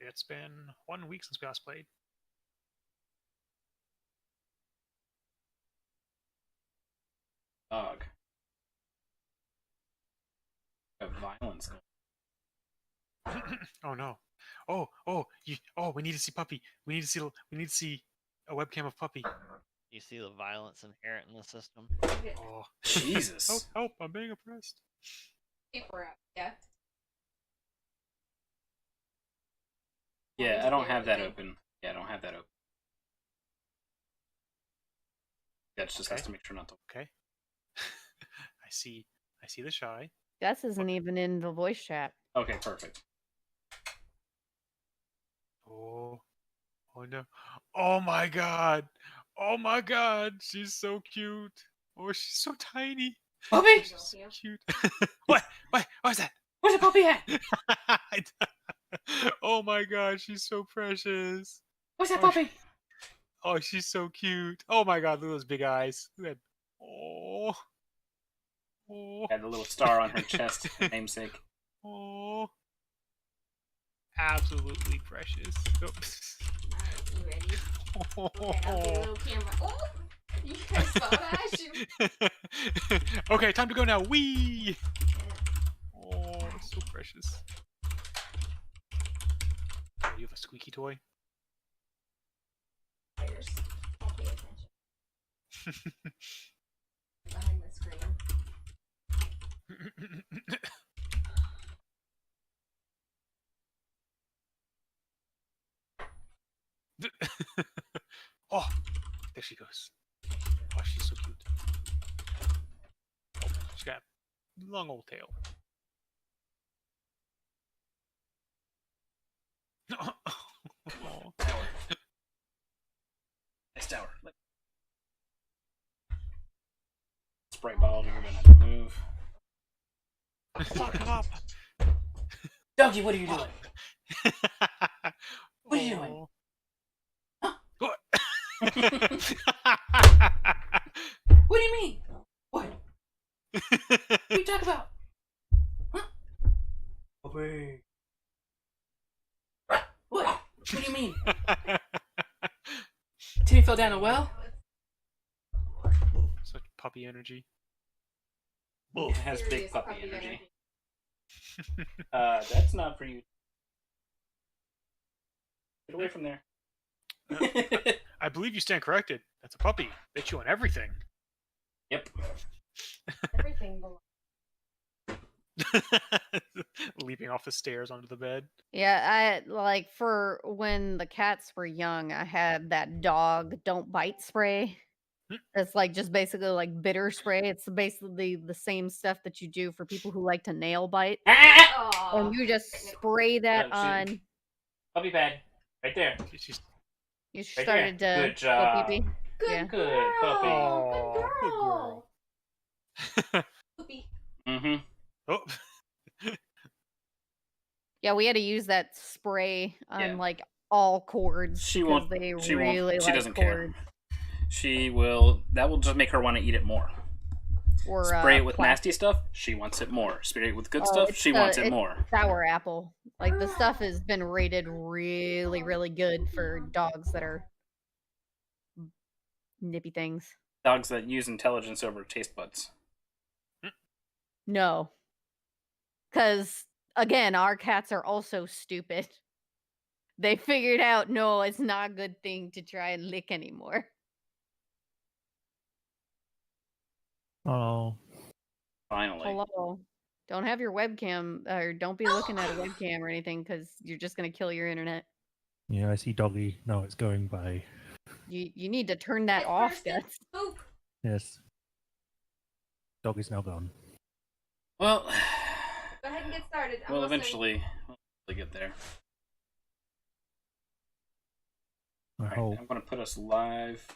It's been 1 week since we last played. Dog. Violence. Oh no. We need to see Puppy. We need to see a webcam of Puppy. You see the violence inherent in the system. Oh. Jesus. Help, I'm being oppressed. Yeah. Yeah, I don't have that open. Yeah, I don't have that open. That just has to make sure not to. Okay. I see the shy. Gus isn't even in the voice chat. Okay, perfect. Oh no. Oh my god. Oh my god. She's so cute. Oh, she's so tiny. Puppy? She's so cute. What? What's that? Where's the puppy at? Oh my god, she's so precious. Where's that puppy? Oh, she's so cute. Oh my god, look at those big eyes. Look at Oh. Got the little star on her chest, namesake. Oh. Absolutely precious. Alright, you ready? Okay, I'll get a little camera. Oh! You guys saw that? Okay, time to go now. Wee! Oh, so precious. Oh, you have a squeaky toy? Players, I'll pay attention. Behind the screen. Oh, there she goes. Oh, she's so cute. Oh, she's got a long old tail. Oh. Tower. Nice tower. Spray bottle, you're gonna have to move. Fuck him up! Doggy, what are you doing? What are you doing? What? What do you mean? What? What are you talking about? Huh? Puppy. What? What do you mean? Timmy fell down a well? Such puppy energy. It has big puppy energy. That's not for you. Get away from there. I believe you stand corrected. That's a puppy. They chew on everything. Yep. Everything below. Leaping off the stairs onto the bed. Yeah, I like for when the cats were young, I had that dog don't bite spray. It's like just basically like bitter spray. It's basically the same stuff that you do for people who like to nail bite. And you just spray that on. Puppy pad. Right there. She's You Right started there. to Good job. go pee-pee. Good Yeah. Good girl. puppy. Oh, Good good girl. girl. Puppy. Mm-hmm. Oh. Yeah, we had to use that spray on Yeah. like all cords She because won't. they She really won't. She like doesn't cords. care. She will. That will just make her want to eat it more. Or Spray it with plastic. nasty stuff. She wants it more. Spray it with good Oh, stuff. it's She wants it more. Sour apple. Like the stuff has been rated really, really good for dogs that are nippy things. Dogs that use intelligence over taste buds. No. Because, again, our cats are also stupid. They figured out, no, it's not a good thing to try and lick anymore. Oh. Finally. Hello. Don't have your webcam, or don't be looking at a webcam or anything, because you're just going to kill your internet. Yeah, I see Doggy. No, it's going by. You need to turn that off, Guts. Poop. Yes. Doggy's now gone. Well. Go ahead and get started. I'm We'll listening. eventually get there. I Alright, hope. I'm going to put us live.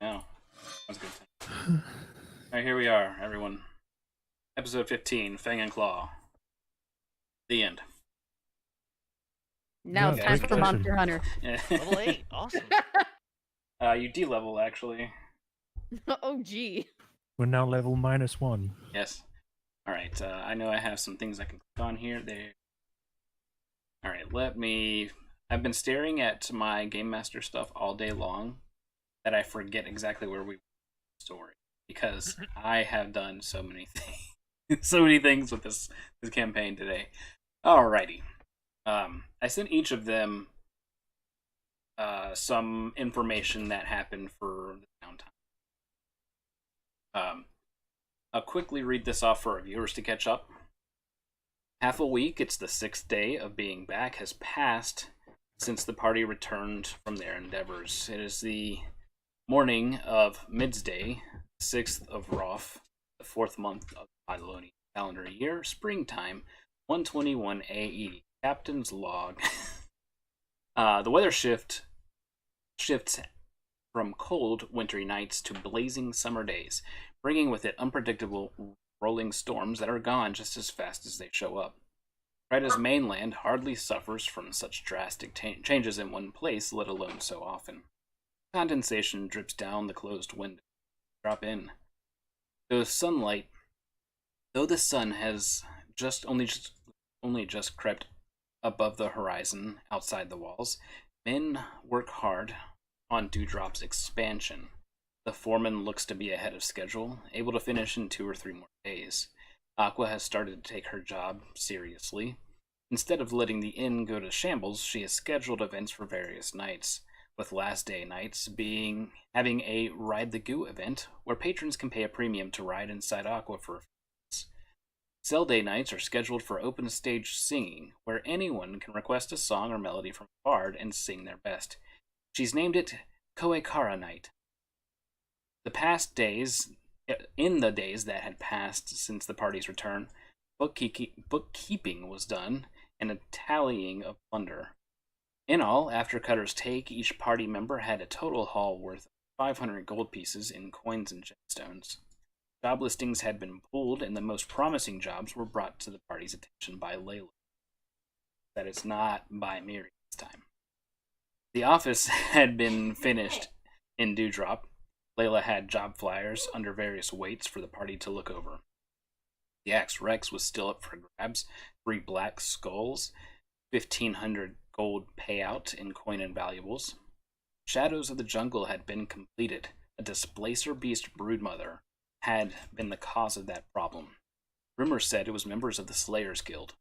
Now. That's a good thing. Alright, here we are, everyone. Episode 15, Fang and Claw. The end. Now Yeah, it's time great for session. Monster Hunter. Yeah. Level 8. Awesome. You D-level, actually. Oh, gee. We're now level -1. Yes. Alright, I know I have some things I can click on here. There. All right, let me. I've been staring at my Game Master stuff all day long that I forget exactly where we were in the story because I have done so many things, so many things with this campaign today. Alrighty, I sent each of them some information that happened for the downtime. I'll quickly read this off for our viewers to catch up. Half a week, it's the 6th day of being back, has passed since the party returned from their endeavors. It is the morning of Midsday, 6th of Roth, the 4th month of the Babylonian calendar year, springtime, 121 AE. Captain's log. The weather shifts from cold, wintry nights to blazing summer days, bringing with it unpredictable rolling storms that are gone just as fast as they show up. Kreda's mainland hardly suffers from such drastic changes in one place, let alone so often. Condensation drips down the closed window. Drop in. Though the sun has only just crept above the horizon outside the walls, men work hard on Dewdrop's expansion. The foreman looks to be ahead of schedule, able to finish in 2 or 3 more days. Aqua has started to take her job seriously. Instead of letting the inn go to shambles, she has scheduled events for various nights, with last day nights having a Ride the Goo event, where patrons can pay a premium to ride inside Aqua for a few minutes. Cell day nights are scheduled for open stage singing, where anyone can request a song or melody from a bard and sing their best. She's named it Koekara Night. In the days that had passed since the party's return, bookkeeping was done, and a tallying of plunder. In all, after Cutter's take, each party member had a total haul worth 500 gold pieces in coins and gemstones. Job listings had been pulled, and the most promising jobs were brought to the party's attention by Layla. That is not by Miri this time. The office had been finished in Dewdrop. Layla had job flyers under various weights for the party to look over. The Axe Rex was still up for grabs. 3 black skulls, 1,500 gold payout in coin and valuables. Shadows of the Jungle had been completed. A displacer beast broodmother had been the cause of that problem. Rumors said it was members of the Slayers Guild.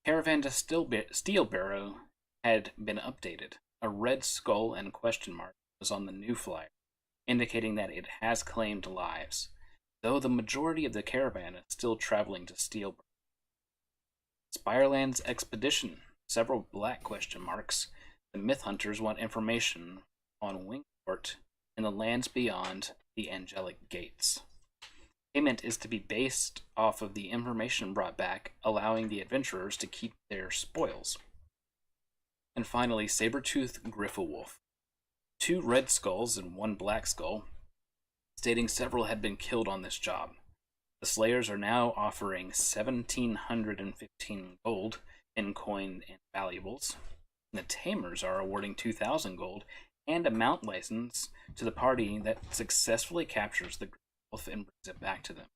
Caravan to Steelbarrow had been updated. A red skull and question mark was on the new flyer, indicating that it has claimed lives, though the majority of the caravan is still traveling to Steelbarrow. Spireland's expedition, several black question marks. The myth hunters want information on Wingport and the lands beyond the angelic gates. Payment is to be based off of the information brought back, allowing the adventurers to keep their spoils. And finally, Sabertooth Griffawolf. 2 red skulls and 1 black skull, stating several had been killed on this job. The Slayers are now offering 1,715 gold in coin and valuables. And the Tamers are awarding 2,000 gold and a mount license to the party that successfully captures the wolf and brings it back to them.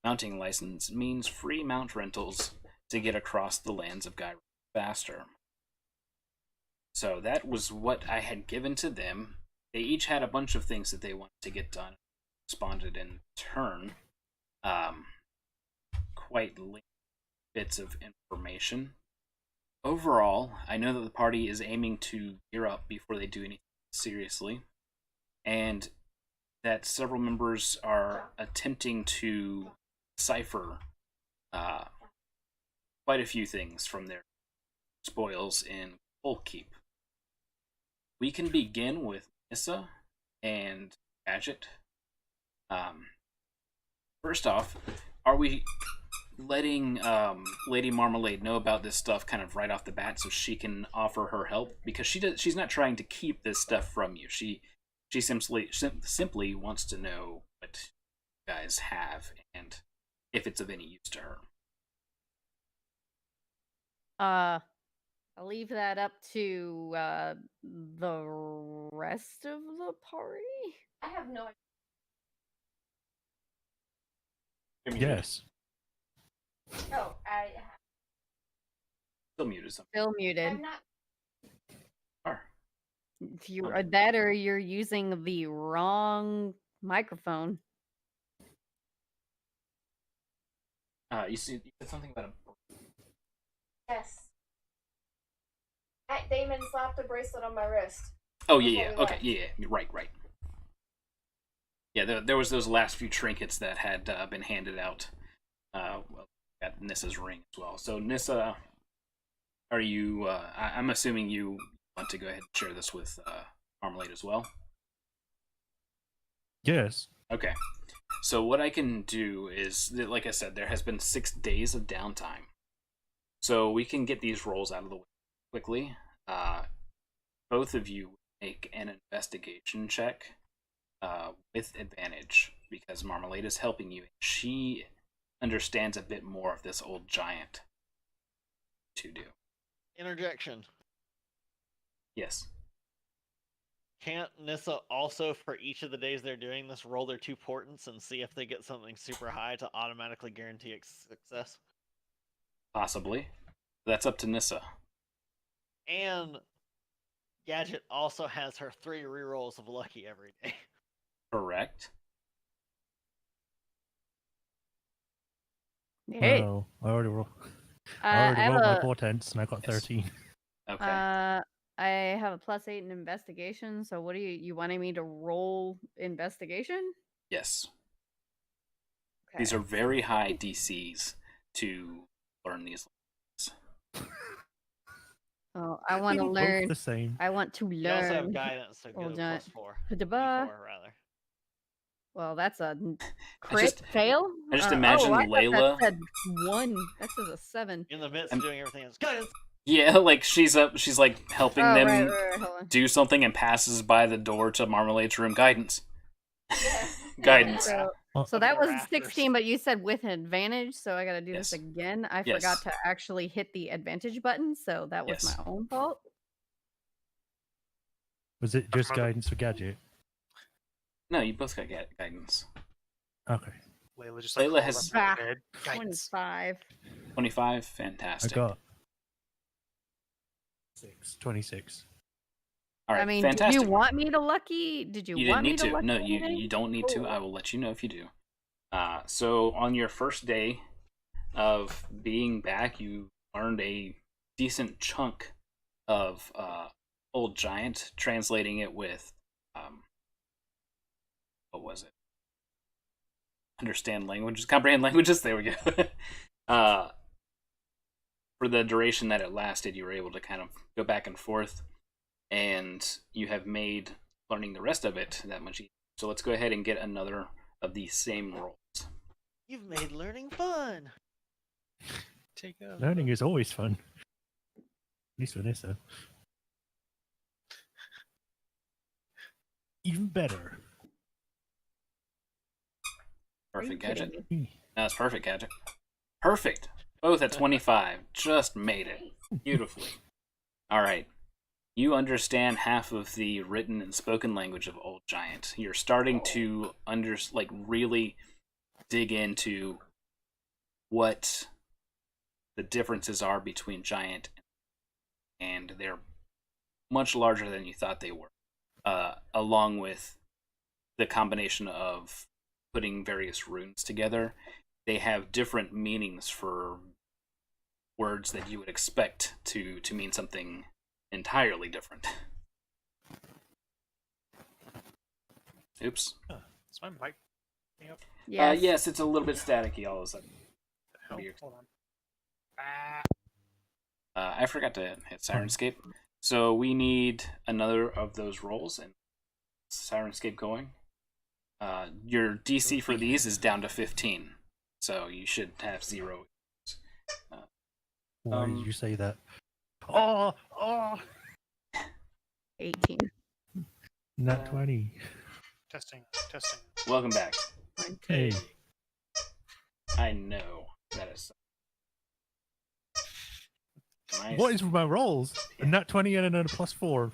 Mounting license means free mount rentals to get across the lands of Gyro faster. So that was what I had given to them. They each had a bunch of things that they wanted to get done, responded in turn. Quite lengthy bits of information. Overall, I know that the party is aiming to gear up before they do anything seriously, and that several members are attempting to cipher quite a few things from their spoils in Keep. We can begin with Nissa and Gadget. First off, are we letting Lady Marmalade know about this stuff kind of right off the bat so she can offer her help? Because she's not trying to keep this stuff from you. She simply wants to know what you guys have and if it's of any use to her. I'll leave that up to the rest of the party. I have no idea. Yes. Oh, Still muted some. Still muted. I'm not. Are. If you are that or you're using the wrong microphone. You said something about a. Yes. Damon slapped a bracelet on my wrist. Oh yeah, before we okay, left. yeah. Right. Yeah, there was those last few trinkets that had been handed out. Well, got Nissa's ring as well. So Nissa, are you? I'm assuming you want to go ahead and share this with Marmalade as well. Yes. Okay. So what I can do is, that, like I said, there has been 6 days of downtime, so we can get these rolls out of the way quickly. Both of you make an investigation check with advantage because Marmalade is helping you. She understands a bit more of this old giant to do. Interjection. Yes. Can't Nissa also, for each of the days they're doing this, roll their 2 portents and see if they get something super high to automatically guarantee success? Possibly. That's up to Nissa. And Gadget also has her 3 rerolls of lucky every day. Correct. Hey. No, I already rolled I have my a portents and I got Yes. 13. Okay. I have a +8 in investigation. So what do you wanting me to roll investigation? Yes. Okay. These are very high DCs to learn these lessons. Oh, I want to They were both learn. the same. I want to You also have learn. guidance, so Old go giant. +4. Da-ba. D4, rather. Well, that's a I crit just- fail. I just imagine I thought Layla- that said 1. That says a 7. In the midst of doing everything else. Guidance! Yeah, like she's like helping Oh, them right, hold on. do something and passes by the door to Marmalade's room. Guidance. Yes. Guidance. So, Oh, so Up that in the was rafters. 16, but you said with advantage, so I got to do this Yes. again. I Yes. forgot to actually hit the advantage button, so that was Yes. my own fault. was it just Mother- guidance for Gadget? No, you both got guidance. Okay. Layla just Layla like has- has Ah, bed. Guidance. 25. 25, I fantastic. got 26. All right, I mean, fantastic. did you want me to lucky? Did you, You want didn't me need to to. lucky No, anything? you don't need to. Cool. I will let you know if you do. So on your first day of being back, you learned a decent chunk of Old Giant, translating it with what was it? Understand languages, comprehend languages. There we go. For the duration that it lasted, you were able to kind of go back and forth, and you have made learning the rest of it that much easier. So let's go ahead and get another of these same rolls. You've made learning fun! Take a Learning is always fun. At least for Nissa. Even better. Are you Perfect kidding gadget. me? That's perfect gadget. Perfect. Both at 25. Just made it. Beautifully. All right. You understand half of the written and spoken language of Old Giant. You're starting to really dig into what the differences are between Giant and they're much larger than you thought they were. Along with the combination of putting various runes together, they have different meanings for words that you would expect to mean something entirely different. Oops. Is my mic? Yep. Yes. Yes, it's a little bit staticky all of a sudden. Hell, Weird. hold on. Ah. I forgot to hit Sirenscape. So we need another of those rolls and Sirenscape going. Your DC for these is down to 15. So you should have 0. Why did you say that? Oh! 18. Nat 20. Testing. Welcome back. Hey. I know. That is nice. What is with my rolls? A nat 20 and another +4.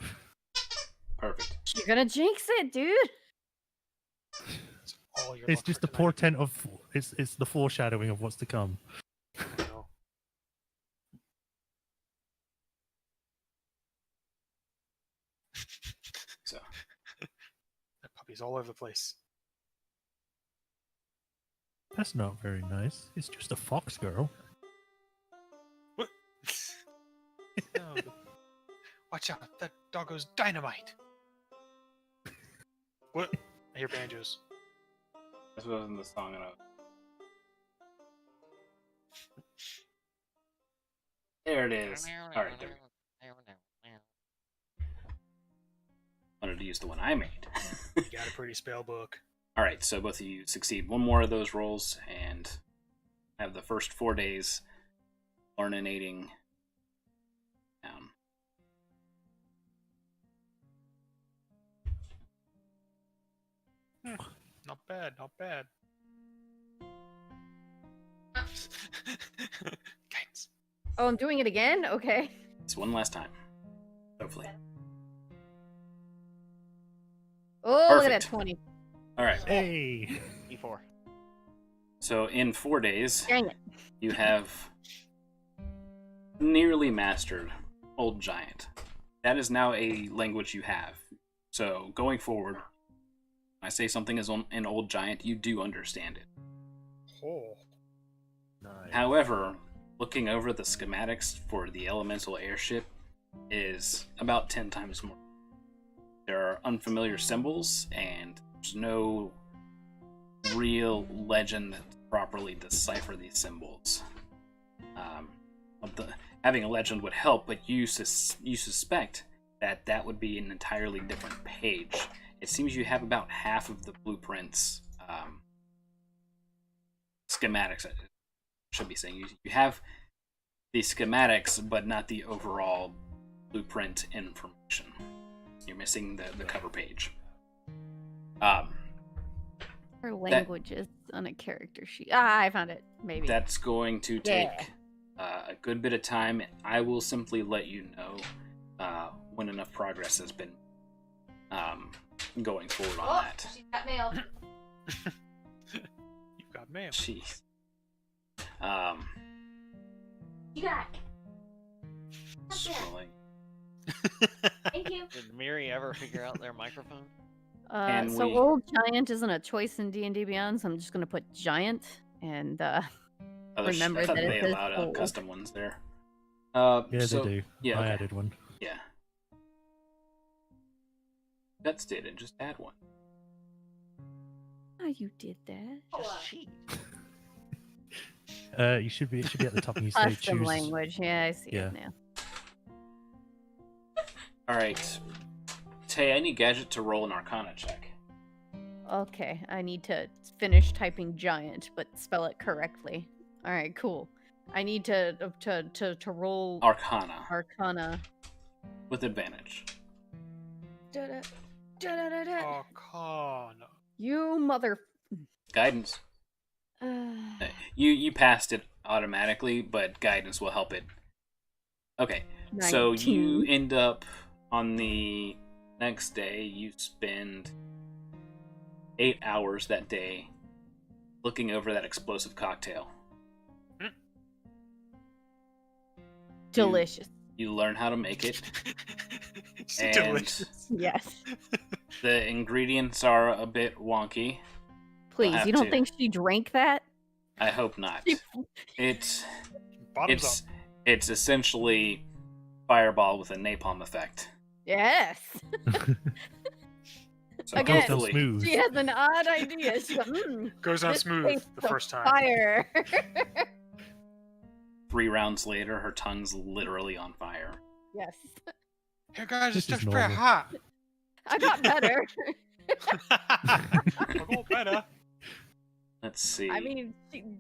Perfect. You're gonna jinx it, dude. It's all your It's luck just for the tonight. portent of... It's the foreshadowing of what's to come. No. So That puppy's all over the place. That's not very nice. It's just a fox girl. What? No. Watch out, that doggo's dynamite. What? I hear banjos. this wasn't the song enough. There it is. All right, there. Wanted to use the one I made. You got a pretty spell book. All right, so both of you succeed one more of those rolls and have the first 4 days learning down. Not bad, not bad. Guidance. Oh, I'm doing it again? Okay. It's one last time, hopefully. Oh, look at that Perfect. 20. All right, Hey! E4. so in 4 days, Dang it. you have nearly mastered Old Giant. That is now a language you have. So going forward, when I say something is an Old Giant, you do understand it. Oh. Nice. However, looking over the schematics for the elemental airship is about 10 times more. There are unfamiliar symbols, and there's no real legend to properly decipher these symbols. Having a legend would help, but you suspect that that would be an entirely different page. It seems you have about half of the blueprints schematics. I should be saying you have the schematics, but not the overall blueprint information. You're missing the cover page. Her languages on a character sheet. Ah, I found it. Maybe. That's going to take Yeah. a good bit of time. I will simply let you know when enough progress has been going forward on Oh, that. she's got mail. You've got mail. Jeez. You got it. That's it. Scrolling. Thank you. Did Miri ever figure out their microphone? And So we- Old Giant isn't a choice in D&D Beyond, so I'm just gonna put Giant and remember I thought that it they says allowed old. custom ones there. Yeah, So- they do. Yeah, I okay. added one. Yeah. Guts did it. Just add one. Oh, you did that. Just Hold on. cheat. It should be at the top and you say Custom choose. language. Yeah, I see Yeah. it now. All right. Tay, I need Gadget to roll an Arcana check. Okay, I need to finish typing giant, but spell it correctly. All right, cool. I need to roll Arcana Arcana. with advantage. Da-da, da-da-da-da. Arcana. You mother. Guidance. You passed it automatically, but guidance will help it. Okay, so you 19. end up on the next day. You spend 8 hours that day looking over that explosive cocktail. Delicious. You learn how to make it. It's And- delicious. Yes. The ingredients are a bit wonky. Please, have you don't to. think she drank that? I hope not. It's Bottoms up. it's essentially Fireball with a napalm effect. Yes. So Again. Goes down hopefully, smooth. She has an odd idea. She's like, Goes on this smooth tastes the of first time. Fire. 3 rounds later, her tongue's literally on fire. Yes. Hey guys, This it's is just very normal. hot. I got better. I'll go better. Let's see. I mean,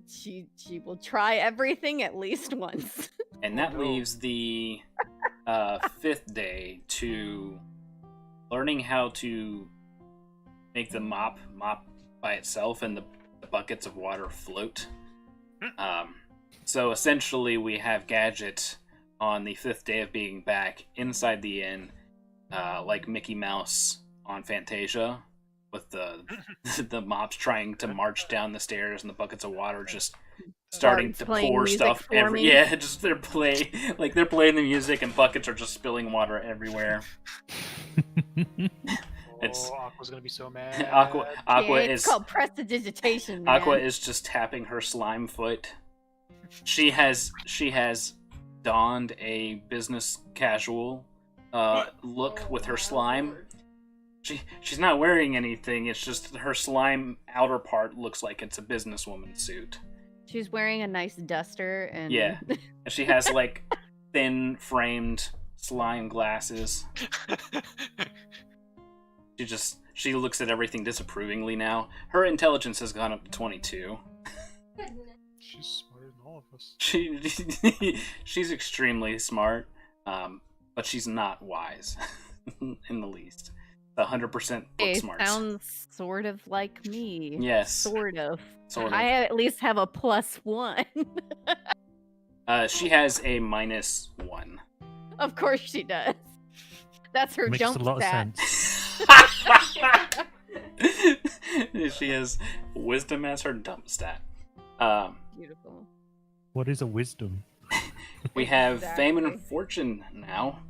she will try everything at least once. And that no. leaves the 5th day to learning how to make the mop by itself and the buckets of water float. So essentially, we have Gadget on the 5th day of being back inside the inn, like Mickey Mouse on Fantasia, with the mops trying to march down the stairs and the buckets of water just starting Bart's to playing pour music stuff for me. yeah, just they're playing the music and buckets are just spilling water everywhere. It's Aqua's gonna be so mad. Aqua Yeah, it's is called prestidigitation, man. Aqua is just tapping her slime foot. She has donned a business casual look with her slime. She's not wearing anything. It's just her slime outer part looks like it's a businesswoman suit. She's wearing a nice duster and Yeah, and she has like thin framed slime glasses. She looks at everything disapprovingly now. Her intelligence has gone up to 22. She's smarter than all of us. She's extremely smart, but she's not wise in the least. 100% book it smarts. sounds sort of like me. Yes. Sort of. Sort of. I at least have a +1. She has a -1. Of course she does. That's her Makes jump a lot stat. of sense. She has wisdom as her dump stat. Beautiful. What is a wisdom? We have fame and Exactly. fortune now.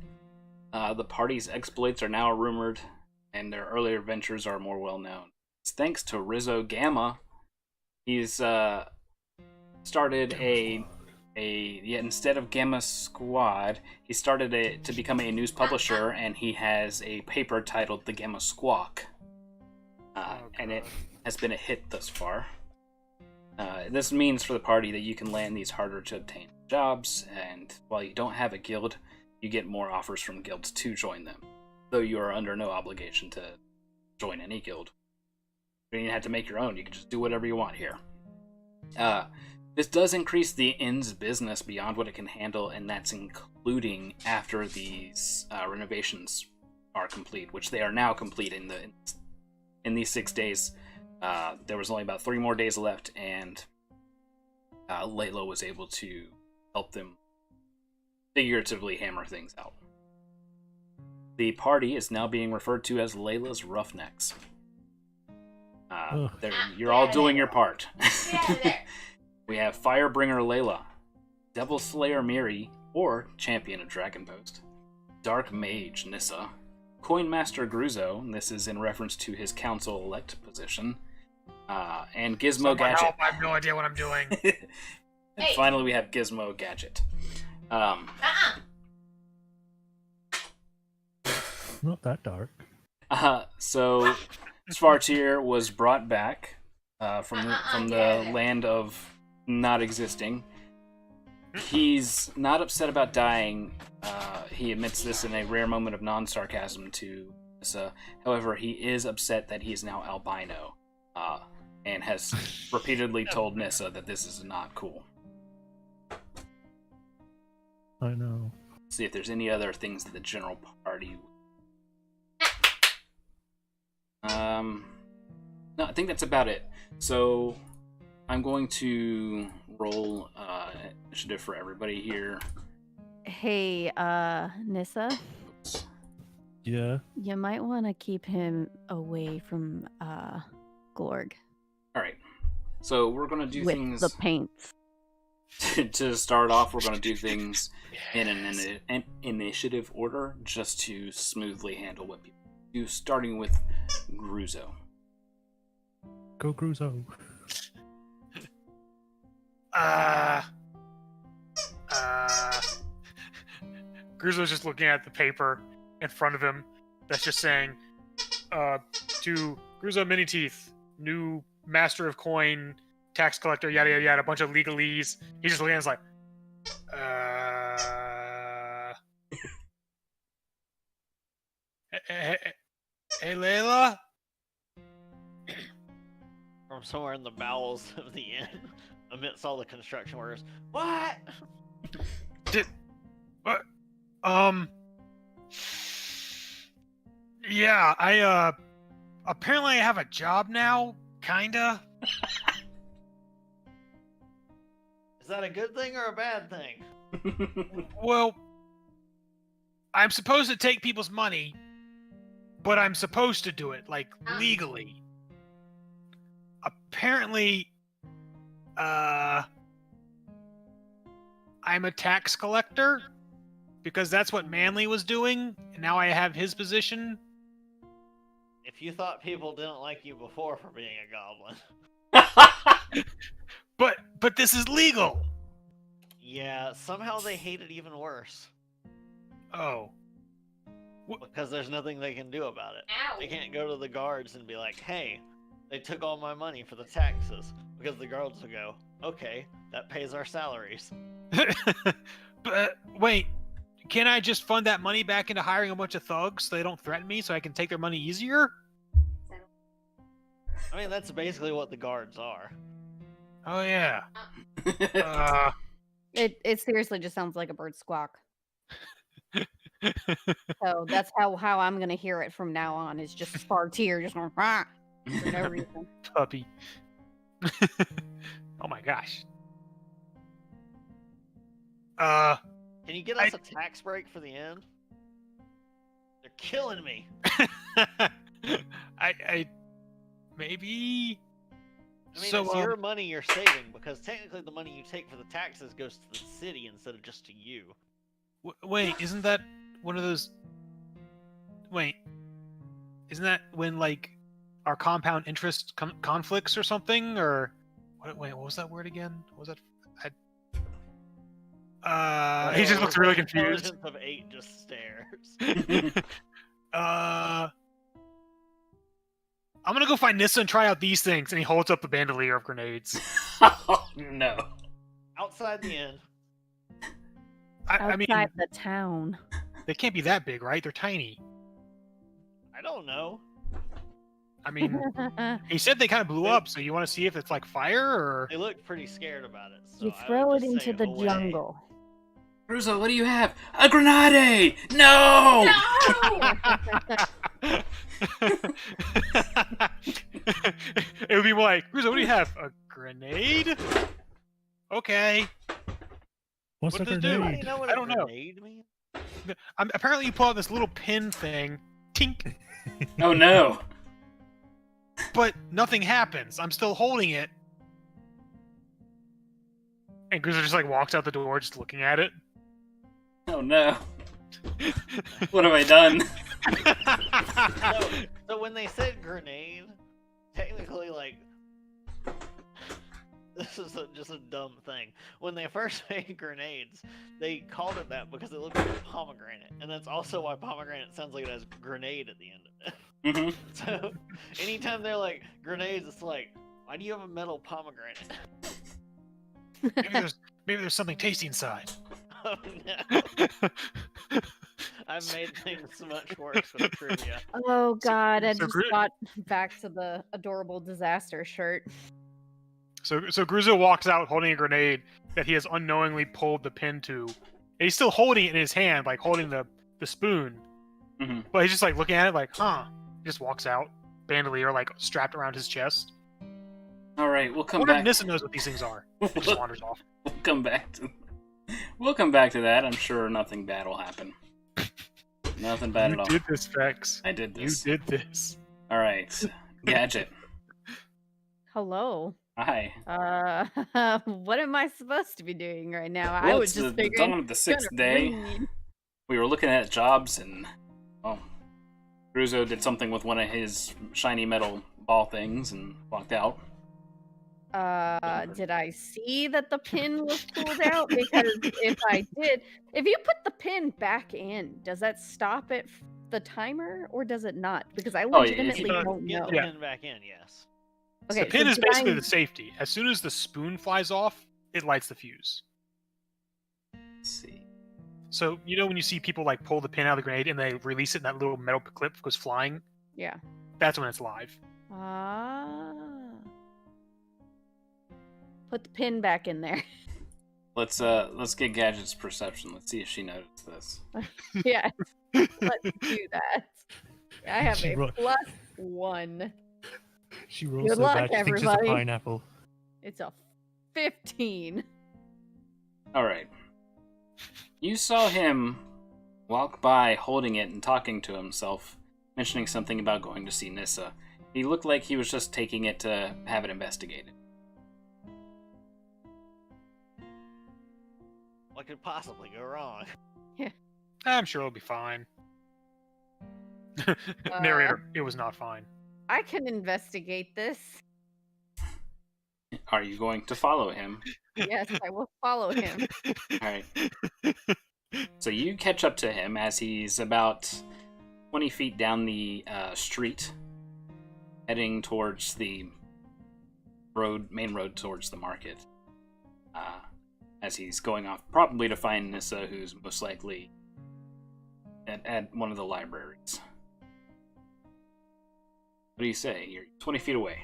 The party's exploits are now rumored, and their earlier ventures are more well known. It's thanks to Rizzo Gamma. He's started instead of Gamma Squad, he started to become a news publisher, and he has a paper titled The Gamma Squawk. And it has been a hit thus far. This means for the party that you can land these harder to obtain jobs, and while you don't have a guild, you get more offers from guilds to join them, though you are under no obligation to join any guild. You don't have to make your own, you can just do whatever you want here. This does increase the inn's business beyond what it can handle, and that's including after these renovations are complete, which they are now complete in these 6 days. There was only about 3 more days left, and Layla was able to help them figuratively hammer things out. The party is now being referred to as Layla's Roughnecks. You're all doing your part. Get out of there. We have Firebringer Layla, Devil Slayer Miri, or Champion of Dragon Post, Dark Mage Nissa, Coin Master Gruzo, and this is in reference to his council-elect position, and Gizmo Someone Gadget. help, I have no idea what I'm doing. And Hey. finally, we have Gizmo Gadget. Not that dark. So Svartir was brought back from the land of not existing. He's not upset about dying. He admits this in a rare moment of non-sarcasm to Nissa. However, he is upset that he is now albino, and has repeatedly told Nissa that this is not cool. I know. See if there's any other things that the general party. No, I think that's about it. So I'm going to roll initiative for everybody here. Hey, Nissa, Yeah. you might want to keep him away from Glorg All right. So we're gonna do with things the paints. to start off. We're gonna do things in an initiative order, just to smoothly handle what people do. Starting with Gruzo. Go Crusoe. Gruzo's just looking at the paper in front of him that's just saying, to Gruzo Mini Teeth, new master of coin, tax collector, yada yada yada, a bunch of legalese. He just looking at us like, hey Layla? From somewhere in the bowels of the inn, amidst all the construction workers. What? What? Yeah, I apparently I have a job now, kinda. Is that a good thing or a bad thing? Well, I'm supposed to take people's money, but I'm supposed to do it, like, legally. Apparently, I'm a tax collector because that's what Manly was doing, and now I have his position. If you thought people didn't like you before for being a goblin, But this is legal. yeah, somehow they hate it even worse Oh. because there's nothing they can do about it. Ow. They can't go to the guards and be like, "Hey, they took all my money for the taxes," because the guards will go, "Okay, that pays our salaries." But wait, can I just fund that money back into hiring a bunch of thugs so they don't threaten me so I can take their money easier? I mean, that's basically what the guards are. Oh yeah. It seriously just sounds like a bird squawk. So that's how I'm gonna hear it from now on. Is just Spartier just going rah, for no reason. Puppy. Oh my gosh. Can you get us a tax break for the end? They're killing me. I maybe. I mean, So, it's your money you're saving, because technically the money you take for the taxes goes to the city instead of just to you. Wait, isn't that one of those? Wait, isn't that when like our compound interest conflicts or something? Or wait, what was that word again? What was that? He just looks really confused. Intelligence of 8 just stares. I'm gonna go find Nissa and try out these things, and he holds up the bandolier of grenades. Oh, no. Outside the inn. I mean, Outside the town. they can't be that big, right? They're tiny. I don't know. I mean, he said they kind of blew up, so you want to see if it's like fire or? They looked pretty scared about it. So You I throw would it just into say, the "Away." jungle. Russo, what do you have? A grenade! No! It would be more like, Rizzo, what do you have? A grenade? Okay. What's What a does it do? How do grenade? you know what I a don't know. grenade means? Apparently you pull out this little pin thing, tink, Oh no. but nothing happens. I'm still holding it. And Grizzly just like walks out the door just looking at it. Oh no. What have I done? So when they said grenade, technically, like, this is just a dumb thing. When they first made grenades, they called it that because it looked like a pomegranate, and that's also why pomegranate sounds like it has grenade at the end of it. Mm-hmm. So anytime they're like grenades, it's like, why do you have a metal pomegranate? Maybe there's something tasty inside. Oh no! I've made things much worse with trivia. Oh god, I so just Gru- got back to the adorable disaster shirt. So Gruzo walks out holding a grenade that he has unknowingly pulled the pin to. And he's still holding it in his hand, like holding the spoon. Mm-hmm. But he's just like looking at it like, huh. He just walks out, bandolier like strapped around his chest. All right, we'll I come wonder if back. Nissa knows what these things are. He just wanders off. We'll come back to that. I'm sure nothing bad will happen. Nothing bad at all. You did this, Vex. I did You this. did this. All right, Gadget. Hello. Hi. What am I supposed to be doing right now? I Well, was it's just the figuring. dawn of the sixth gonna day. read. We were looking at jobs, and Gruzo did something with one of his shiny metal ball things and walked out. Did I see that the pin was pulled out? Because if I did, if you put the pin back in, does that stop it the timer or does it not? Because I Oh, yeah, if legitimately you- don't Get know. the Yeah. pin back in, yes. Okay, The pin so is did basically I- the safety. As soon as the spoon flies off, it lights the fuse. Let's see. So you know when you see people like pull the pin out of the grenade and they release it and that little metal clip goes flying? Yeah. That's when it's live. Ah. Put the pin back in there. Let's get Gadget's perception. Let's see if she noticed this. Yes. Let's do that. I have She a ro- +1. She rolls Good so luck, bad she thinks it's a everybody. pineapple. It's a 15. All right. You saw him walk by holding it and talking to himself, mentioning something about going to see Nissa. He looked like he was just taking it to have it investigated. What could possibly go wrong? I'm sure it'll be fine. Narrator, it was not fine. I can investigate this. Are you going to follow him? Yes, I will follow him. Alright. So you catch up to him as he's about 20 feet down the street, heading towards the main road towards the market. As he's going off, probably to find Nissa, who's most likely at one of the libraries. What do you say? You're 20 feet away.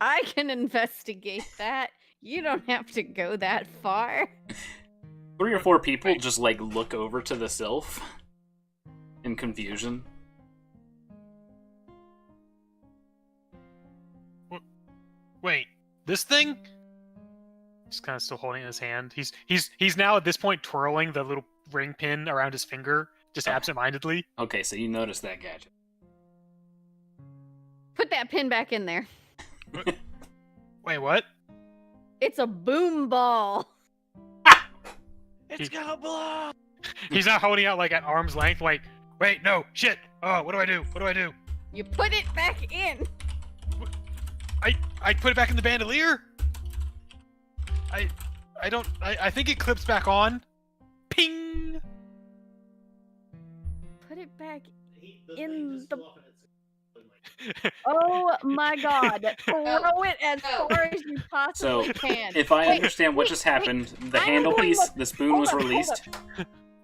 I can investigate that. You don't have to go that far. 3 or 4 people just like look over to the sylph in confusion. Wait, this thing? He's kind of still holding it in his hand. He's now at this point twirling the little ring pin around his finger, just absentmindedly. Okay, so you notice that gadget. Put that pin back in there. Wait, what? It's a boom ball. It's gonna blow! He's not holding out like at arm's length. Like, wait, no, shit. Oh, what do I do? What do I do? You put it back in. I put it back in the bandolier. I think it clips back on. Ping. Put it back in the. Oh my god. Throw it as far as you possibly can. If I understand what just happened, the handle piece, the spoon was released.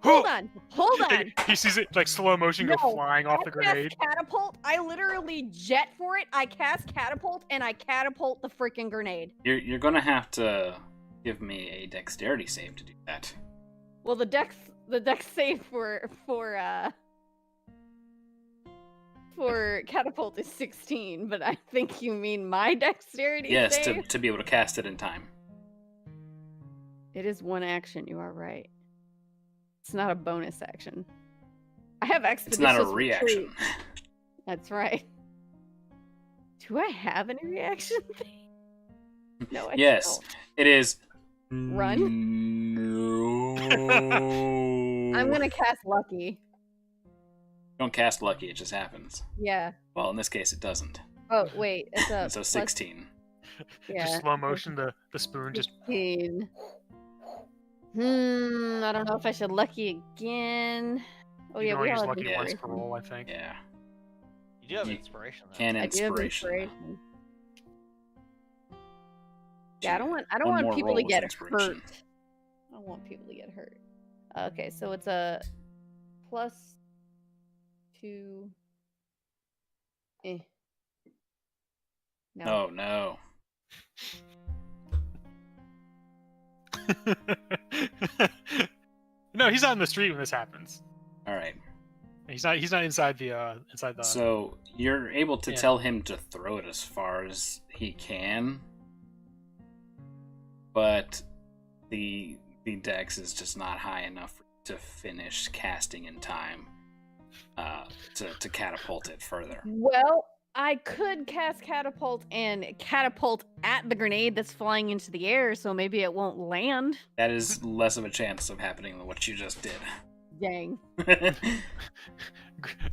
Hold on. He sees it like slow motion go No, flying off the grenade. Catapult. I literally jet for it. I cast catapult and I catapult the freaking grenade. You're gonna have to give me a dexterity save to do that. Well, the dex save for catapult is 16, but I think you mean my dexterity Yes, save. to be able to cast it in time. It is one action. You are right. It's not a bonus action. I have expeditious It's not a retreat. reaction. That's right. Do I have any reaction? No, I Yes, don't. it is. Run? No. I'm gonna cast Lucky. Don't cast lucky, it just happens. Yeah. Well, in this case, it doesn't. Oh wait, it's a So plus- 16. Yeah. Just slow motion, the spoon just. 16. I don't know if I should Lucky again. Oh You yeah, can we only use all lucky have once per inspiration. roll, I think. Yeah. You do have You inspiration, though. Can I do have inspiration. inspiration. Yeah, I don't want One more people roll to with get inspiration. hurt. I don't want people to get hurt. Okay, so it's a plus 2. No. Oh no. No, he's not in the street when this happens. All right. He's not inside the So you're able to Yeah. tell him to throw it as far as he can, but the dex is just not high enough to finish casting in time to catapult it further. Well, I could cast catapult and catapult at the grenade that's flying into the air, so maybe it won't land. That is less of a chance of happening than what you just did. Dang.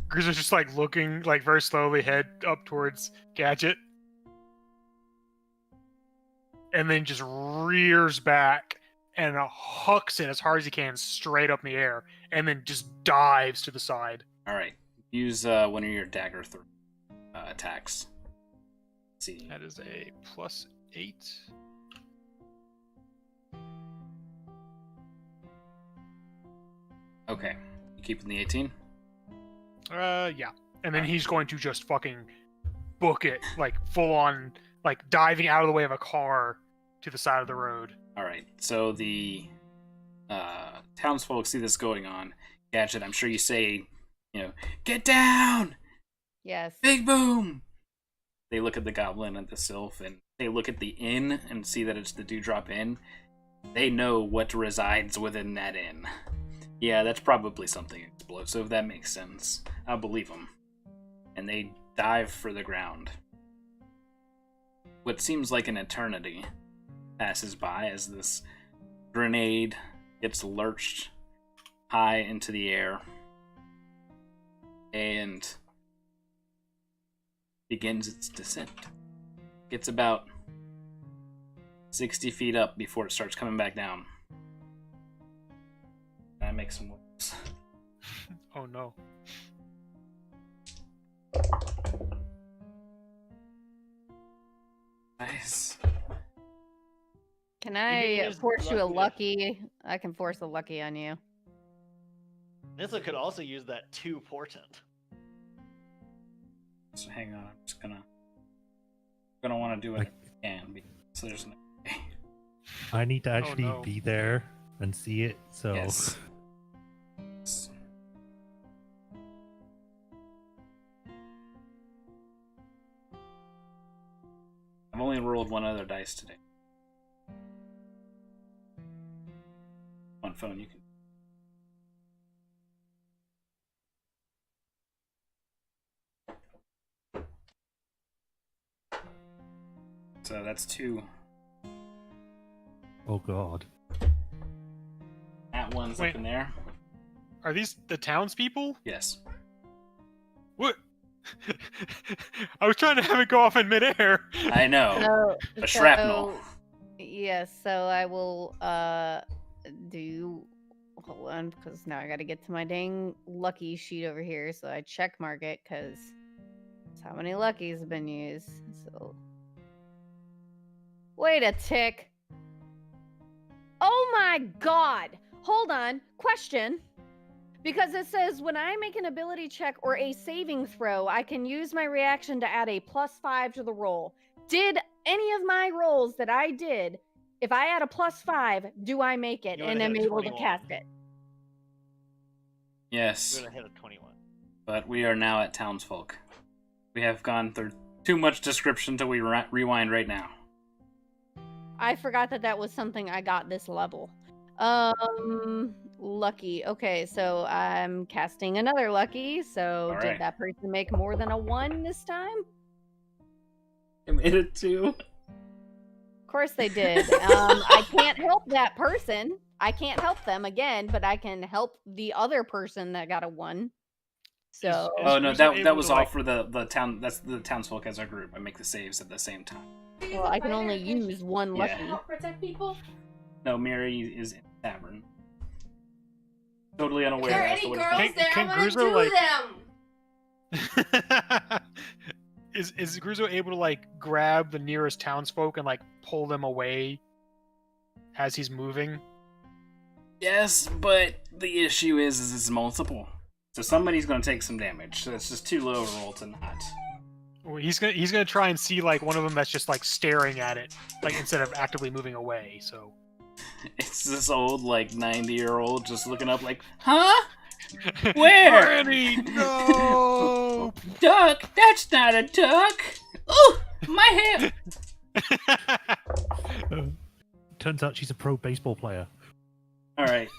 Grizzly's just like looking like very slowly head up towards Gadget. And then just rears back and hucks it as hard as he can straight up in the air and then just dives to the side. All right. Use one of your dagger attacks. Let's see. That is a +8. Okay. You keeping the 18? Yeah. And then he's going to just fucking book it, like full on, like diving out of the way of a car to the side of the road. All right. So the townsfolk see this going on. Gadget, I'm sure you say, get down! Yes. Big boom! They look at the goblin and the sylph, and they look at the inn and see that it's the Dewdrop Inn. They know what resides within that inn. Yeah, that's probably something explosive. That makes sense. I'll believe them. And they dive for the ground. What seems like an eternity passes by as this grenade gets lurched high into the air and begins its descent. Gets about 60 feet up before it starts coming back down. And I make some moves. Oh no. Nice. Can can I use force you a lucky lucky? I can force a lucky on you. Nissa could also use that 2 portent. So hang on, I'm just gonna want to do it if I can, because there's no way. I need to actually no. be there and see it. So Yes. I've only rolled one other dice today. On phone, you can. So that's 2. oh god. That one's Wait. up in there. Are these the townspeople? Yes. What? I was trying to have it go off in midair. I know. So, A shrapnel. Yes, so I will do hold on, because now I gotta get to my dang lucky sheet over here, so I check mark it because that's how many luckies have been used. So wait a tick. Oh my god! Hold on. Question. Because it says when I make an ability check or a saving throw, I can use my reaction to add a +5 to the roll. Did any of my rolls that I did, if I add a +5, do I make it You and would've am hit a able to 21. cast it? Yes. You're gonna hit a 21. But we are now at townsfolk. We have gone through too much description till we rewind right now. I forgot that that was something I got this level. Lucky. Okay, so I'm casting another lucky. So All did right. that person make more than a 1 this time? I made it 2. Of course they did. I can't help that person. I can't help them again, but I can help the other person that got a 1. So Is Oh no, Cruiser that able was to, all like- for the town. That's the townsfolk as our group. I make the saves at the same time. well, I can only use 1 Yeah. lucky. Help protect people. No, Mary is in the tavern. Totally If unaware there are as to any what girls he's Can- there, I'm can gonna Gruzo, do like- them. Is Gruzo able to like grab the nearest townsfolk and like pull them away as he's moving? Yes, but the issue is it's multiple. So somebody's going to take some damage. So it's just too low a roll to not. Well, he's gonna try and see like one of them that's just like staring at it, like instead of actively moving away. So It's this old, like, 90-year-old just looking up like, huh? Where? Granny, no! Duck? That's not a duck! Ooh! My hip! Turns out she's a pro baseball player. Alright.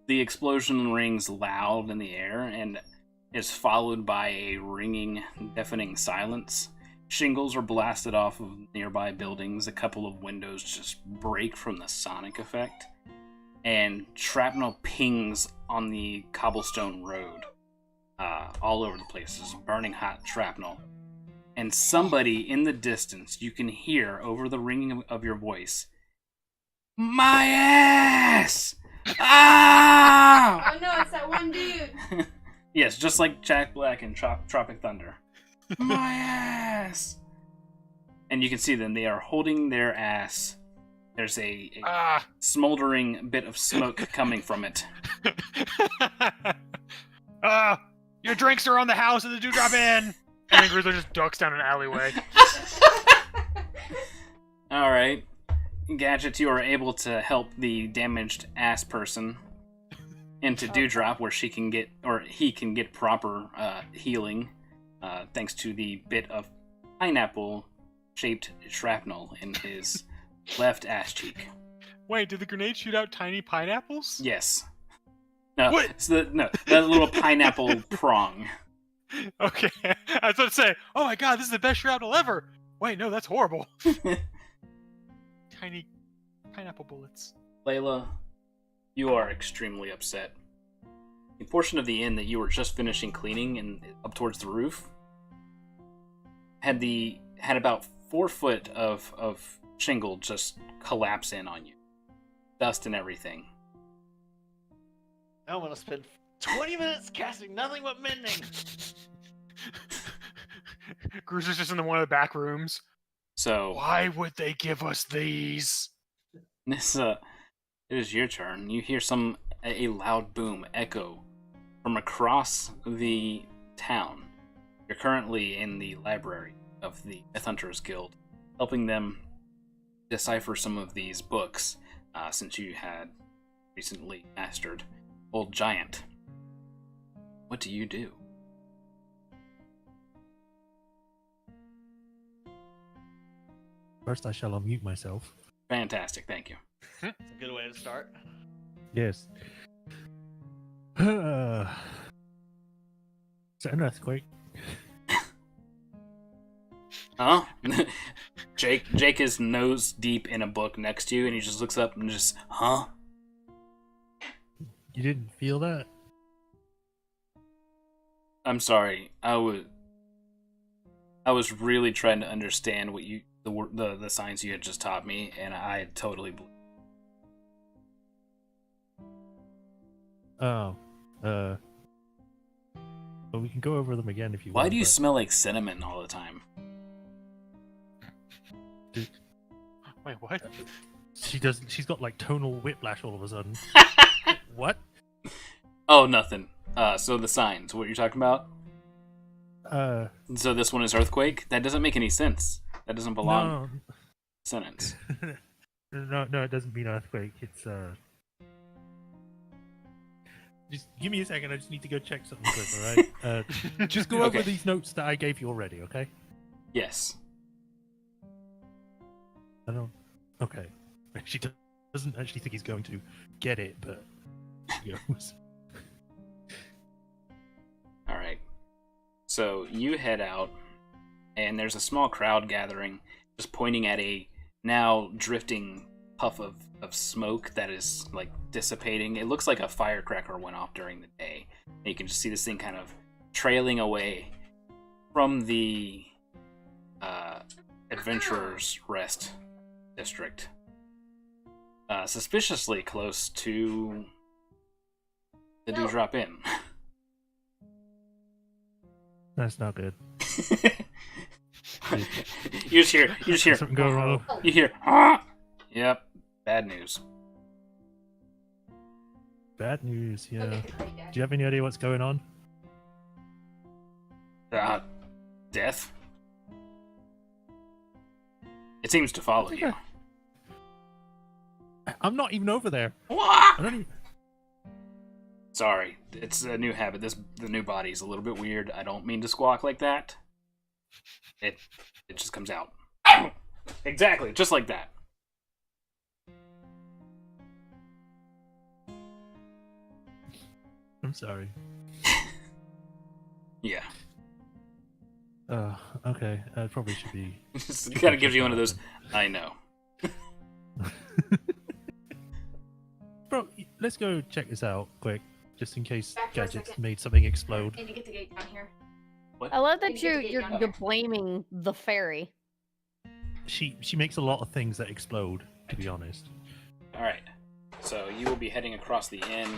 The explosion rings loud in the air and is followed by a ringing, deafening silence. Shingles are blasted off of nearby buildings. A couple of windows just break from the sonic effect. And shrapnel pings on the cobblestone road. All over the place. There's burning hot shrapnel. And somebody in the distance, you can hear over the ringing of your voice, "My ass! Ah!" Oh no, it's that one dude. Yes, just like Jack Black in Tropic Thunder. My ass! And you can see them. They are holding their ass. There's a smoldering bit of smoke coming from it. Your drinks are on the house of the Dewdrop Inn! And then Gruzo just ducks down an alleyway. Alright. Gadget, you are able to help the damaged ass person into Dewdrop where she can get, or he can get proper healing, thanks to the bit of pineapple-shaped shrapnel in his left ass cheek. Wait, did the grenade shoot out tiny pineapples? Yes. No, What? it's that little pineapple prong. Okay, I was about to say, oh my god, this is the best shrapnel ever! Wait, no, that's horrible. tiny pineapple bullets. Layla, you are extremely upset. The portion of the inn that you were just finishing cleaning and up towards the roof had about 4 foot of shingle just collapse in on you. Dust and everything. I'm gonna spend 20 minutes casting nothing but mending. Cruiser's just in one of the back rooms. So Why would they give us these? this it is your turn. You hear a loud boom echo from across the town. You're currently in the library of the Myth Hunters Guild, helping them decipher some of these books, since you had recently mastered Old Giant. What do you do? First, I shall unmute myself. Fantastic, thank you. It's a good way to start. Yes. Is it an earthquake? Huh? Jake is nose deep in a book next to you, and he just looks up and just, huh? You didn't feel that? I'm sorry. I was really trying to understand what the signs you had just taught me, and I totally blew. Oh. But we can go over them again if you Why want. do you but- smell like cinnamon all the time? Wait, what? She's got like tonal whiplash all of a sudden. What? Oh, nothing. So the signs, what you're talking about? So this one is earthquake? That doesn't make any sense. That doesn't belong in the sentence. No, it doesn't mean earthquake. It's Just give me a second. I just need to go check something quick. All right. Just go over Okay. these notes that I gave you already. Okay. Yes. I don't. Okay. She doesn't actually think he's going to get it, but she goes. All right. So you head out, and there's a small crowd gathering, just pointing at a now drifting puff of smoke that is like dissipating. It looks like a firecracker went off during the day. And you can just see this thing kind of trailing away from the Adventurers Rest district, suspiciously close to the Dewdrop Inn. That's not good. you just hear Something go wrong. you hear ah! Yep, bad news. Bad news. Yeah. Okay, Do you have any idea what's going on? Death. It seems to follow you. I'm not even over there. What? I don't even. Sorry, it's a new habit. The new body's a little bit weird. I don't mean to squawk like that. It just comes out. Exactly, just like that. I'm sorry. Yeah. Okay. I probably should be. It kind of gives you one of those. I know. Bro, let's go check this out quick, just in case Back for a Gadget's second. made something explode. Need to get the gate down here. What? I love Did that you get the you're gate down you're here? blaming the fairy. She makes a lot of things that explode, to be honest. All right. So you will be heading across the inn,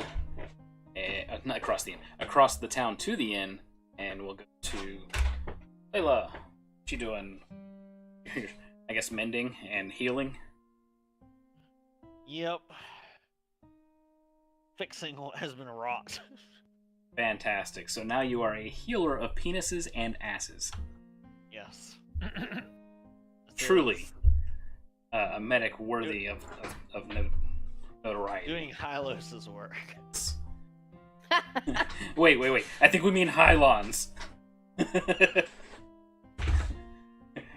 not across the inn, across the town to the inn, and we'll go to Layla. What you doing? I guess mending and healing. Yep. Fixing what has been wrought. Fantastic. So now you are a healer of penises and asses. Yes. Truly, a medic worthy of notoriety. Doing Hylos' work. Wait. I think we mean Hylons.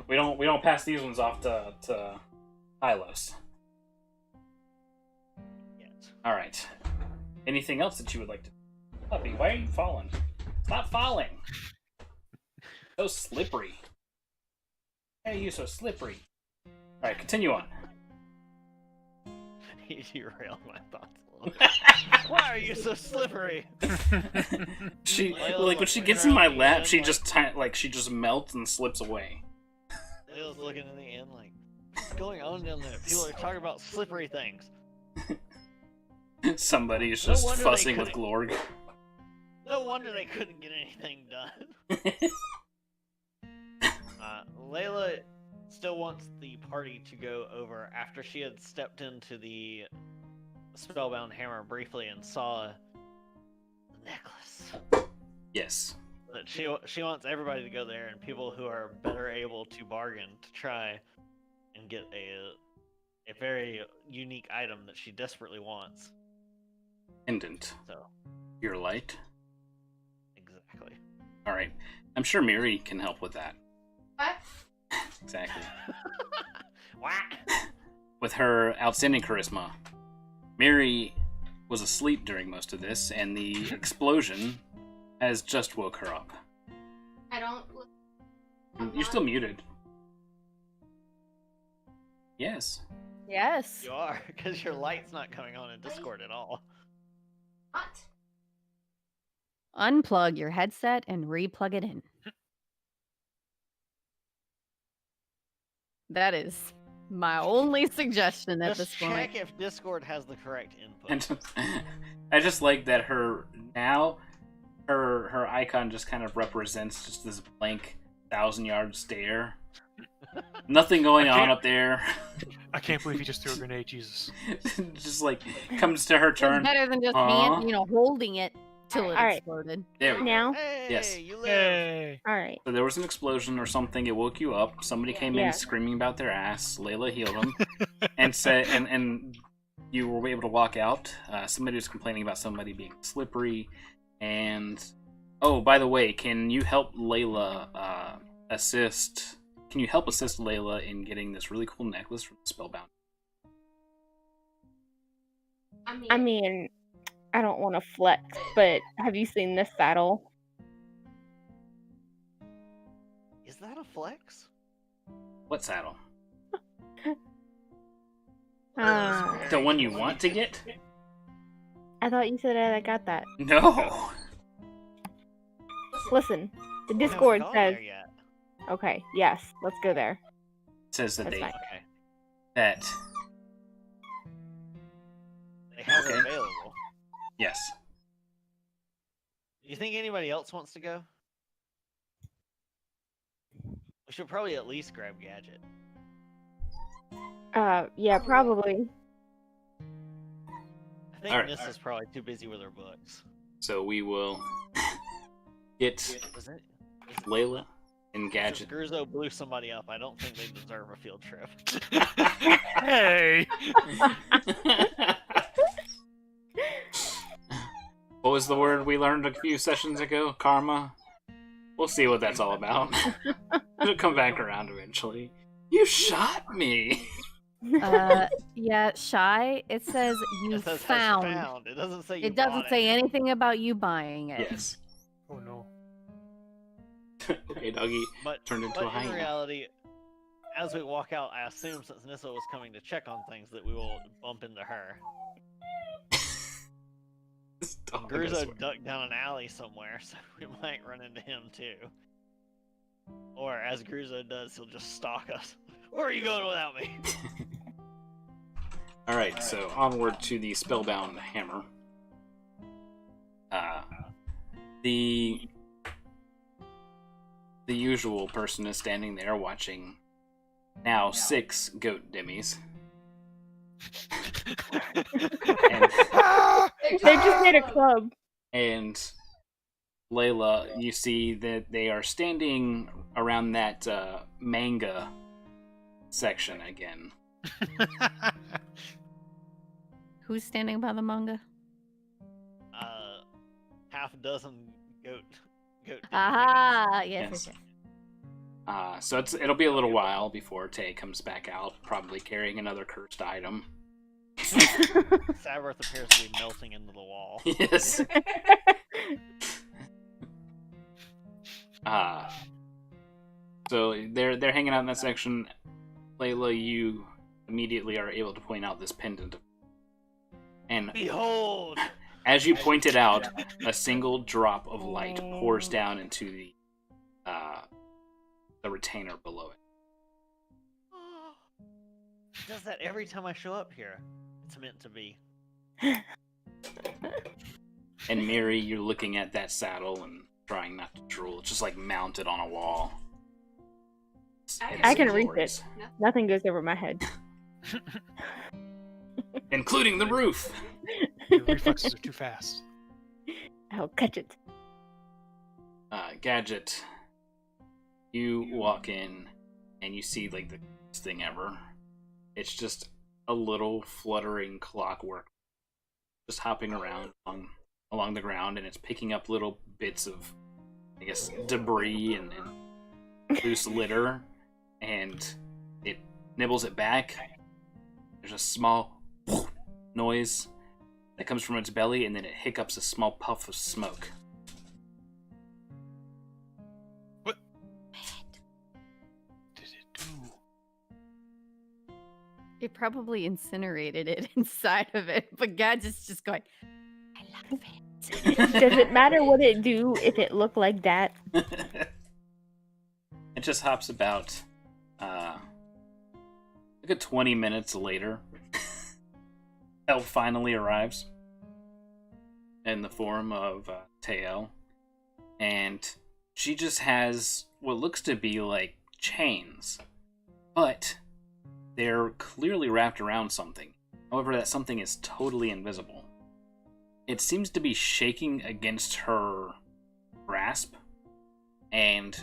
we don't pass these ones off to Hylos. Yes. All right. Anything else that you would like to? Puppy, why are you falling? Stop falling. So slippery. Why are you so slippery? All right, continue on. You derailed my thoughts a little bit. Why are you so slippery? She Layla's like when she looking gets in my around the lap, end, she like- just she just melts and slips away. Layla's looking in the end like, what's going on down there? People are talking about slippery things. Somebody's No just wonder they fussing with couldn't- Glorg. No wonder they couldn't get anything done. Layla still wants the party to go over after she had stepped into the spellbound hammer briefly and saw the necklace. Yes. But she wants everybody to go there and people who are better able to bargain to try and get a very unique item that she desperately wants. Pendant. So Your light. exactly. Alright. I'm sure Miri can help with that. What? Exactly. What? With her outstanding charisma. Miri was asleep during most of this, and the explosion has just woke her up. I don't. You're still muted. Yes. Yes. You are, because your light's not coming on in Discord at all. What? Unplug your headset and replug it in. That is my only suggestion at Just this point. check if Discord has the correct input. And I just like that her icon just kind of represents just this blank 1,000-yard stare. Nothing going on up there. I can't believe he just threw a grenade, Jesus. Just like comes to her It's turn. better than just Aw. holding it till it Alright. exploded. There we go. Now? Hey, Yes. you live. Hey! Alright. So there was an explosion or something. It woke you up. Somebody came Yeah. in screaming about their ass. Layla healed them, and said, and you were able to walk out. Somebody was complaining about somebody being slippery, and oh, by the way, can you help Layla assist? Can you help assist Layla in getting this really cool necklace from Spellbound? I mean, I don't want to flex, but have you seen this saddle? Is that a flex? What saddle? Very The one you cool. want to get? I thought you said I got that. No. Listen, the We haven't Discord gone says, there yet. okay, yes, let's go there. It says that That's they fine. Okay. that They have Okay. it available. yes. Do you think anybody else wants to go? We should probably at least grab Gadget. Yeah, probably. I think Alright. Nissa's probably too busy with her books. So we will get Was it? Layla and Since Gadget. Gruzo blew somebody up, I don't think they deserve a field trip. Hey! What was the word we learned a few sessions ago? Karma? We'll see what that's all about. It'll come back around eventually. You shot me! Yeah, shy. It says you It says has found. It doesn't say you It doesn't bought say anything about you buying it. Yes. Oh no. Okay, doggy But, turned into but a in hyena. reality, as we walk out, I assume since Nissa was coming to check on things that we will bump into her. This dog, I swear. Gruzo ducked down an alley somewhere, so we might run into him too. Or as Gruzo does, he'll just stalk us. Where are you going without me? Alright, so onward to the Spellbound Hammer. The usual person is standing there watching now 6 goat dimmies. And, They just made a club. and Layla, you see that they are standing around that manga section again. Who's standing by the manga? Half a dozen goat. Aha! Yes, Yes. yes, yes. So it'll be a little while before Tay comes back out, probably carrying another cursed item. Savarth appears to be melting into the wall. Yes. So they're hanging out in that section. Layla, you immediately are able to point out this pendant And Behold! as you pointed out, a single drop of light pours down into the retainer below it. It does that every time I show up here. It's meant to be. And Mary, you're looking at that saddle and trying not to drool. It's just like mounted on a wall. I can reach Glorious. it. Nothing goes over my head. Including the roof. Your reflexes are too fast. I'll catch it. Gadget, you walk in and you see like the coolest thing ever. It's just a little fluttering clockwork just hopping around along the ground, and it's picking up little bits of, I guess, debris and loose litter, and it nibbles it back. There's a small noise that comes from its belly, and then it hiccups a small puff of smoke. What did it do? It probably incinerated it inside of it, but Gadget's just going, I love it. Does it matter what it do if it looked like that? It just hops about like a 20 minutes later. Help finally arrives in the form of Teo, and she just has what looks to be like chains, but they're clearly wrapped around something. However, that something is totally invisible. It seems to be shaking against her grasp, and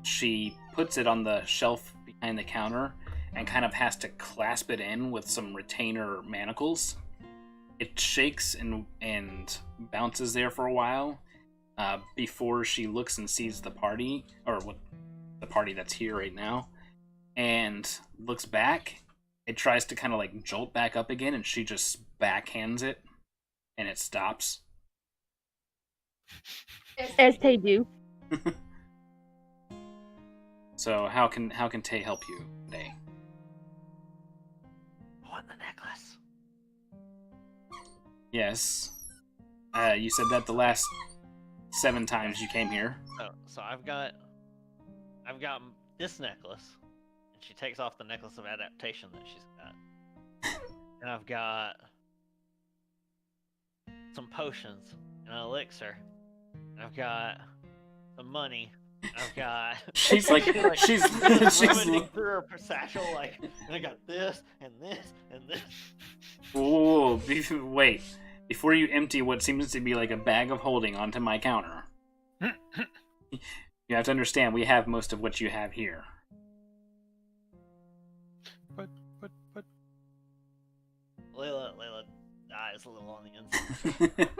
she puts it on the shelf behind the counter and kind of has to clasp it in with some retainer manacles. It shakes and bounces there for a while before she looks and sees the party, or what the party that's here right now, and looks back. It tries to kind of like jolt back up again, and she just backhands it, and it stops. As they do. So how can Tay help you today? I want the necklace. Yes. You said that the last 7 times you came here. So I've got this necklace, and she takes off the necklace of adaptation that she's got, and I've got some potions and an elixir, and I've got some money. I've got. She's like she's rummaging through her satchel, like, and I got this and this and this. Whoa, wait. Before you empty what seems to be like a bag of holding onto my counter, you have to understand we have most of what you have here. But. Layla dies a little on the inside.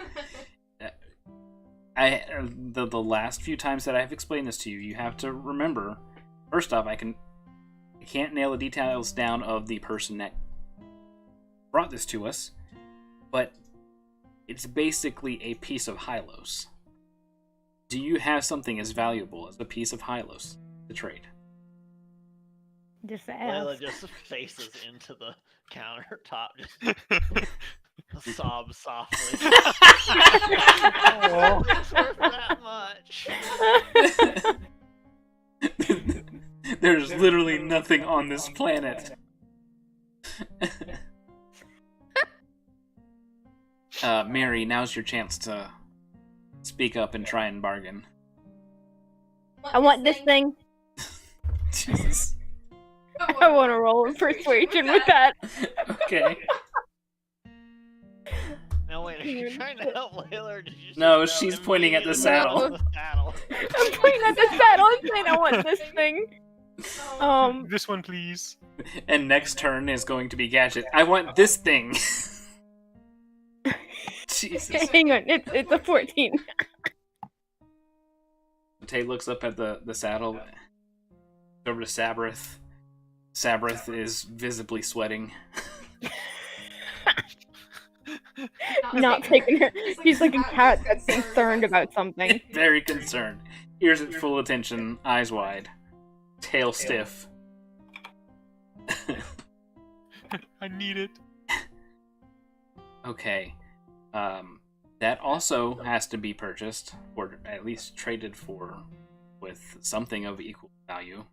The last few times that I've explained this to you, you have to remember. First off, I can't nail the details down of the person that brought this to us, but it's basically a piece of Hylos. Do you have something as valuable as a piece of Hylos to trade? Just Layla ask. just faces into the countertop, just sobs softly. Oh, it's worth that much. There's literally nothing on this planet. Mary, now's your chance to speak up and try and bargain. I want this thing. Jesus. I want to roll in persuasion with that. Okay. Now wait, are you trying to help Layla, or did you just No, go she's pointing at the immediately saddle. to the saddle? I'm pointing at the saddle and saying I want this thing. This one, please. And next turn is going to be Gadget. I want this thing. Jesus. Hang on, it's a 14. Tay looks up at the saddle. Over to Sabrith. Sabrith is visibly sweating. Not taking her. He's like a cat that's concerned about something. Very concerned. Ears at full attention, eyes wide, tail stiff. I need it. Okay. That also has to be purchased, or at least traded for, with something of equal value.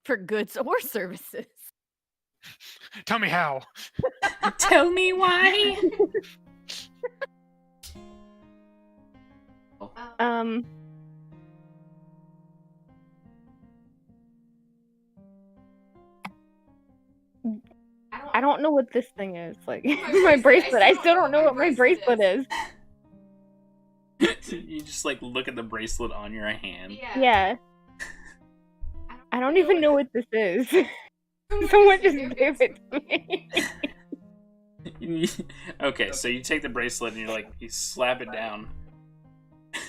For goods or services. Tell me how. Tell me why. Um, I don't know what this thing is. Like my bracelet. I still don't know what my bracelet is. You just like look at the bracelet on your hand. Yeah. I don't even know what this is. Someone just gave it to me. Okay, so you take the bracelet and you slap it down.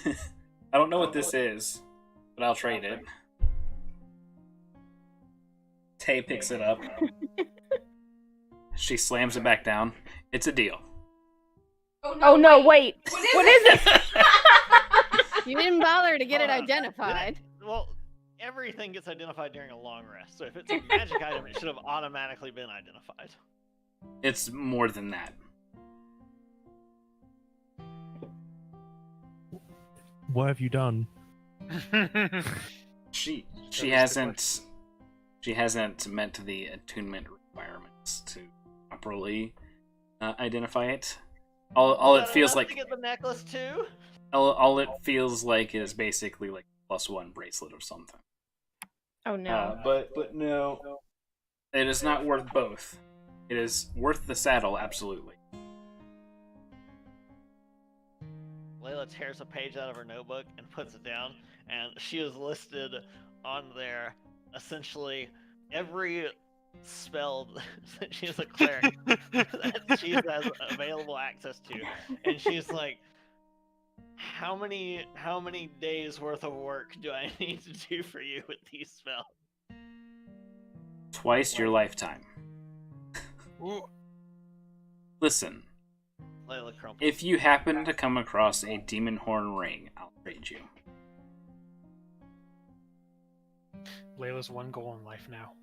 I don't know what this is, but I'll trade it. Tay picks it up. She slams it back down. It's a deal. Oh no, wait. What is it? You didn't bother to get it identified. Well, everything gets identified during a long rest, so if it's a magic item, it should have automatically been identified. It's more than that. What have you done? She hasn't met the attunement requirements to properly identify it. All it feels like to get the necklace too. all it feels like is basically like +1 bracelet or something. Oh no. But no, it is not worth both. It is worth the saddle, absolutely. Layla tears a page out of her notebook and puts it down, and she is listed on there essentially every spell that she is a cleric that she has available access to, and she's like, how many days worth of work do I need to do for you with these spells? Twice your lifetime. Ooh. Listen, Layla crumples. if you happen to come across a demon horn ring, I'll trade you. Layla's one goal in life now.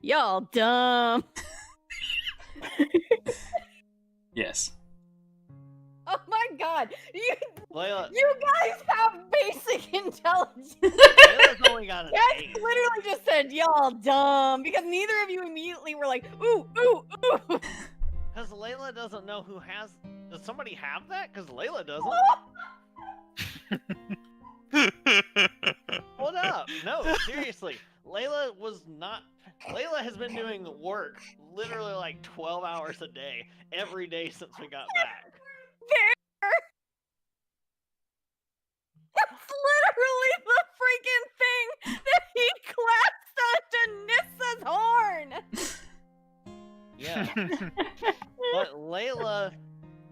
Y'all dumb. Yes. Oh my god. Layla, You guys have basic intelligence. Layla's only got an That 8. literally just said y'all dumb because neither of you immediately were like, ooh, ooh, ooh. Because Layla doesn't know who has. Does somebody have that? Because Layla doesn't. Hold up. No, seriously. Layla has been doing work literally like 12 hours a day, every day since we got back. That's literally the freaking thing that he clasped onto Nissa's horn. Yeah. But Layla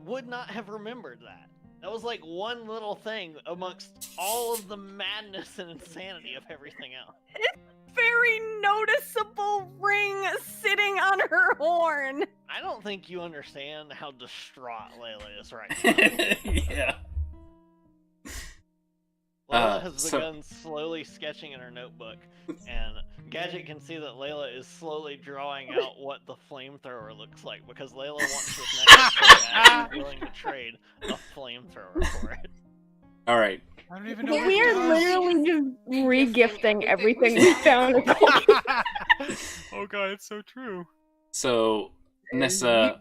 would not have remembered that. That was like one little thing amongst all of the madness and insanity of everything else. Very noticeable ring sitting on her horn. I don't think you understand how distraught Layla is right now. Yeah. Layla has begun slowly sketching in her notebook, and Gadget can see that Layla is slowly drawing out what the flamethrower looks like, because Layla wants this necklace so bad she's willing to trade a flamethrower for it. Alright. I don't even know. We are literally just re-gifting everything we found. Oh god, it's so true. So, Nissa,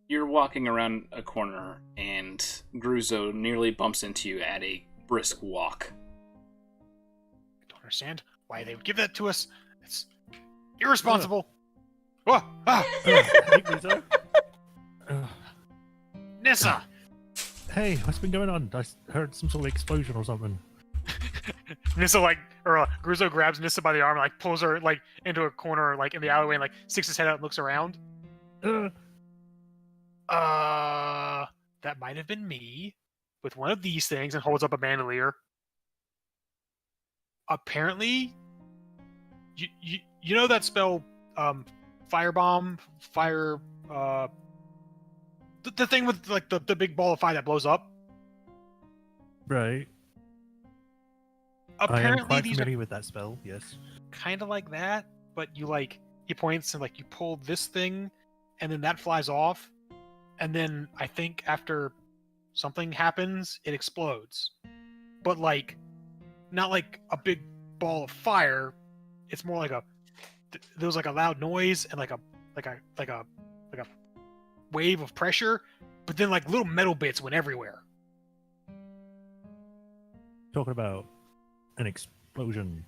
you're walking around a corner, and Gruzo nearly bumps into you at a brisk walk. I don't understand why they would give that to us. It's irresponsible. Oh, ah, Nissa! Hey, what's been going on? I heard some sort of explosion or something. Nissa Gruzo grabs Nissa by the arm, like pulls her like into a corner, like in the alleyway, and like sticks his head out and looks around. That might have been me with one of these things, and holds up a bandolier. Apparently, you know that spell, firebomb, fire, the thing with like the big ball of fire that blows up. Right. Apparently, I am quite these familiar with that spell, yes. kind of like that, but you like he points and like you pull this thing, and then that flies off, and then I think after something happens, it explodes. But like, not like a big ball of fire. It's more like there was like a loud noise and like a wave of pressure, but then like little metal bits went everywhere. Talking about an explosion.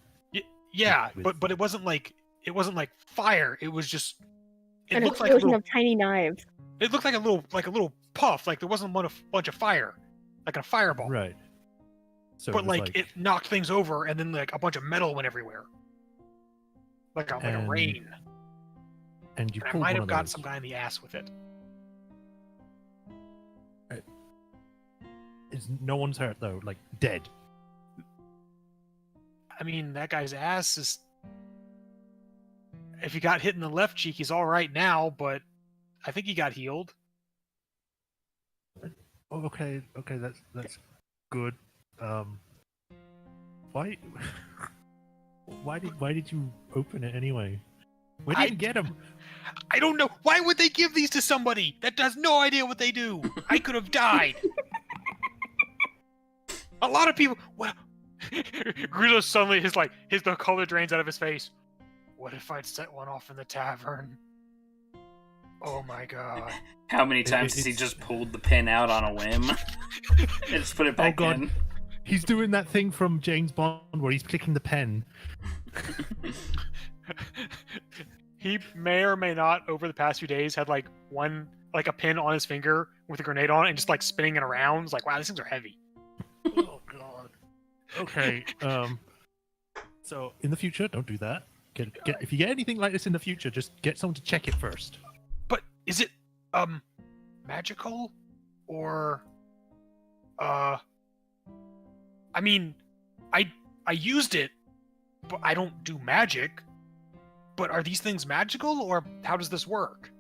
Yeah, With- but it wasn't like fire. It was just it An looked like a explosion little, of tiny knives. it looked like a little puff. Like there wasn't a bunch of fire, like a fireball. Right. So But it was like it knocked things over, and then like a bunch of metal went everywhere, like a And rain. and you And I pulled might one have of gotten those. some guy in the ass with it. No one's hurt though, like dead. I mean, that guy's ass is. If he got hit in the left cheek, he's all right now, but I think he got healed. Oh, okay, that's good. Why why did you open it anyway? Where did you get him? I don't know. Why would they give these to somebody that has no idea what they do? I could have died. A lot of people. Well, Grillo suddenly the color drains out of his face. What if I'd set one off in the tavern? Oh my god. How many times has he it's- just pulled the pin out on a whim and just put it back God. in? He's doing that thing from James Bond where he's clicking the pen. He may or may not, over the past few days, had like a pin on his finger with a grenade on it and just like spinning it around. It's like, wow, these things are heavy. Oh god. Okay. So in the future, don't do that. If you get anything like this in the future, just get someone to check it first. But is it magical or I mean, I used it, but I don't do magic. But are these things magical, or how does this work?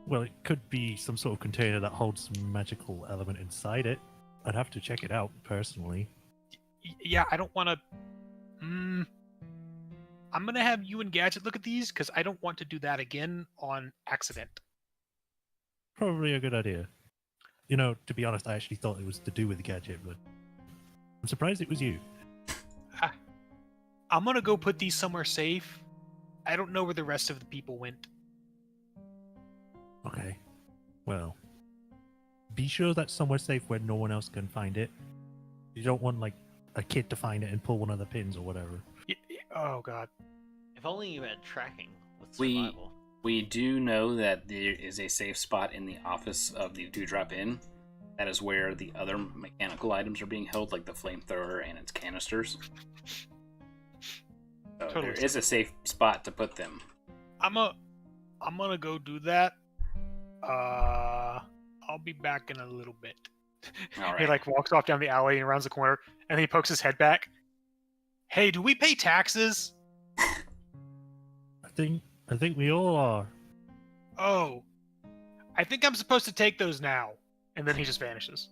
Well, it could be some sort of container that holds some magical element inside it. I'd have to check it out personally. Yeah, I don't want to. I'm gonna have you and Gadget look at these because I don't want to do that again on accident. Probably a good idea. You know, to be honest, I actually thought it was to do with the gadget, but I'm surprised it was you. I'm gonna go put these somewhere safe. I don't know where the rest of the people went. Okay. Well, be sure that's somewhere safe where no one else can find it. You don't want, like, a kid to find it and pull one of the pins or whatever. Oh god. If only you had tracking with We- survival. We do know that there is a safe spot in the office of the Dewdrop Inn. That is where the other mechanical items are being held, like the flamethrower and its canisters. So Totally there is a safe spot to put them. I'm gonna go do that. I'll be back in a little bit. All He right. like walks off down the alley and rounds the corner, and he pokes his head back. Hey, do we pay taxes? I think we all are. Oh, I think I'm supposed to take those now. And then he just vanishes.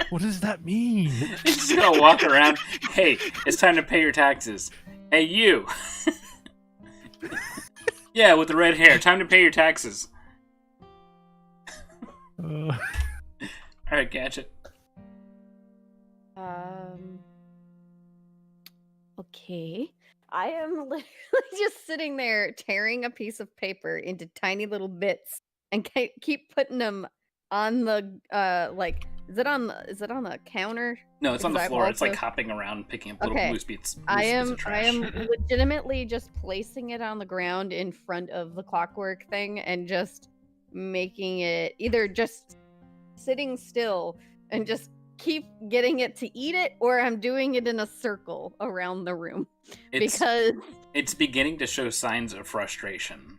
What does that mean? He's just gonna walk around. Hey, it's time to pay your taxes. Hey, you. Yeah, with the red hair. Time to pay your taxes. All right, Gadget. Okay. I am literally just sitting there tearing a piece of paper into tiny little bits and keep putting them on the is it on the counter? No, it's on the Because I've floor. It's like also- hopping around, picking up little Okay. loose bits. I Loose bits am of trash. legitimately just placing it on the ground in front of the clockwork thing and just making it either just sitting still and just keep getting it to eat it, or I'm doing it in a circle around the room It's because it's beginning to show signs of frustration.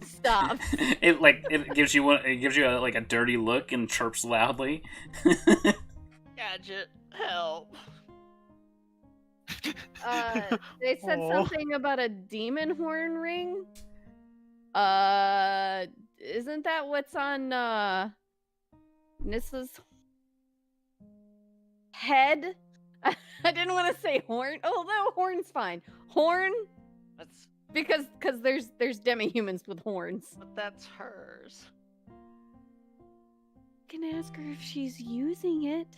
stop. it gives you like a dirty look and chirps loudly. Gadget, help. They said Aw. something about a demon horn ring. Isn't that what's on Nissa's head? I didn't want to say horn, although horn's fine. Horn, That's because there's demi-humans with horns. but that's hers. I can ask her if she's using it.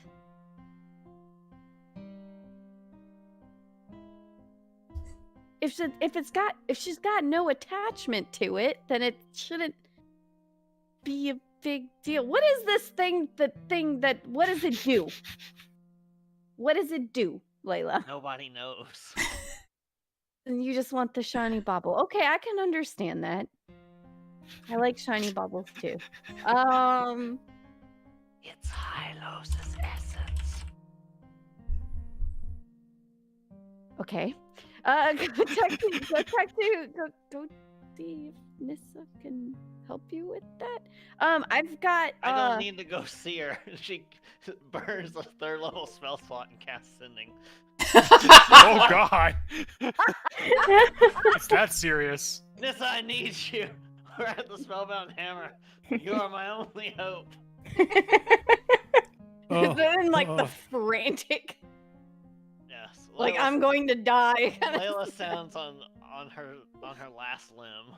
If she's got no attachment to it, then it shouldn't be a big deal. What is this thing? What does it do? What does it do, Layla? Nobody knows. And you just want the shiny bauble. Okay, I can understand that. I like shiny baubles too. It's Hylos' essence. Okay. Go see if Nissa can help you with that. I've got. I don't need to go see her. She burns a 3rd level spell slot and casts Sending. Oh god. It's that serious. Nissa, I need you. We're at the Spellbound Hammer. You are my only hope. Is it in like the frantic? Yes. Like Layla- I'm going to die. Layla sounds on her last limb.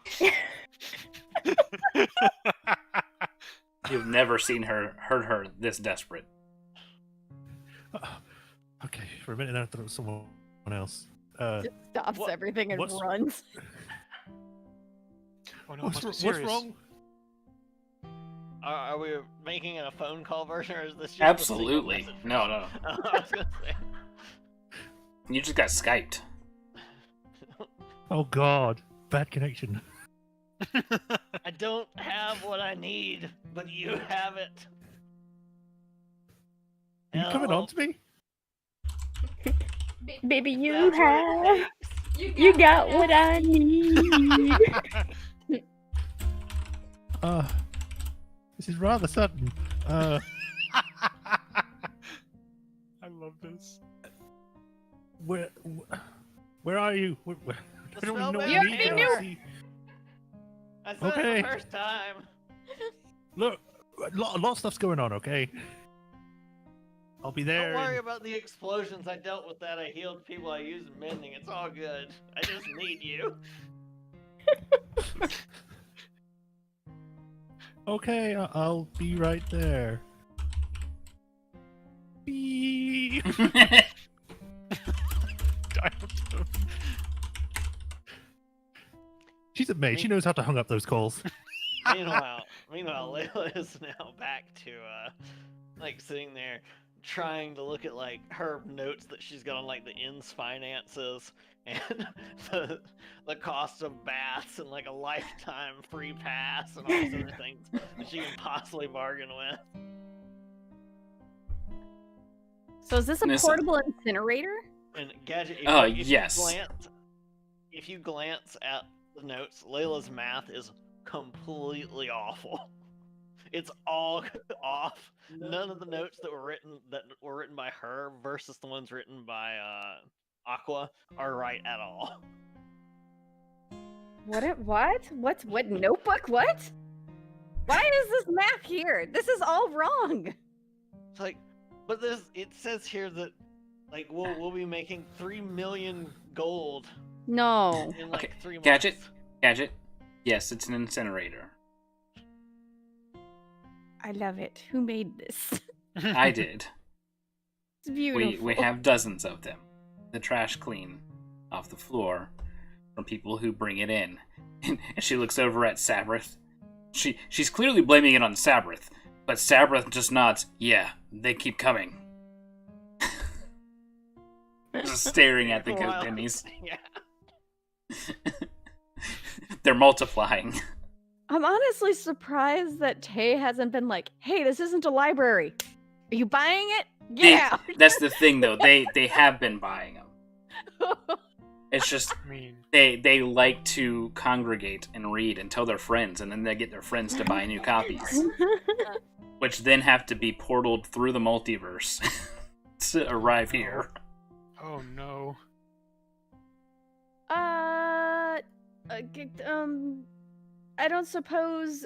You've never seen her heard her this desperate. Okay, for a minute I thought it was someone else. Just stops What- everything and what's- runs. Oh no, it must be what's serious. wrong? Are we making it a phone call version, or is this just Absolutely. A single message No, version? no. I was gonna say. You just got Skyped. Oh god, bad connection. I don't have what I need, but you have it. Are you coming on to me? Baby, you That's what it have. takes. You got what I need. This is rather sudden. I love this. Where are you? I don't even know what spellbound you need. hammer. now. See- I said Okay. it the first time. Look, a lot of stuff's going on. Okay, I'll be there. Don't worry about the explosions. I dealt with that. I healed people. I used mending. It's all good. I just need you. Okay, I'll be right there. Beep. She's a maid. She knows how to hung up those calls. Meanwhile, Layla is now back to like sitting there trying to look at like her notes that she's got on like the inn's finances and the cost of baths and like a lifetime free pass and all these other things that she can possibly bargain with. So is this a Nissa. portable incinerator? And Gadget, Yes. if you glance at the notes, Layla's math is completely awful. It's all off. None of the notes that were written by her versus the ones written by Aqua are right at all. What notebook? What? Why is this map here? This is all wrong. It's like, but it says here that like we'll be making 3 million gold No. in like Okay, 3 months. Gadget. Yes, it's an incinerator. I love it. Who made this? I did. It's beautiful. We have dozens of them. The trash clean off the floor from people who bring it in. And she looks over at Sabrith. She's clearly blaming it on Sabrith, but Sabrith just nods, yeah, they keep coming. Just staring at the Wow. pennies. Yeah. They're multiplying. I'm honestly surprised that Tay hasn't been like, hey, this isn't a library. Are you buying it? Yeah. That's the thing, though. They have been buying them. It's just I mean, they like to congregate and read and tell their friends, and then they get their friends to buy new copies, which then have to be portaled through the multiverse to arrive here. oh no. I don't suppose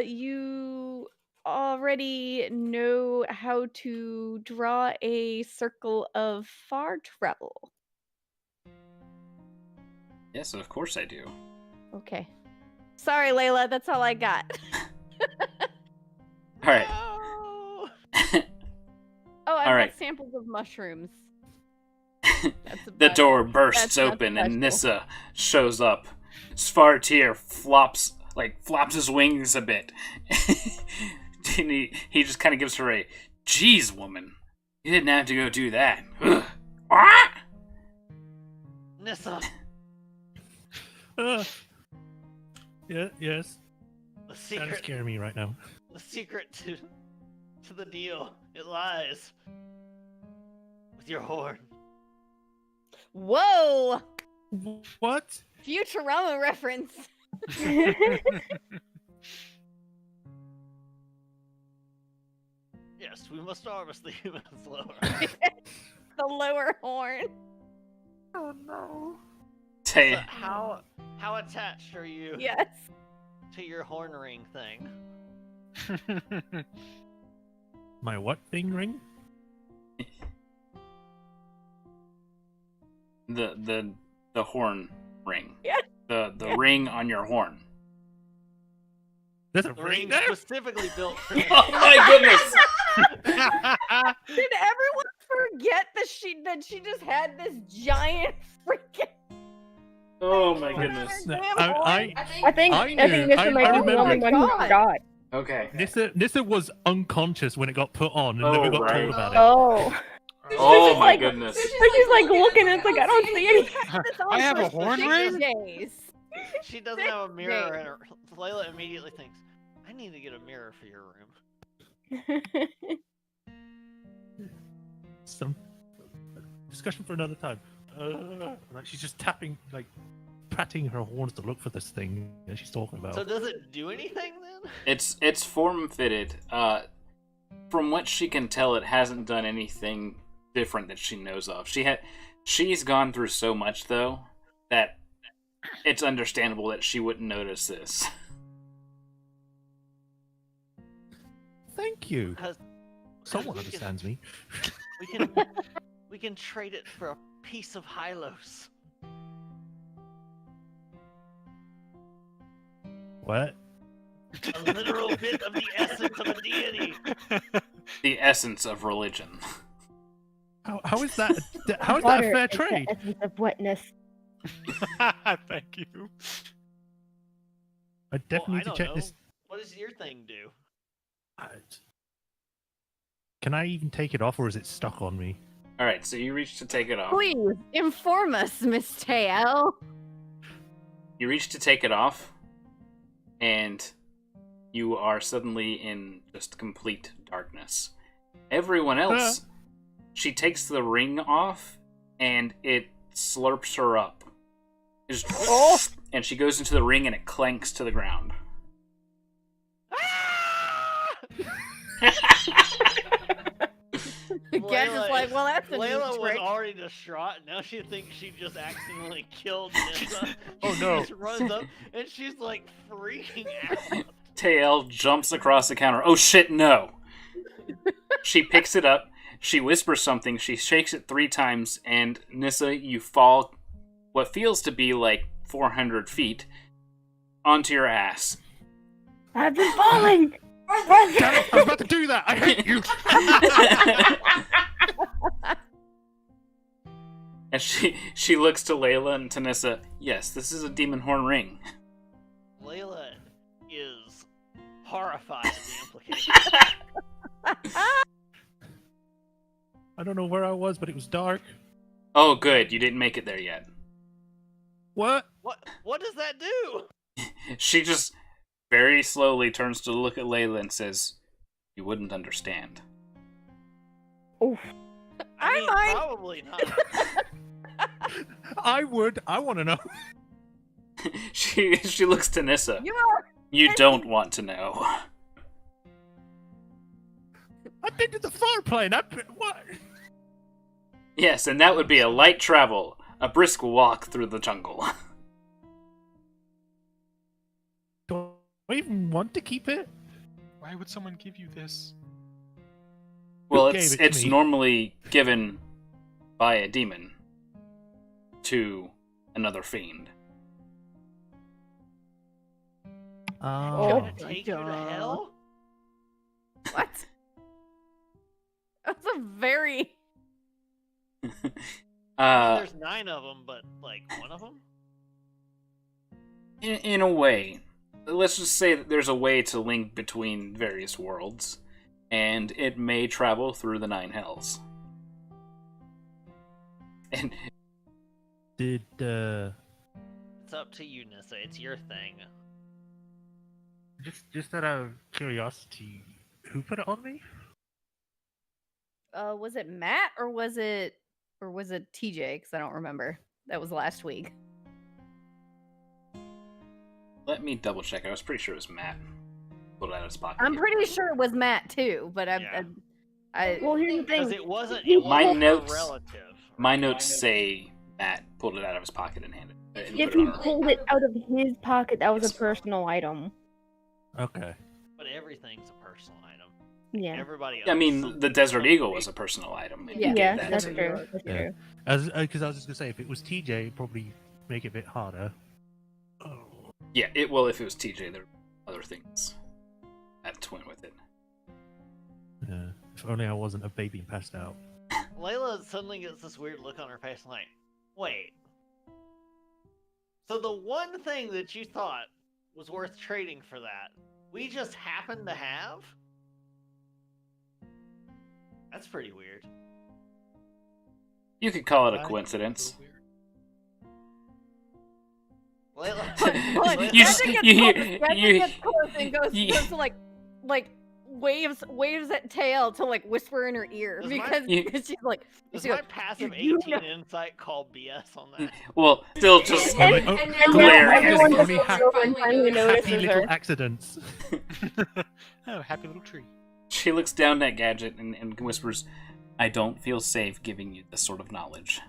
you already know how to draw a circle of far travel? Yes, of course I do. Okay. Sorry, Layla, that's all I got. All right. No! Oh, I've All right. got samples of mushrooms. That's The about door it. bursts That's not open and special. Nissa shows up. Svartir flops his wings a bit. And he just kind of gives her a, "Geez, woman, you didn't have to go do that." Ugh. Ah! Nissa, Yeah, yes. the That secret, scare me right now. the secret to the deal, it lies with your horn. Whoa! What? Futurama reference. Yes, we must harvest the humans lower. The lower horn. Oh no. Tay, So how attached are you Yes. to your horn ring thing? My what thing ring? the horn ring. Yeah. The Yeah. ring on your horn. There's a The ring ring there? specifically built for Oh my goodness! Did everyone forget that she just had this giant freaking Oh my on her goodness. damn I- horn? I- I think I knew- Nissa I might be the remember- only one who God. forgot. Okay. Nissa was unconscious when it got put on and Oh, never got right. told about it. Oh. Oh just my like- goodness. So she's like looking, and it's like, I don't see anything. This on I have for a horn 6 ring? days. She doesn't have a mirror in her. Layla immediately thinks, I need to get a mirror for your room. Some discussion for another time. Like she's just tapping, like patting her horns to look for this thing that she's talking about. So does it do anything then? It's form fitted. From what she can tell, it hasn't done anything different that she knows of. She's gone through so much though that it's understandable that she wouldn't notice this. Thank you. Because Someone we can- understands me. we can trade it for a piece of Hylos. What? A literal bit of the essence of a deity. The essence of religion. How is that? How is that a Water fair is the trade? essence of wetness. Thank you. I definitely I need to don't check know. this. What does your thing do? Can I even take it off, or is it stuck on me? Alright, so you reach to take it off. Please inform us, Miss Tael. You reach to take it off, and you are suddenly in just complete darkness. Everyone else, she takes the ring off, and it slurps her up. Just, and she goes into the ring, and it clanks to the ground. Again, Layla it's like, is- well, that's a Layla new was trick. already distraught. Now she thinks she just accidentally killed Nissa. Oh, She no. just runs up and she's like freaking out. Tael jumps across the counter. Oh shit, no! She picks it up, she whispers something, she shakes it 3 times, and Nissa, you fall what feels to be like 400 feet onto your ass. I've been falling. Damn it, I was about to do that. I hate you. And she looks to Layla and to Nissa. Yes, this is a demon horn ring. Layla is horrified at the implication. I don't know where I was, but it was dark. Oh, good, you didn't make it there yet. What? What does that do? She just very slowly turns to look at Layla and says, "You wouldn't understand." Oof. I mean, might. probably not. I would. I want to know. She looks to Nissa. You are. You don't want to know. I've been to the far plane. What? Yes, and that would be a light travel, a brisk walk through the jungle. Do I even want to keep it? Why would someone give you this? Well, Who gave it to it's me? normally given by a demon to another fiend. Oh. Gonna take you to hell? What? That's a very. I mean, there's 9 of them, but like one of them. In a way, let's just say that there's a way to link between various worlds, and it may travel through the 9 hells. And Did It's up to you, Nissa. It's your thing. just out of curiosity, who put it on me? Was it Matt or was it TJ? Because I don't remember. That was last week. let me double check. I was pretty sure it was Matt. Pulled it out of his pocket. I'm pretty sure it was Matt too, but Yeah. Well, here's the Because thing. it wasn't. You It My wasn't notes- a relative. My notes say Matt pulled it out of his pocket and handed it. and If put it he on her. pulled it out of his pocket, that was a personal item. Okay. But everything's a personal item. Yeah. Everybody else. I mean, the Desert Eagle was a personal item. and he Yeah. gave Yeah, that that's to- true. That's Yeah. true. Because I was just gonna say, if it was TJ, it'd probably make it a bit harder. Oh. Yeah, well, if it was TJ, there were other things that twin with it. Yeah. If only I wasn't a baby and passed out. Layla suddenly gets this weird look on her face, like, wait. So the one thing that you thought was worth trading for that, we just happen to have? That's pretty weird. You could call it a Right. coincidence. Layla, But You Desmond s- gets you hear- close, Desmond you- gets close and goes, you- goes to like waves that tail to like whisper in her ear Does my- because You- she's like does she my goes, passive "Do you 18 know-" insight call BS on that? Well, still just And- And oh, now glare, everyone because- just ha- finally finally knows. noticed. happy is little her. accidents. Oh, happy little tree. she looks down at Gadget and whispers, "I don't feel safe giving you this sort of knowledge."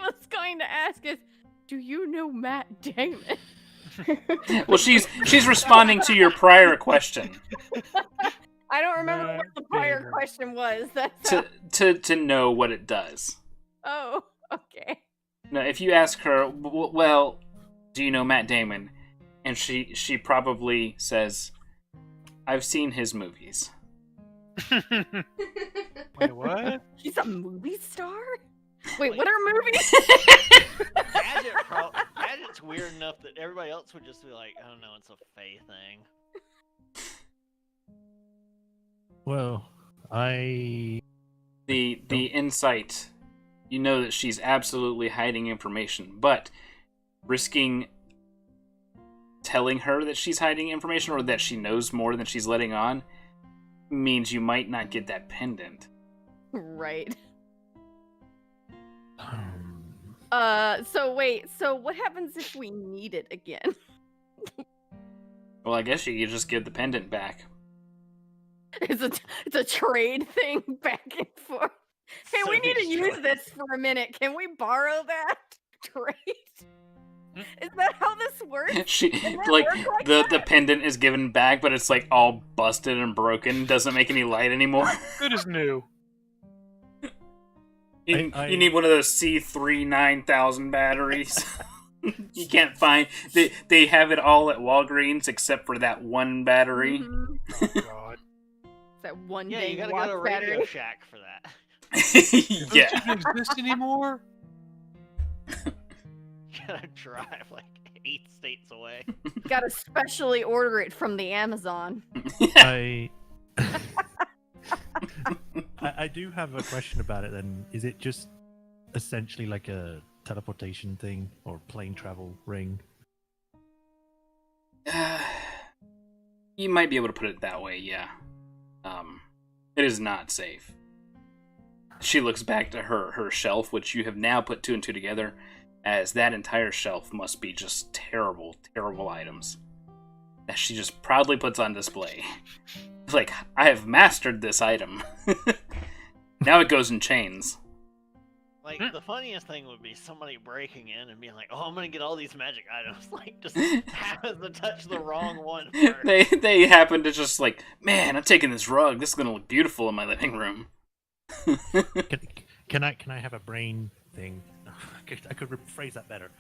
I was going to ask is, do you know Matt Damon? Well, she's responding to your prior question I don't remember what the prior Damon. question was. That's how... to know what it does. Oh, okay. Now, if you ask her, well, do you know Matt Damon? And she probably says, "I've seen his movies." Wait, what? He's a movie star? Wait, what are movies? Gadget's weird enough that everybody else would just be like, oh no, it's a Faye thing. Well, The insight, you know that she's absolutely hiding information, but risking telling her that she's hiding information or that she knows more than she's letting on means you might not get that pendant. Right. um, So wait, so what happens if we need it again? Well, I guess you could just give the pendant back. It's a trade thing back and forth. Hey, So we need to he's use trying- this for a minute. Can we borrow that? Trade? Is that how this works? She Doesn't that like work like the that? pendant is given back, but it's like all busted and broken, doesn't make any light anymore. Good as new. You, I- you need one of those C3 9000 batteries. You can't find they have it all at Walgreens except for that one battery. Mhm. Oh, God. That one Yeah, day you gotta watch go to Radio battery. Shack for that. Those Yeah. don't exist anymore? You gotta drive like 8 states away. Gotta specially order it from the Amazon. I I do have a question about it then. Is it just essentially like a teleportation thing or plane travel ring? You might be able to put it that way, yeah. It is not safe. She looks back to her shelf, which you have now put 2 and 2 together, as that entire shelf must be just terrible, terrible items that she just proudly puts on display. It's like, I have mastered this item. Now it goes in chains. Like, the funniest thing would be somebody breaking in and being like, "Oh, I'm gonna get all these magic items." Like, just happens to touch the wrong one first. They happen to just like, man, I'm taking this rug. This is gonna look beautiful in my living room. Can I have a brain thing? I could rephrase that better.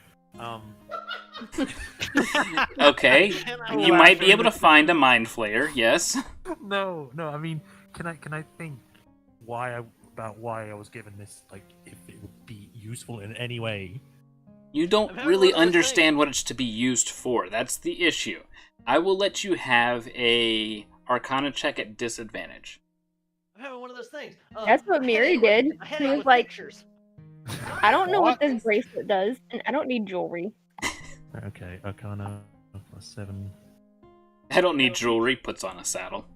Okay, And I you laugh might be at able to it. find a mind flayer. Yes. No. I mean, can I think why I was given this? Like, if it would be useful in any way. You don't I'm having really one of those understand things. what it's to be used for. That's the issue. I will let you have a Arcana check at disadvantage. I'm having one of those things. That's what Miri did. I had She it was with like, pictures. I don't know what What? this bracelet does, and I don't need jewelry. Okay, Arcana +7. I don't need jewelry. Puts on a saddle.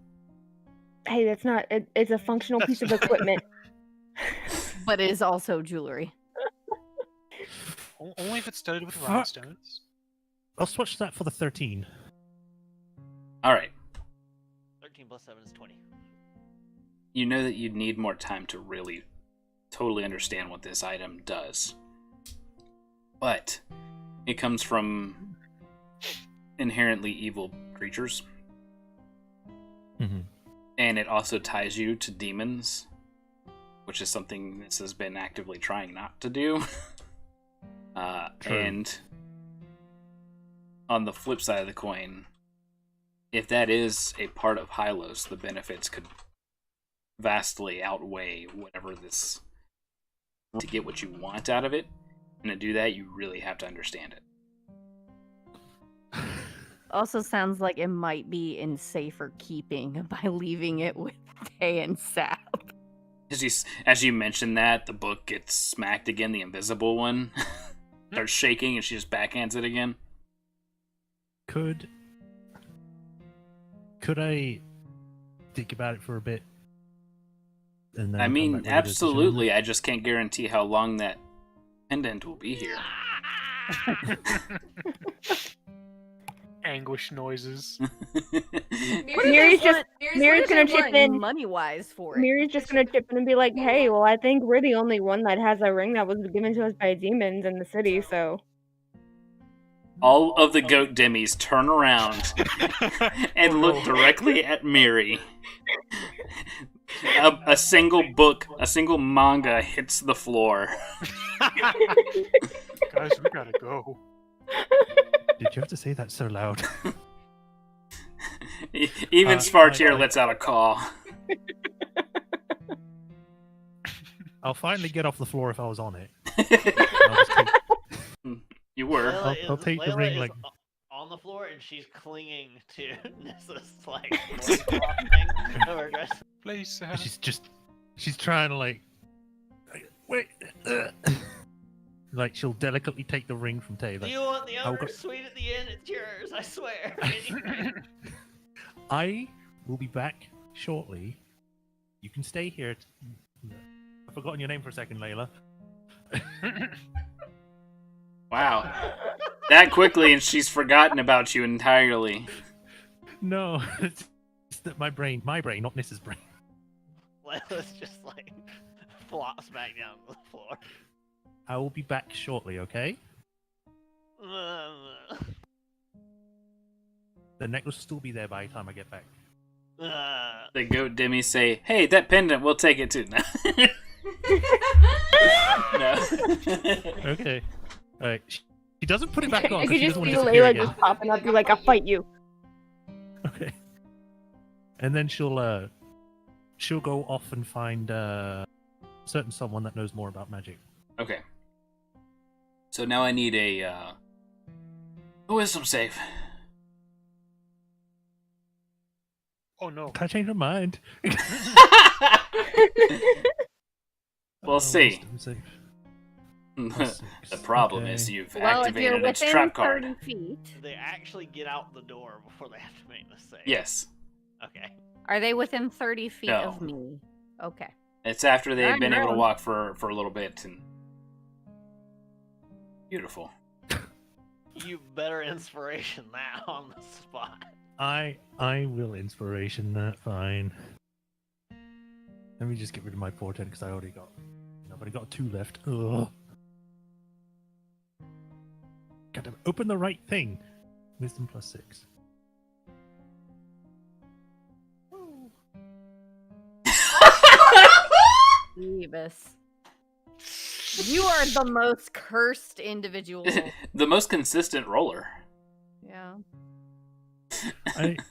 Hey, that's not. It's a functional piece of equipment. But it is also jewelry. Only if it's studded with Fuck. rhinestones. I'll switch that for the 13. All right. 13 plus 7 is 20. You know that you'd need more time to really totally understand what this item does. But it comes from inherently evil creatures. Mm-hmm. And it also ties you to demons, which is something this has been actively trying not to do. True. And on the flip side of the coin, if that is a part of Hylos, the benefits could vastly outweigh whatever this to get what you want out of it. And to do that, you really have to understand it. Also sounds like it might be in safer keeping by leaving it with Tay and Sap. As you mentioned that, the book gets smacked again, the invisible one. Starts shaking and she just backhands it again. Could I think about it for a bit? And then I come mean, back with a decision? absolutely. I just can't guarantee how long that pendant will be here. Anguish noises. Miri's gonna chip in. money wise for it. Miri's just gonna chip in and be like, "Hey, well, I think we're the only one that has a ring that was given to us by demons in the city, so." All of the goat demis turn around and look directly at Miri. A single book, a single manga hits the floor. Guys, we gotta go. Did you have to say that so loud? Even I- Spartier lets out a caw. I'll finally get off the floor if I was on it. I'll just take- You were. I'll take the Layla ring, is like- on the floor and she's clinging to Nissa's like loincloth thing over her dress. Please, she's trying to like wait. Like she'll delicately take the ring from Tay. Do Like, you want the I'll owner's go- suite at the end? It's yours, I swear. I will be back shortly. You can stay here. I've forgotten your name for a second, Layla. Wow. That quickly, and she's forgotten about you entirely. No, it's that my brain, not Nissa's brain. Layla's just like flops back down to the floor. I will be back shortly, okay? The necklace will still be there by the time I get back. The goat demis say, "Hey, that pendant, we'll take it too." No. Okay. Alright. She doesn't put it back on. I 'cause could she just doesn't see want to disappear Layla again. just popping up, be like, "I'll fight you." Okay. And then she'll go off and find certain someone that knows more about magic. Okay. So now I need a wisdom save. Oh no. Can I change her mind? We'll see. wisdom save. The problem Okay. is you've Well, if you're activated its within trap card. 30 feet, They actually get out the door before they have to make the save. Yes. Okay. are they within 30 feet No. of me? Okay. It's after they've Alright, been able to roll. walk for a little bit and beautiful. You better inspiration that on the spot. I will inspiration that. Fine. Let me just get rid of my portent because I already got enough I've only got 2 left. Ugh. Gotta open the right thing. Wisdom +6. Beavis. You are the most cursed individual. The most consistent roller. Yeah.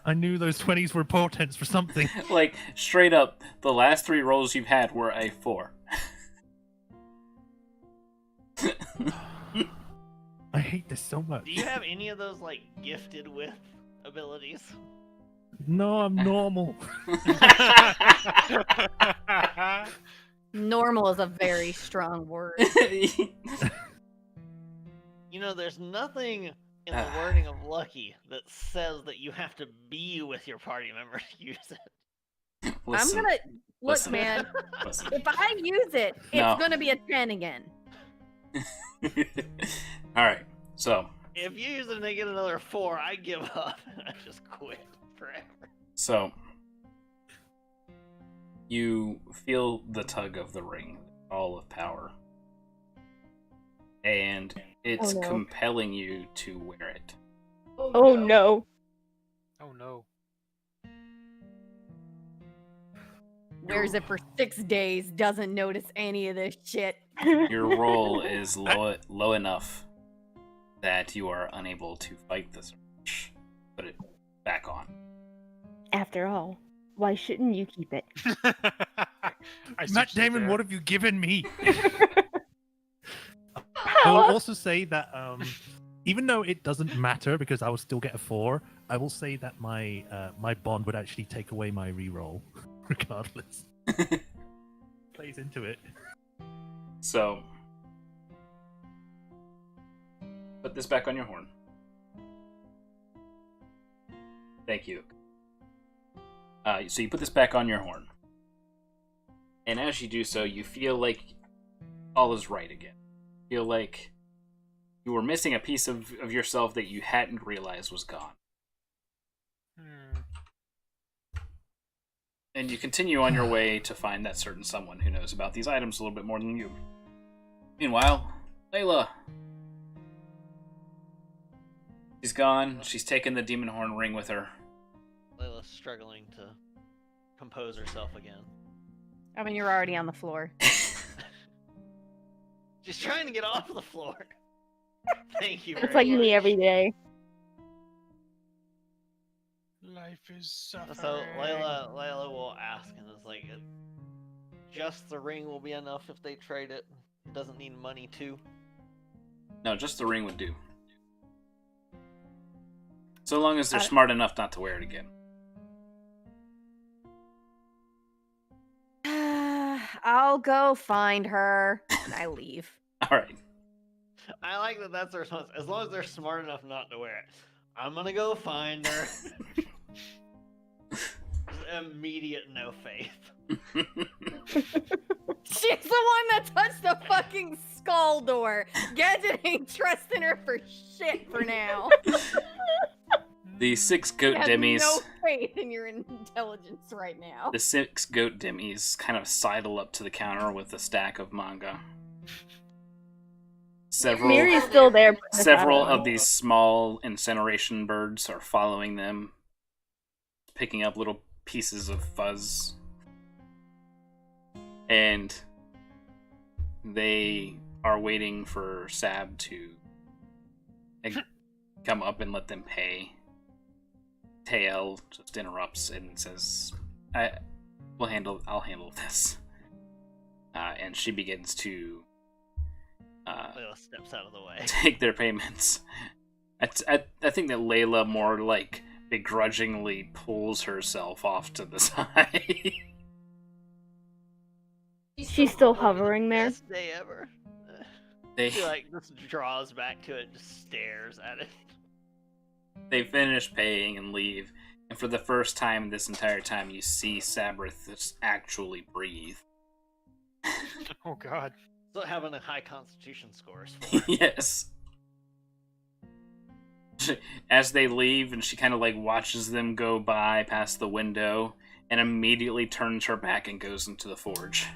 I knew those 20s were portents for something. Like, straight up, the last 3 rolls you've had were a 4. I hate this so much. Do you have any of those like gifted with abilities? No, I'm normal. Normal is a very strong word. You know, there's nothing in the wording of Lucky that says that you have to be with your party member to use it. Listen, I'm gonna look, listen. man. listen. If I use it, it's No. gonna be a 10 again. Alright, so. If you use it and they get another 4, I give up and I just quit forever. So. You feel the tug of the ring, all of power. And it's Oh, no. compelling you to wear it. Oh no. Oh no. Wears it for 6 days, doesn't notice any of this shit. Your roll is low enough that you are unable to fight this urge. Put it back on. After all, why shouldn't you keep it? I see Matt what you did Damon, there. what have you given me? I will also say that even though it doesn't matter because I will still get a 4, I will say that my my bond would actually take away my reroll, regardless. Plays into it. So, put this back on your horn. Thank you. So you put this back on your horn. And as you do so, you feel like all is right again. You feel like you were missing a piece of yourself that you hadn't realized was gone. And you continue on your way to find that certain someone who knows about these items a little bit more than you. Meanwhile, Layla. She's gone. She's taken the demon horn ring with her. Layla's struggling to compose herself again. I mean, you're already on the floor. She's trying to get off the floor. Thank you. It's very like much. me every day. Life is suffering. So Layla will ask, and it's like, just the ring will be enough if they trade it. It doesn't need money too. No, just the ring would do. So long as they're smart enough not to wear it again. I'll go find her, and I leave. Alright. I like that that's their response. As long as they're smart enough not to wear it. I'm gonna go find her. Immediate no faith. She's the one that touched the fucking skull door. Gadget ain't trusting her for shit for now. The 6 goat I have demis. no faith in your intelligence right now. The 6 goat demis kind of sidle up to the counter with a stack of manga. Mary's still there. but I Several don't know. of these small incineration birds are following them, picking up little pieces of fuzz. And they are waiting for Sab to come up and let them pay. Tael just interrupts and says, I'll handle this. And she begins to Layla steps out of the way. take their payments. I think that Layla more like begrudgingly pulls herself off to the side. She's still hovering there. Best day ever. She like just draws back to it, and just stares at it. They finish paying and leave, and for the first time this entire time, you see Sabrith just actually breathe. Oh god. Still having a high constitution scores for. Yes. As they leave, and she kind of like watches them go by past the window, and immediately turns her back and goes into the forge.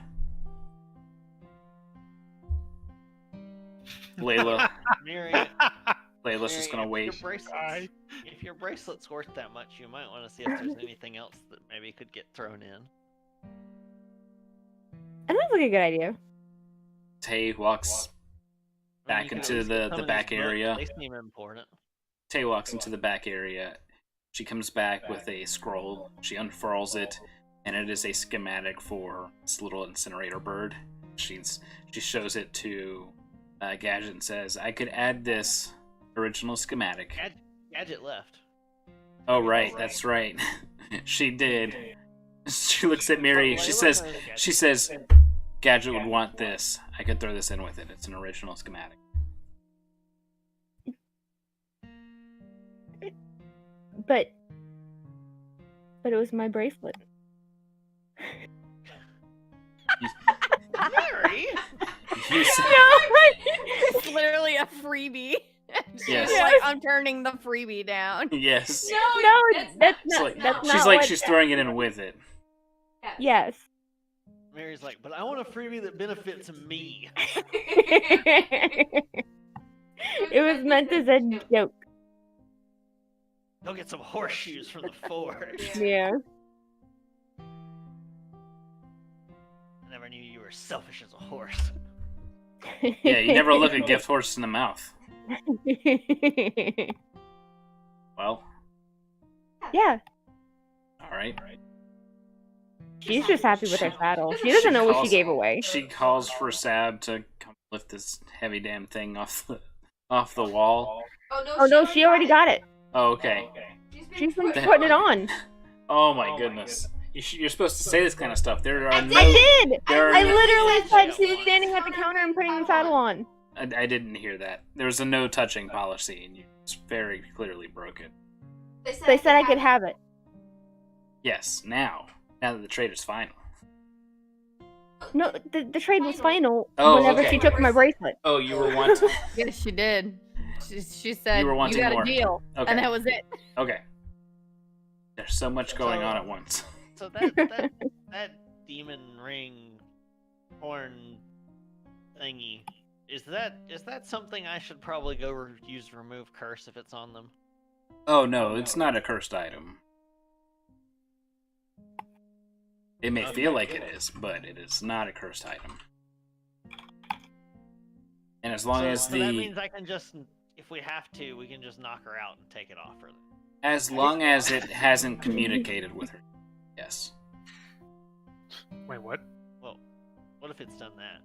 Layla, Mary, Layla's just gonna Mary, wait. If your bracelet's worth that much, you might want to see if there's anything else that maybe could get thrown in. And that's like a good idea. Tay walks I mean, back you could into at least get the some of these back books, area. They seem important. Tay walks into the back area. She comes back with a scroll. She unfurls it, and it is a schematic for this little incinerator bird. She shows it to Gadget and says, "I could add this original schematic." Gadget left. Oh, right, that's right. She did. She looks at Miri. She says, Gadget would want this. I could throw this in with it. It's an original schematic. But it was my bracelet. Mary! You said, It's literally a freebie. Yes. She's like, I'm turning the freebie down. yes. No, that's She's not. like, That's not. she's like, what- she's throwing it in with it. Yes. Mary's like, but I want a freebie that benefits me. It was meant as a joke. Go get some horseshoes from the forge. Yeah. I never knew you were selfish as a horse. Yeah, you never look a gift horse in the mouth. Well, Yeah. alright. She's just happy with her saddle. She doesn't know what she gave away. She calls for Sab to come lift this heavy damn thing off the wall. Oh no, she already got it. Oh, okay. She's been putting it on. Oh my goodness. You're supposed to say this kind of stuff. There are no... I did! There are I no- literally said she was standing at the counter and putting the saddle on. I didn't hear that. There's a no touching policy, and you very clearly broke it. They said I could have it. Yes, now that the trade is final. No, the trade was final Oh, whenever okay. she took my bracelet. Oh, you were wanting... Yes, she did. She said, You were wanting got more. a deal. Okay. And that was it. Okay. There's so much going on at once. So that demon ring horn thingy, is that something I should probably go use remove curse if it's on them? Oh no, it's not a cursed item. It may feel like it is, but it is not a cursed item. And as long as so that means I can just, if we have to, we can just knock her out and take it off her. as long as it hasn't communicated with her. Yes. Wait, what? Well, what if it's done that?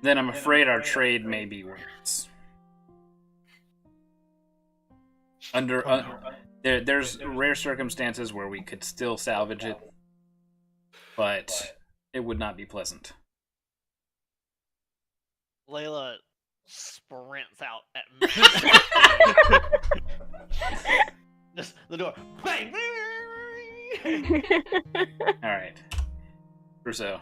Then I'm afraid our trade may be worse. There's rare circumstances where we could still salvage it, but it would not be pleasant. Layla sprints out at just the door. Bang! Alright. Russo.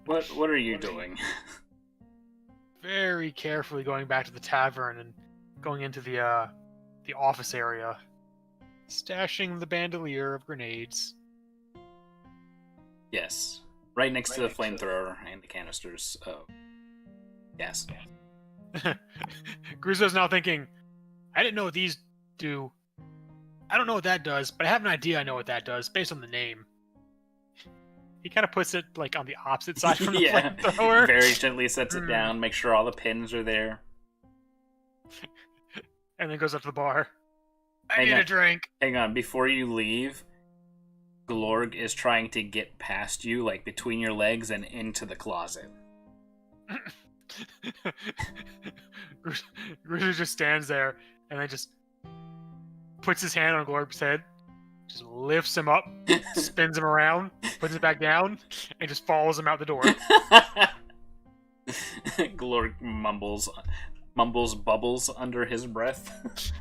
What are you doing? Very carefully going back to the tavern and going into the office area, stashing the bandolier of grenades. Yes. Right next to the flamethrower and the canisters of gas. Gruzo's now thinking, I didn't know what these do. I don't know what that does, but I have an idea I know what that does based on the name. He kind of puts it like on the opposite side from the Yeah. flamethrower. Very gently sets it down, make sure all the pins are there. And then goes up to the bar. I Hang need on. a drink. Hang on, before you leave, Glorg is trying to get past you, like between your legs and into the closet. Gruzo just stands there and then just puts his hand on Glorg's head, just lifts him up, spins him around, puts it back down, and just follows him out the door. Glorg mumbles bubbles under his breath.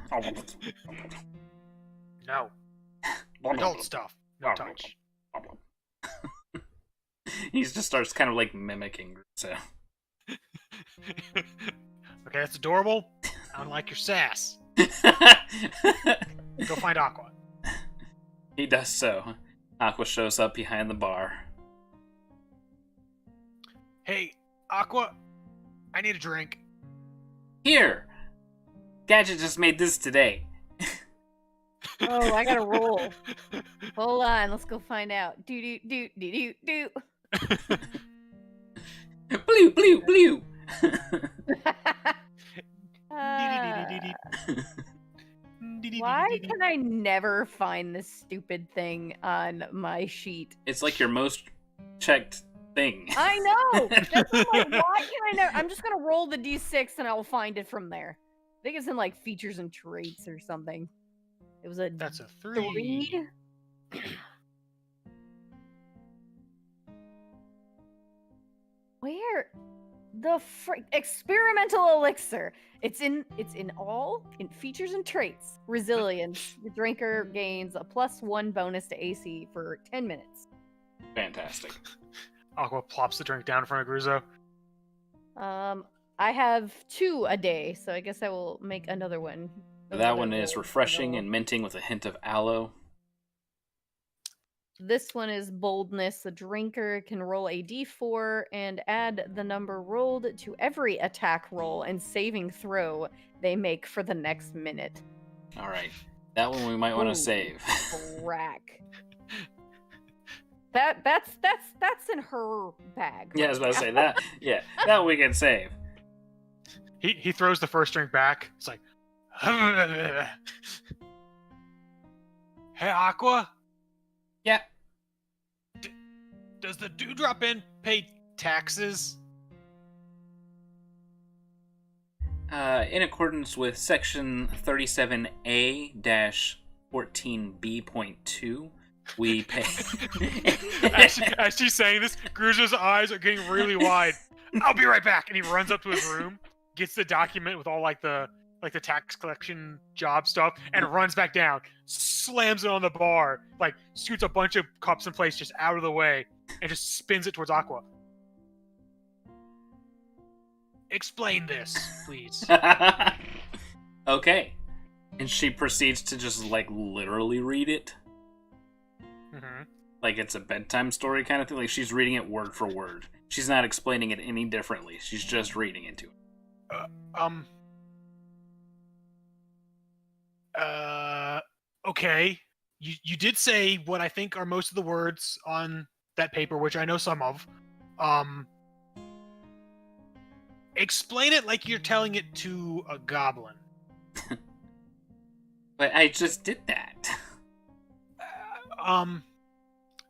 No. Adult stuff. No touch. He just starts kind of like mimicking Gruzo. Okay, that's adorable. I don't like your sass. Go find Aqua. He does so. Aqua shows up behind the bar. Hey, Aqua, I need a drink. Here! Gadget just made this today. Oh, I gotta roll. Hold on, let's go find out. Do do do do do do. Blue, blue, blue! Why can I never find this stupid thing on my sheet? It's like your most checked thing. I know! That's what I'm like, why can I never? I'm just gonna roll the d6 and I'll find it from there. I think it's in like features and traits or something. It was a That's a 3. 3. Where? The experimental elixir. It's in features and traits. Resilience. The drinker gains a +1 bonus to AC for 10 minutes. Fantastic. Aqua plops the drink down in front of Gruzo. I have 2 a day, so I guess I will make another one. That one is refreshing and minting with a hint of aloe. This one is boldness. The drinker can roll a d4 and add the number rolled to every attack roll and saving throw they make for the next minute. All right, that one we might want to save. Rack. That's in her bag. Yeah, I was about to say that. Yeah, that we can save. He throws the first drink back. It's like, hey, Aqua. Yeah. Does the Dewdrop Inn pay taxes? In accordance with section 37A-14B.2, we pay. as she's saying this, Gruzo's eyes are getting really wide. I'll be right back. And he runs up to his room, gets the document with all like the tax collection job stuff, and runs back down, slams it on the bar, like scoots a bunch of cups in place just out of the way, and just spins it towards Aqua. Explain this, please. Okay. And she proceeds to just like literally read it. Mm-hmm. Like it's a bedtime story kind of thing. Like she's reading it word for word. She's not explaining it any differently. She's just reading it to it. Okay. You did say what I think are most of the words on that paper, which I know some of. Explain it like you're telling it to a goblin. But I just did that.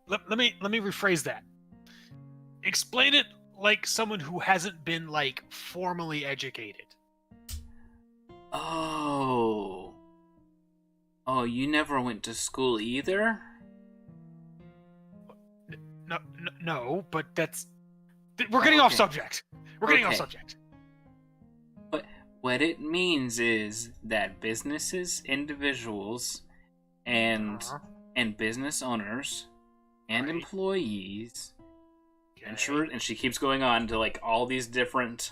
Let me rephrase that. Explain it like someone who hasn't been like formally educated. Oh, you never went to school either? No, but that's... We're getting off subject. We're getting off subject. But what it means is that businesses, individuals, and business owners, and employees, and she keeps going on to like all these different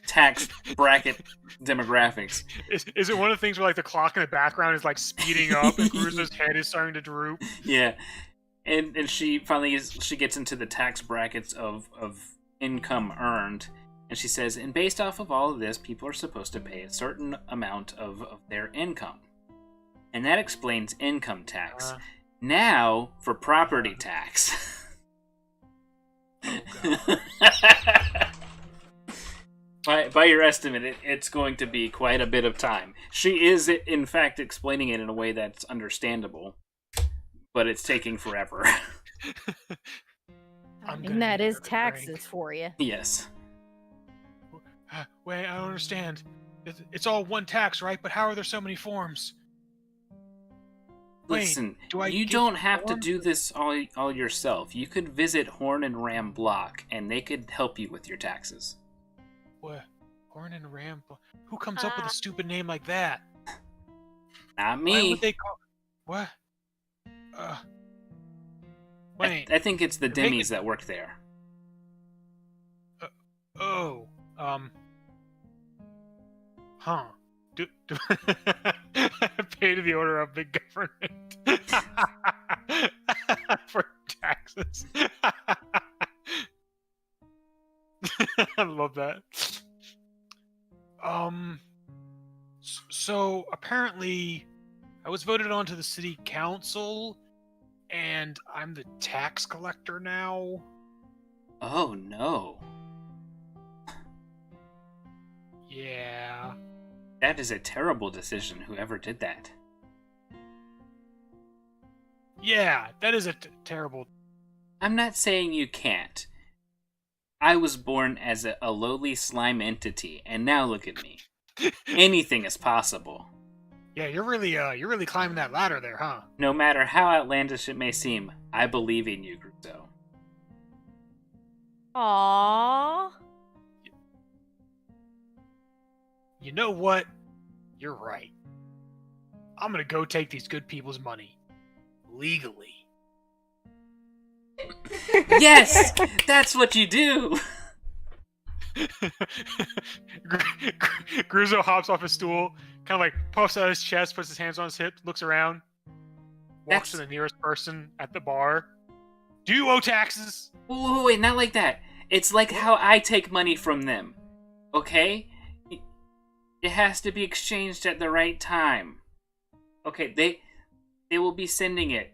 tax bracket demographics. Is it one of the things where like the clock in the background is like speeding up and Gruzo's head is starting to droop? Yeah. And she finally she gets into the tax brackets of income earned, and she says, and based off of all of this, people are supposed to pay a certain amount of their income. And that explains income tax. Now for property tax. Oh, God. By your estimate, it's going to be quite a bit of time. She is, in fact, explaining it in a way that's understandable, but it's taking forever. And that is taxes for you. Yes. Wait, I don't understand. It's all one tax, right? But how are there so many forms? Listen, you don't have to do this all yourself. You could visit Horn and Ram Block, and they could help you with your taxes. What? Horn and Ram? Who comes up with a stupid name like that? Not me. Why would they call... What? Wait. I think it's the Demis that work there. Huh. Do pay to the order of big government for taxes. I love that. So apparently, I was voted onto the city council, and I'm the tax collector now. Oh no. Yeah. That is a terrible decision, whoever did that. Yeah, that is a terrible. I'm not saying you can't. I was born as a lowly slime entity, and now look at me. Anything is possible. Yeah, you're really climbing that ladder there, huh? No matter how outlandish it may seem, I believe in you, Gruzo. Aww. You know what? You're right. I'm gonna go take these good people's money. Legally. Yes! That's what you do! Gruzo hops off his stool, kind of like puffs out his chest, puts his hands on his hip, looks around, walks to the nearest person at the bar. Do you owe taxes? Wait, not like that. It's like how I take money from them. Okay? It has to be exchanged at the right time. Okay, they will be sending it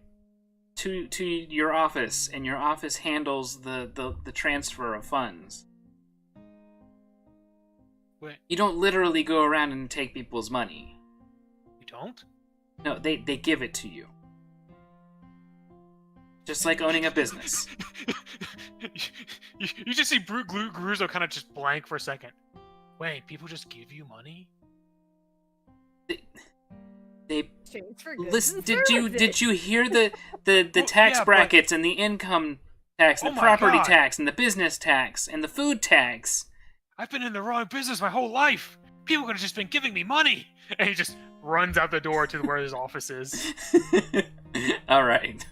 to your office, and your office handles the transfer of funds. Wait, You don't literally go around and take people's money. you don't? No, they give it to you. Just like owning a business. you just see Gruzo kind of just blank for a second. Wait, people just give you money? They Change for goods listen. and Did you hear the tax yeah, brackets and the income tax, and Oh the my property God. tax, and the business tax, and the food tax? I've been in the wrong business my whole life. People could have just been giving me money. And he just runs out the door to where his office is. All right.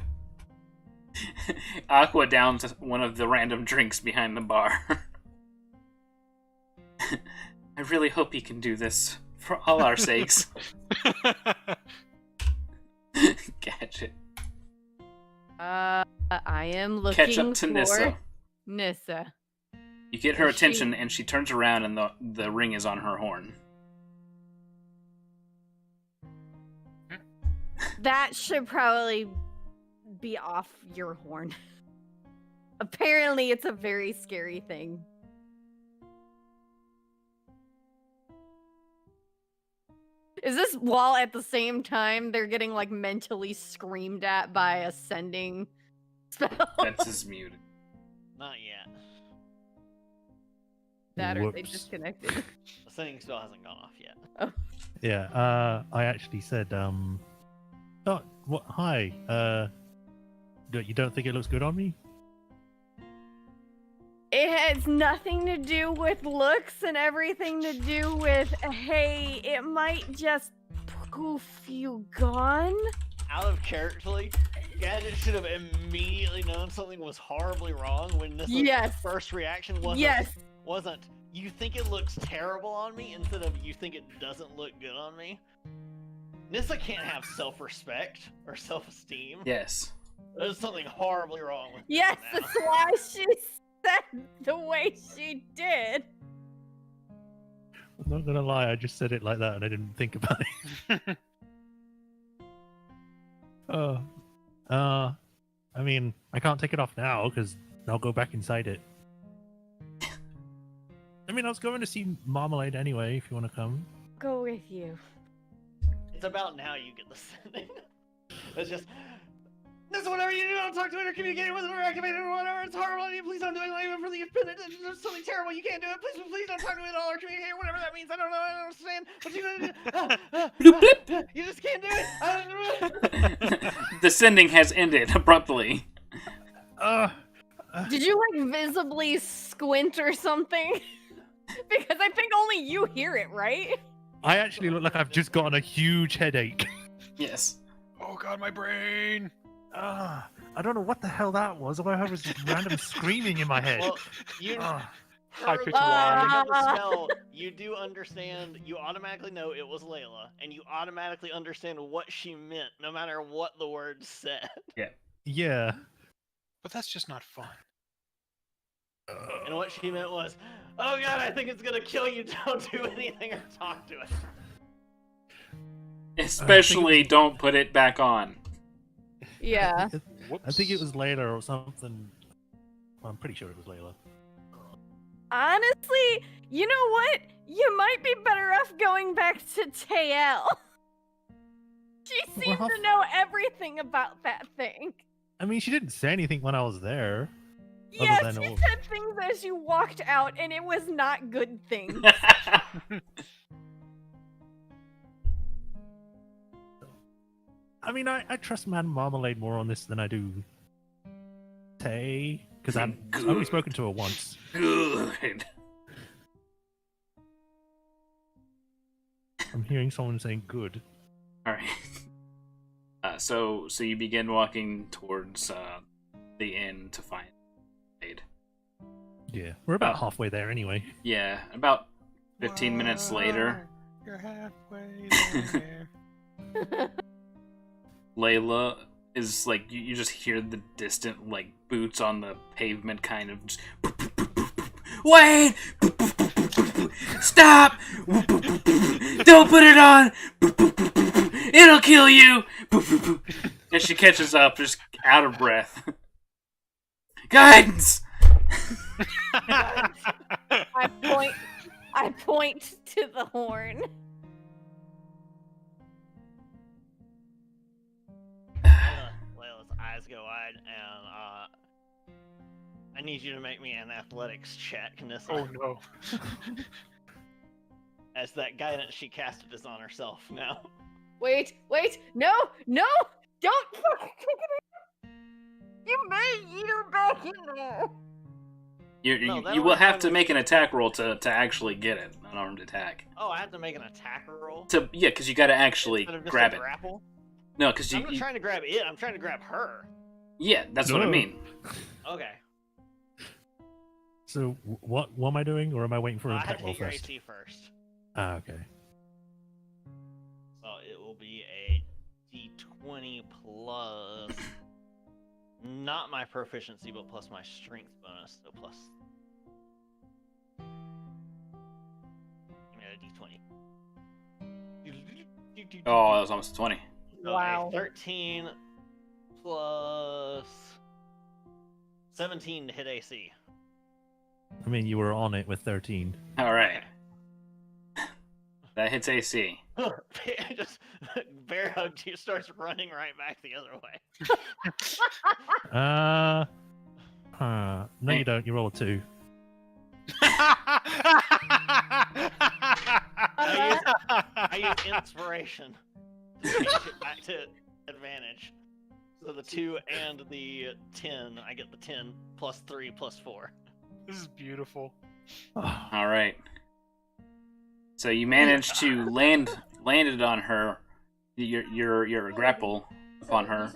Aqua downs one of the random drinks behind the bar. I really hope he can do this for all our sakes. Gadget. I am looking Catch up to for Nissa. Nissa. You get her Is she- attention, and she turns around, and the ring is on her horn. That should probably be off your horn. Apparently, it's a very scary thing. Is this while at the same time they're getting like mentally screamed at by a sending spell? That's his muted. Not yet. That or they Whoops. The disconnected. sending spell hasn't gone off yet. Yeah, I actually said, oh, what? Hi, you don't think it looks good on me? It has nothing to do with looks and everything to do with, hey, it might just poof you gone. Out of characterly, Gadget should have immediately known something was horribly wrong when this Yes. first reaction wasn't you think it looks terrible on me instead of you think it doesn't look good on me. Nissa can't have self-respect or self-esteem. Yes. There's something horribly wrong with Yes, her now. that's why she said the way she did. I'm not gonna lie, I just said it like that and I didn't think about it. I mean, I can't take it off now because I'll go back inside it. I mean, I was going to see Marmalade anyway, if you want to come. Go with you. It's about now you get the sending. It's just, this is whatever you do, don't talk to it or communicate with it or activate it or whatever. It's horrible on you. Please don't do it. Not even for the independent. There's something terrible. You can't do it. Please don't talk to it at all or communicate, whatever that means. I don't know. I don't understand. But you just can't do it. I don't know. The sending has ended abruptly. Did you like visibly squint or something? Because I think only you hear it, right? I actually look like I've just gotten a huge headache. Yes. Oh god, my brain! I don't know what the hell that was. All I heard was just random screaming in my head. Well, you Ah. High-pitched heard whine. the spell. You do understand. You automatically know it was Layla, and you automatically understand what she meant, no matter what the words said. Yeah. But that's just not fun. And what she meant was, oh god, I think it's gonna kill you, don't do anything or talk to it. Especially don't put it back on. Yeah. I think it was Layla or something. Well, I'm pretty sure it was Layla. Honestly, you know what? You might be better off going back to Tael. She seems to know everything about that thing. I mean, she didn't say anything when I was there. Yes, Other than she it- said things as you walked out, and it was not good things. I mean, I trust Madame Marmalade more on this than I do Tay, because I've only spoken to her once. Good. I'm hearing someone saying good. All right. So you begin walking towards the inn to find Aid. Yeah, we're about halfway there anyway. Yeah, about 15 minutes later, You're halfway there. Layla is like you just hear the distant like boots on the pavement, kind of. Just, wait! Stop! Don't put it on! It'll kill you! And she catches up, just out of breath. Guidance! I point to the horn. Layla's eyes go wide, and I need you to make me an athletics check, Nissa. Oh no. As that guidance she casted is on herself now. Wait, no, don't fucking take it out. You may eat her back in there. You will have to make an attack roll to actually get it, an armed attack. Oh, I have to make an attack roll? Yeah, because you got to actually Instead of just grab a it. grapple? No, because I'm not trying to grab it, I'm trying to grab her. Yeah, that's what I mean. Okay. So what am I doing, or am I waiting for an I have attack to roll hit your first? AT first. Ah, okay. So it will be a D20 plus... Not my proficiency, but plus my strength bonus, so plus... Give me a D20. Oh, that was almost a 20. So Wow. a 13 plus 17 to hit AC. I mean, you were on it with 13. All right. That hits AC. Just bear hug starts running right back the other way. No, you don't. You roll a 2. I use inspiration to change it back to advantage. So the 2 and the 10, I get the 10 plus 3 plus 4. This is beautiful. All right. So you managed to land it on her. Your grapple upon her.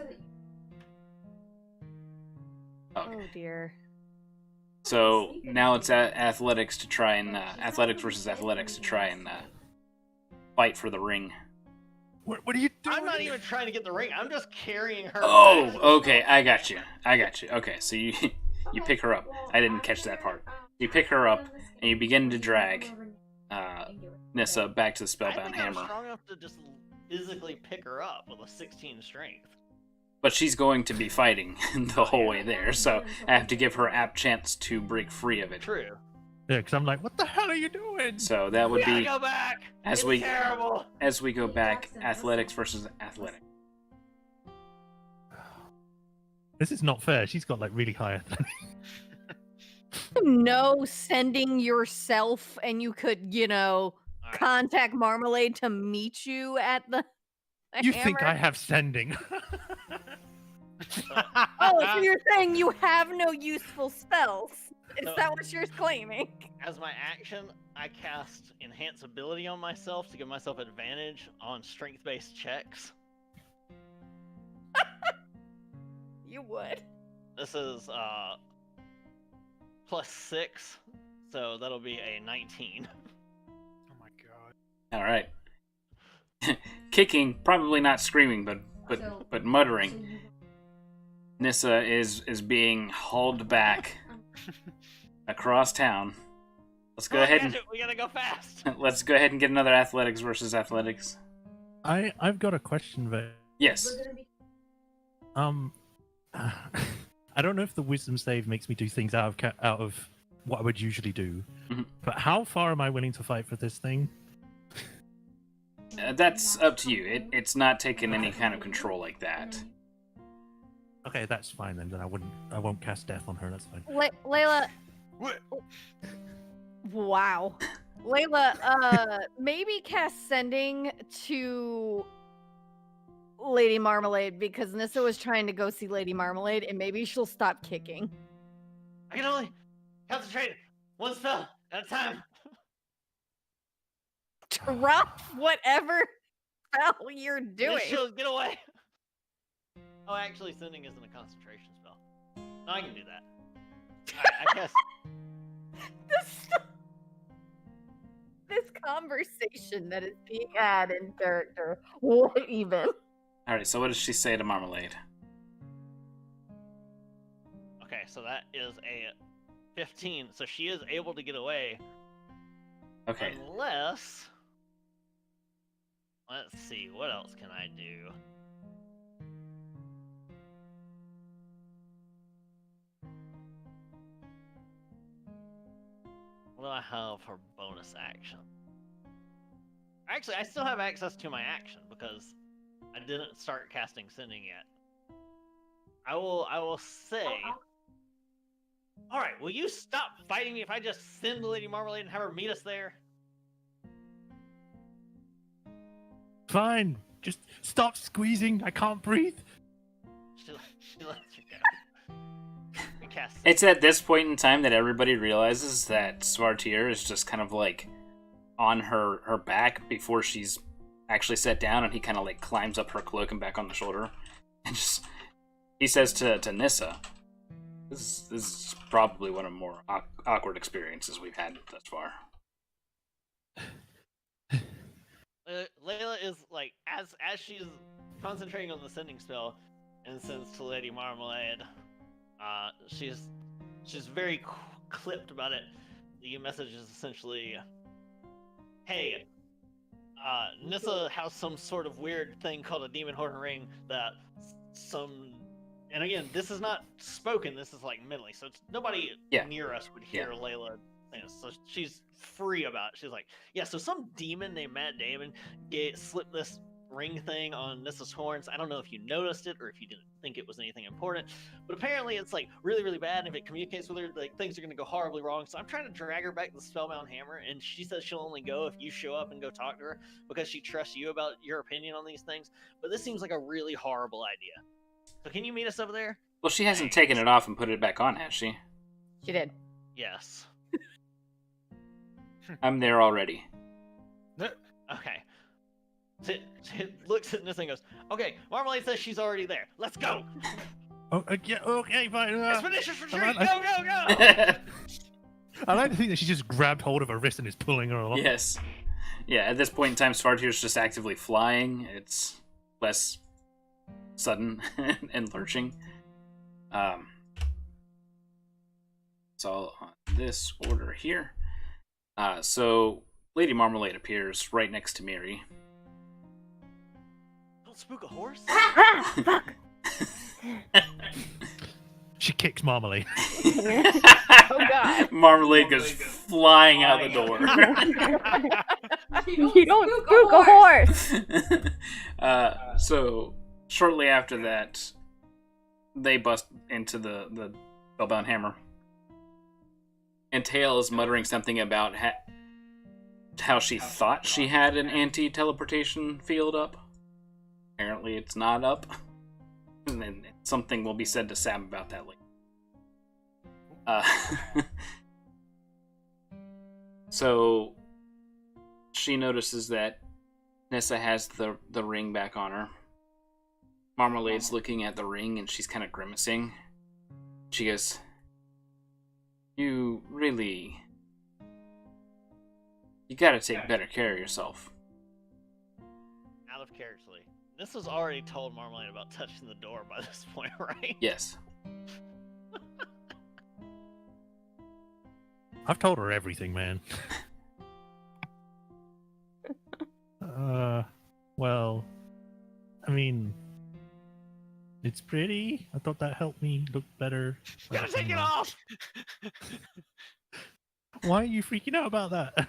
Oh dear. So now it's athletics to try and athletics versus athletics to try and fight for the ring. What are you doing? I'm not even trying to get the ring. I'm just carrying her. Oh, back. okay, I got you. Okay, so you pick her up. I didn't catch that part. You pick her up and you begin to drag Nissa back to the I spellbound think I'm hammer. strong enough to just physically pick her up with a 16 strength. But she's going to be fighting the whole way there, so I have to give her apt chance to break free of it. True. Yeah, because I'm like, what the hell are you doing? So that would We gotta be go back. as It's we terrible. as we go back, athletics versus athletics. This is not fair. She's got like really high athletics. No, sending yourself and you could, Alright. contact Marmalade to meet you at the You hammer. think I have sending? Oh, so you're saying you have no useful spells? Is No. that what you're claiming? As my action, I cast Enhance Ability on myself to give myself advantage on strength-based checks. You would. This is plus 6, so that'll be a 19. Oh my god. All right. Kicking, probably not screaming, but muttering. Nissa is being hauled back across town. Let's go Come on, ahead and Gadget, we gotta go fast. let's go ahead and get another athletics versus athletics. I've got a question there. Yes. I don't know if the wisdom save makes me do things out of what I would usually do, Mhm. but how far am I willing to fight for this thing? That's up to you. It's not taking any kind of control like that. Okay, that's fine then. Then I won't cast death on her. That's fine. Layla. What? Wow. Layla, maybe cast sending to Lady Marmalade because Nissa was trying to go see Lady Marmalade, and maybe she'll stop kicking. I can only concentrate one spell at a time. Drop whatever spell you're Yes, doing. she'll get away. Oh, actually, sending isn't a concentration spell. No, I can do that. Alright, I guess. This conversation that is being had in character, what even? Alright, so what does she say to Marmalade? Okay, so that is a 15. So she is able to get away. Okay. Unless. Let's see, what else can I do? What do I have for bonus action? Actually, I still have access to my action because I didn't start casting sending yet. I will say. Alright, will you stop fighting me if I just send Lady Marmalade and have her meet us there? Fine. Just stop squeezing. I can't breathe. She lets you go. We cast It's at this point in time that everybody realizes that Svartir is just kind of like on her back before she's actually set down, and he kind of like climbs up her cloak and back on the shoulder, and just he says to Nissa, "This is probably one of the more awkward experiences we've had thus far." Layla is like as she's concentrating on the sending spell and sends to Lady Marmalade. She's very clipped about it. The message is essentially, "Hey, Nissa has some sort of weird thing called a demon horn ring that and again, this is not spoken. This is like mentally, so it's nobody near us would hear Layla. So she's free about it. She's like, yeah, so some demon named Matt Damon slipped this ring thing on Nissa's horns. I don't know if you noticed it or if you didn't think it was anything important, but apparently it's like really, really bad. And if it communicates with her, like things are going to go horribly wrong. So I'm trying to drag her back to the Spellbound Hammer, and she says she'll only go if you show up and go talk to her because she trusts you about your opinion on these things. But this seems like a really horrible idea. So can you meet us over there? Well, she hasn't taken it off and put it back on, has she? She did. Yes. I'm there already. Okay. She looks at this and goes, "Okay, Marmalade says she's already there. Let's go." Oh, yeah, okay, fine. Expeditious retreat. I- Go, go, go. I like to think that she just grabbed hold of her wrist and is pulling her along. Yes. Yeah, at this point in time, Svartir's just actively flying. It's less sudden and lurching. It's all on this order here. So Lady Marmalade appears right next to Miri. Don't spook a horse. Fuck. She kicks Marmalade. Oh god. Marmalade goes flying out the door. You don't spook a horse. So shortly after that, they bust into the Spellbound Hammer. And Tail is muttering something about how she thought she had an anti-teleportation field up. Apparently it's not up. And then something will be said to Sam about that later. So she notices that Nissa has the ring back on her. Marmalade's looking at the ring and she's kind of grimacing. She goes, You gotta take better care of yourself. Out of character. This was already told Marmalade about touching the door by this point, right? Yes. I've told her everything, man. Well, I mean, it's pretty. I thought that helped me look better. Gotta take it off! Why are you freaking out about that?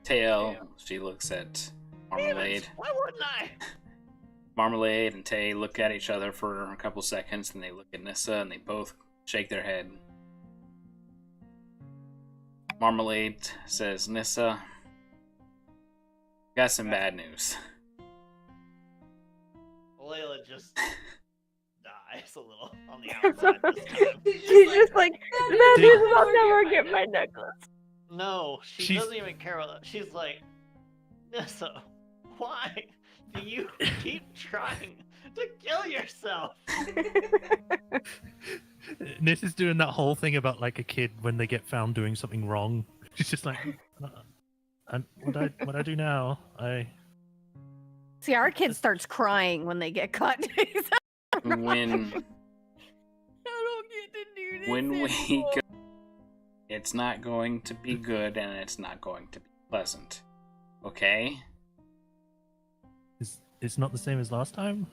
Teo, she looks at Marmalade. Why wouldn't I? Marmalade and Tay look at each other for a couple seconds, and they look at Nissa, and they both shake their head. Marmalade says, Nissa, got some bad news. Layla just dies a little on the outside this time. She's just like, that is I'll never get my necklace. No, she She's- doesn't even care about that. She's like, Nissa, why do you keep trying to kill yourself? Nis is doing that whole thing about like a kid when they get found doing something wrong. She's just like, what I do now? See, our kid starts crying when they get caught. When I don't get to do this. when we anymore. go, it's not going to be good, and it's not going to be pleasant. Okay? It's not the same as last time.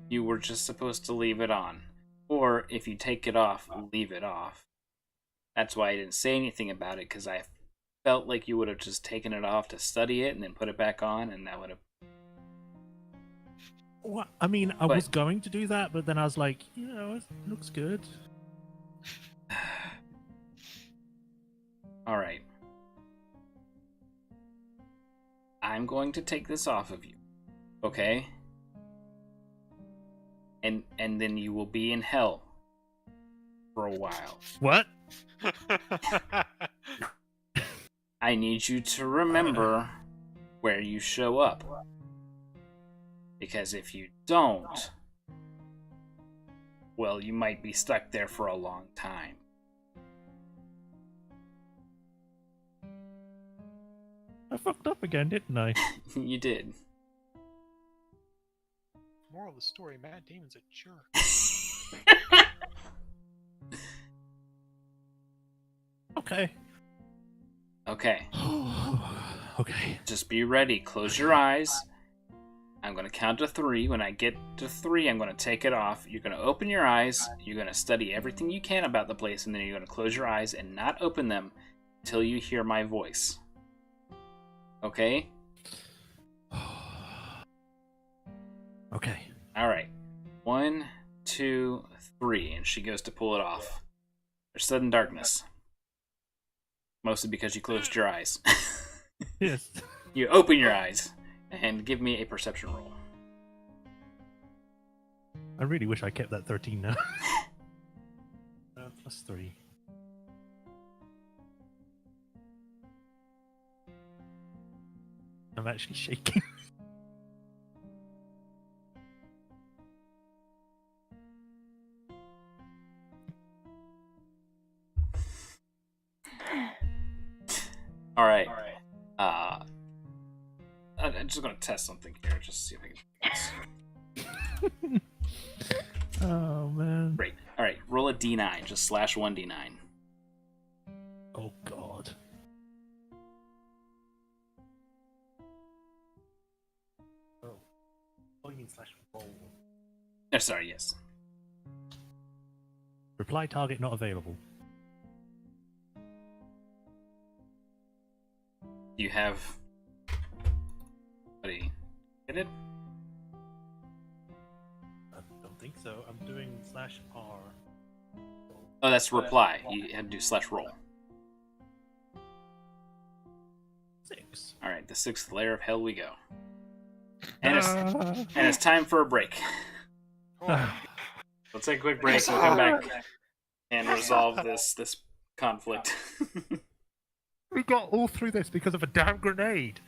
You were just supposed to leave it on. Or, if you take it off, leave it off. That's why I didn't say anything about it, because I felt like you would have just taken it off to study it and then put it back on, and that would have... What? I mean, I But- was going to do that, but then I was like, it looks good. Alright. I'm going to take this off of you. Okay? And then you will be in hell for a while. What? I need you to remember where you show up. Because if you don't, well, you might be stuck there for a long time. I fucked up again, didn't I? You did. Moral of the story, Matt Damon's a jerk. Okay. Okay, Okay. just be ready. Close your eyes. I'm going to count to 3. When I get to 3, I'm going to take it off. You're going to open your eyes. You're going to study everything you can about the place, and then you're going to close your eyes and not open them until you hear my voice. Okay? Okay. Alright. 1, 2, 3. And she goes to pull it off. There's sudden darkness. Mostly because you closed your eyes. Yes. You open your eyes. And give me a perception roll. I really wish I kept that 13 now. Plus 3. I'm actually shaking. Alright. I'm just going to test something here. Just see if I can... Oh, man. Great. Alright, roll a d9. Just slash 1d9. Oh, God. Oh, you mean slash roll. Oh, sorry, yes. Reply target not available. You have... Buddy, get it? I don't think so. I'm doing slash R. Oh, that's reply. You had to do slash roll. 6. Alright, the 6th layer of hell we go. And it's time for a break. Let's take a quick break and we'll come back and resolve this conflict. We got all through this because of a damn grenade.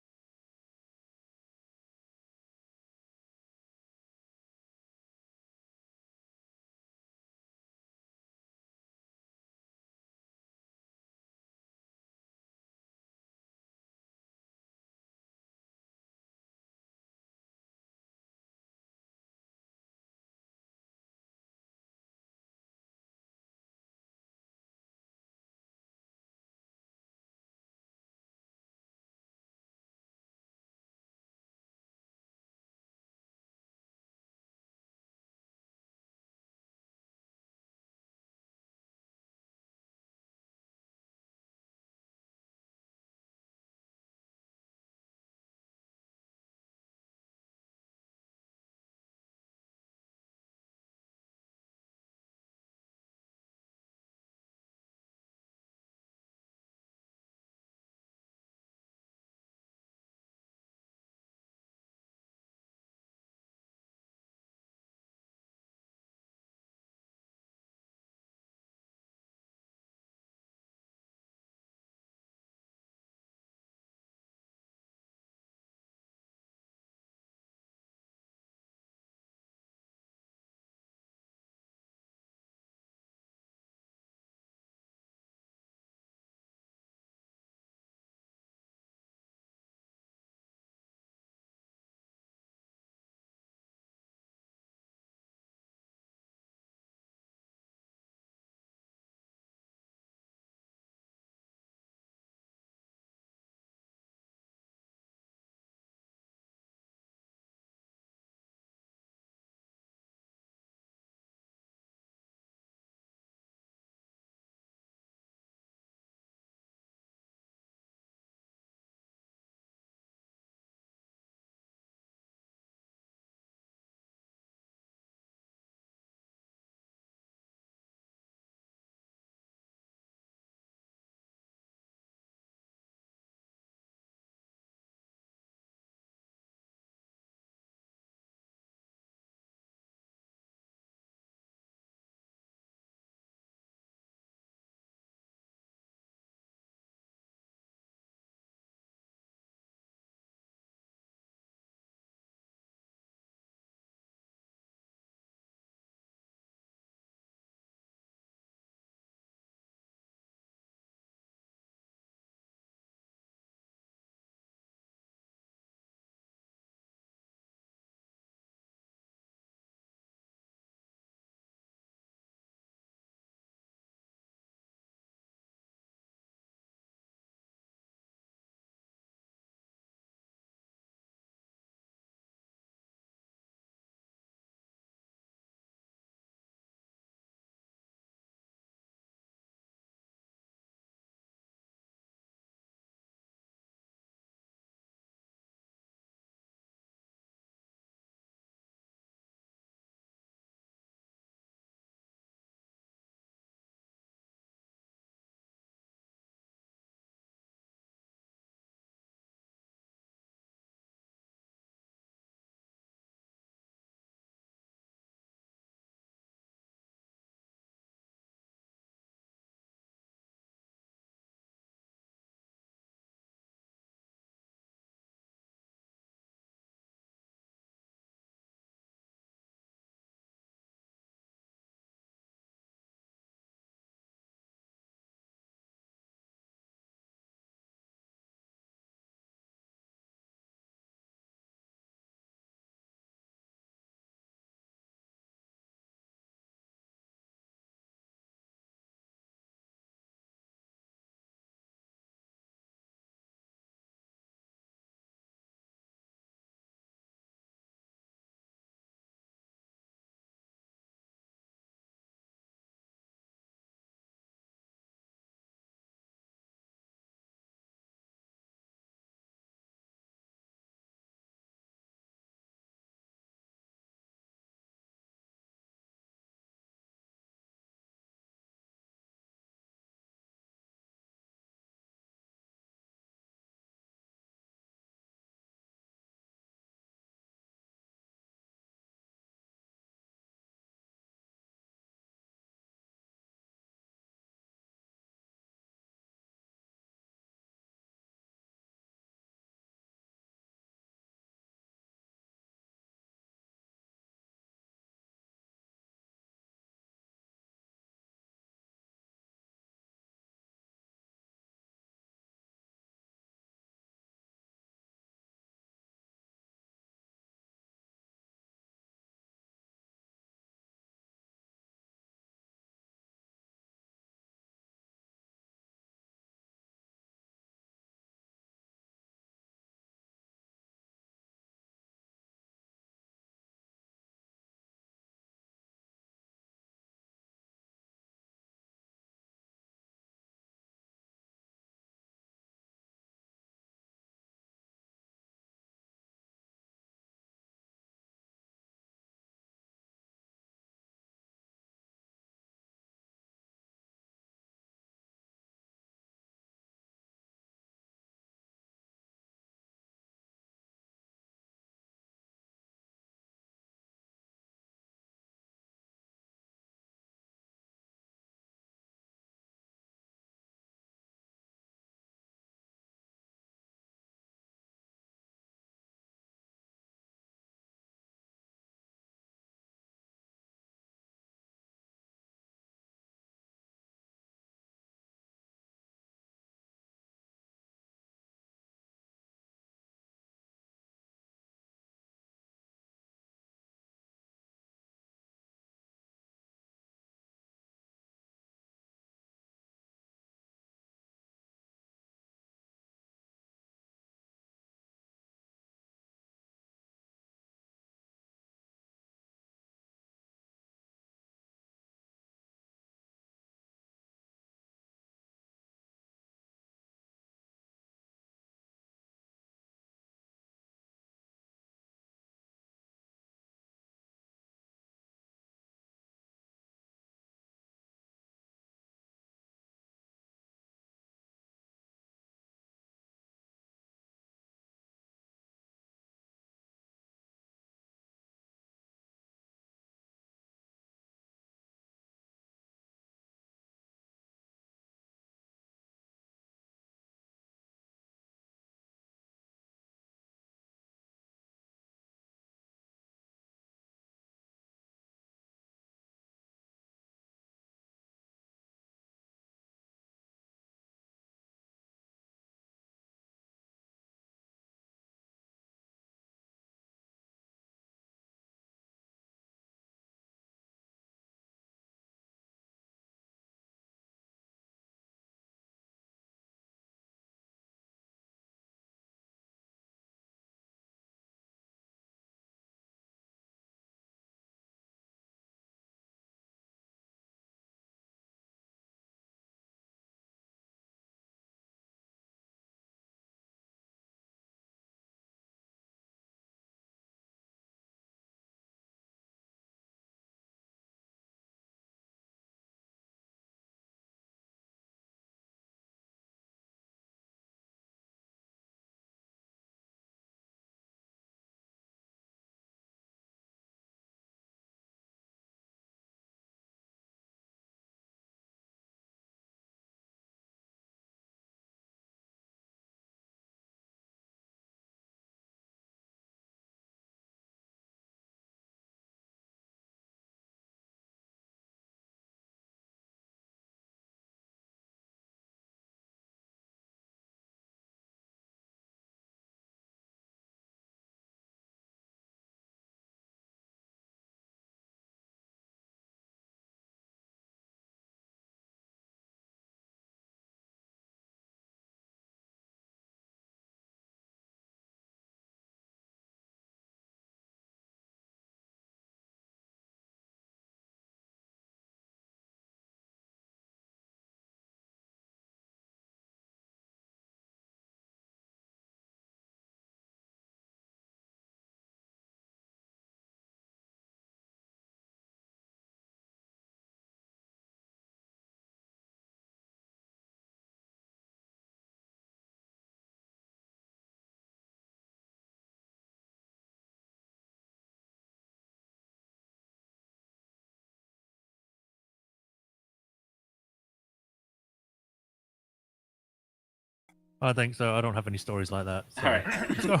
I think so. I don't have any stories like that. So. All right. Let's go.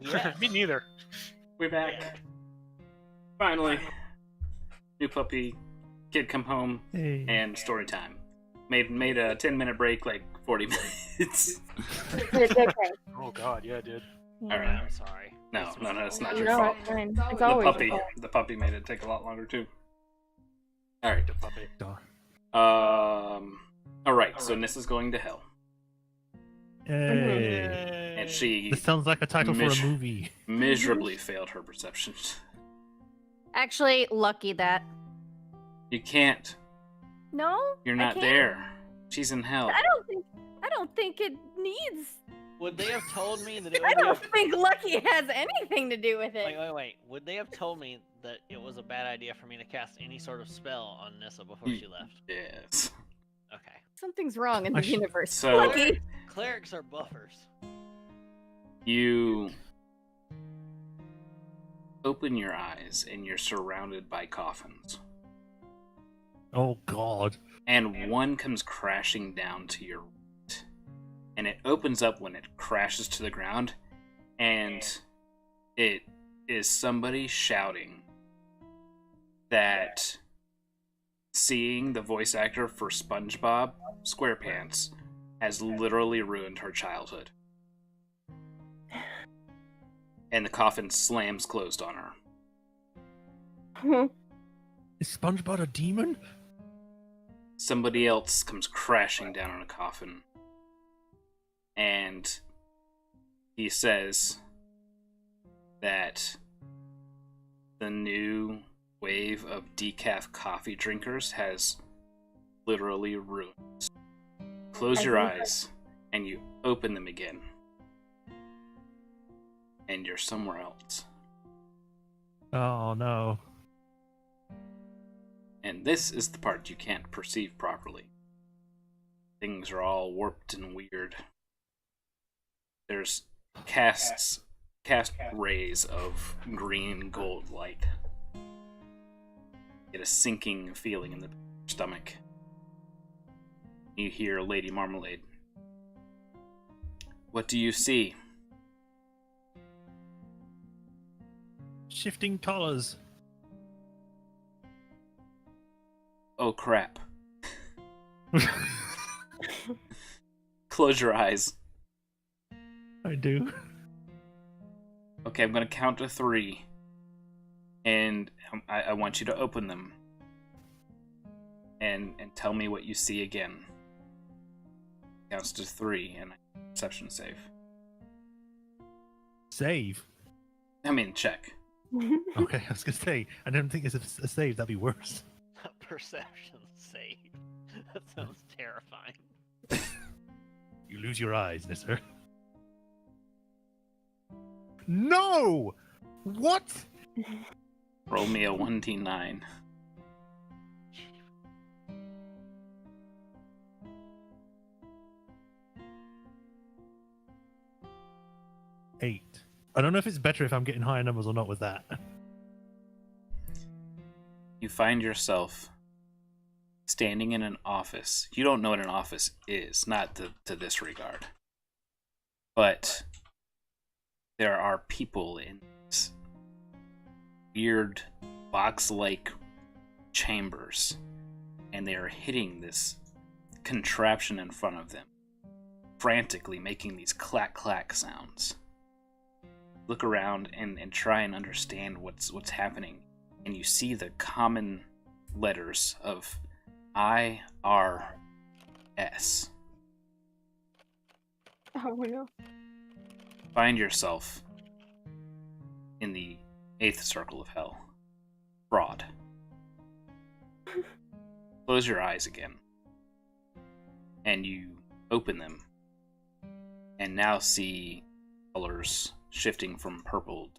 Yeah. Me neither. We're back. Finally. New puppy, kid come home, Hey. and story time. Made a 10-minute break, like 40 minutes. It's okay. Oh god, yeah, dude. All right. I'm sorry. No, it's not No, your No, fault. it's fine. It's The always puppy, your fault. the puppy made it take a lot longer too. All right. The puppy. All right. So Nissa's going to hell, Hey. and she This sounds like a title for a Mish- movie. miserably failed her perception. Actually, lucky that. You can't. No, You're I not can't. there. She's in hell. I don't think it needs. Would they have told me that it I would be don't think lucky has anything to do with it. Wait. Would they have told me that it was a bad idea for me to cast any sort of spell on Nissa before she left? Yes. Okay. Something's wrong in I the should- universe. So- Lucky. Clerics are buffers. You open your eyes and you're surrounded by coffins. Oh God. And one comes crashing down to your right. And it opens up when it crashes to the ground. And it is somebody shouting that seeing the voice actor for SpongeBob SquarePants has literally ruined her childhood. And the coffin slams closed on her. Is SpongeBob a demon? Somebody else comes crashing down on a coffin. And he says that the new wave of decaf coffee drinkers has literally ruined. Close your eyes and you open them again. And you're somewhere else. Oh no. And this is the part you can't perceive properly. Things are all warped and weird. There's cast rays of green and gold light. Get a sinking feeling in the stomach. You hear Lady Marmalade. What do you see? Shifting collars. Oh crap. Close your eyes. I do. Okay, I'm gonna count to 3. And I want you to open them. And tell me what you see again. Counts to 3 and perception save. Save. I mean, check. Okay, I was gonna say. I don't think it's a save. That'd be worse. Perception save. That sounds terrifying. You lose your eyes, Nisser. No! What? Roll me a 1d9. Eight. I don't know if it's better if I'm getting higher numbers or not with that. You find yourself standing in an office. You don't know what an office is, not to this regard. But there are people in these weird box-like chambers, and they are hitting this contraption in front of them, frantically making these clack-clack sounds. Look around and try and understand what's happening, and you see the common letters of IRS. Oh no. Find yourself in the 8th circle of hell. Fraud. Close your eyes again. And you open them. And now see colors shifting from purple.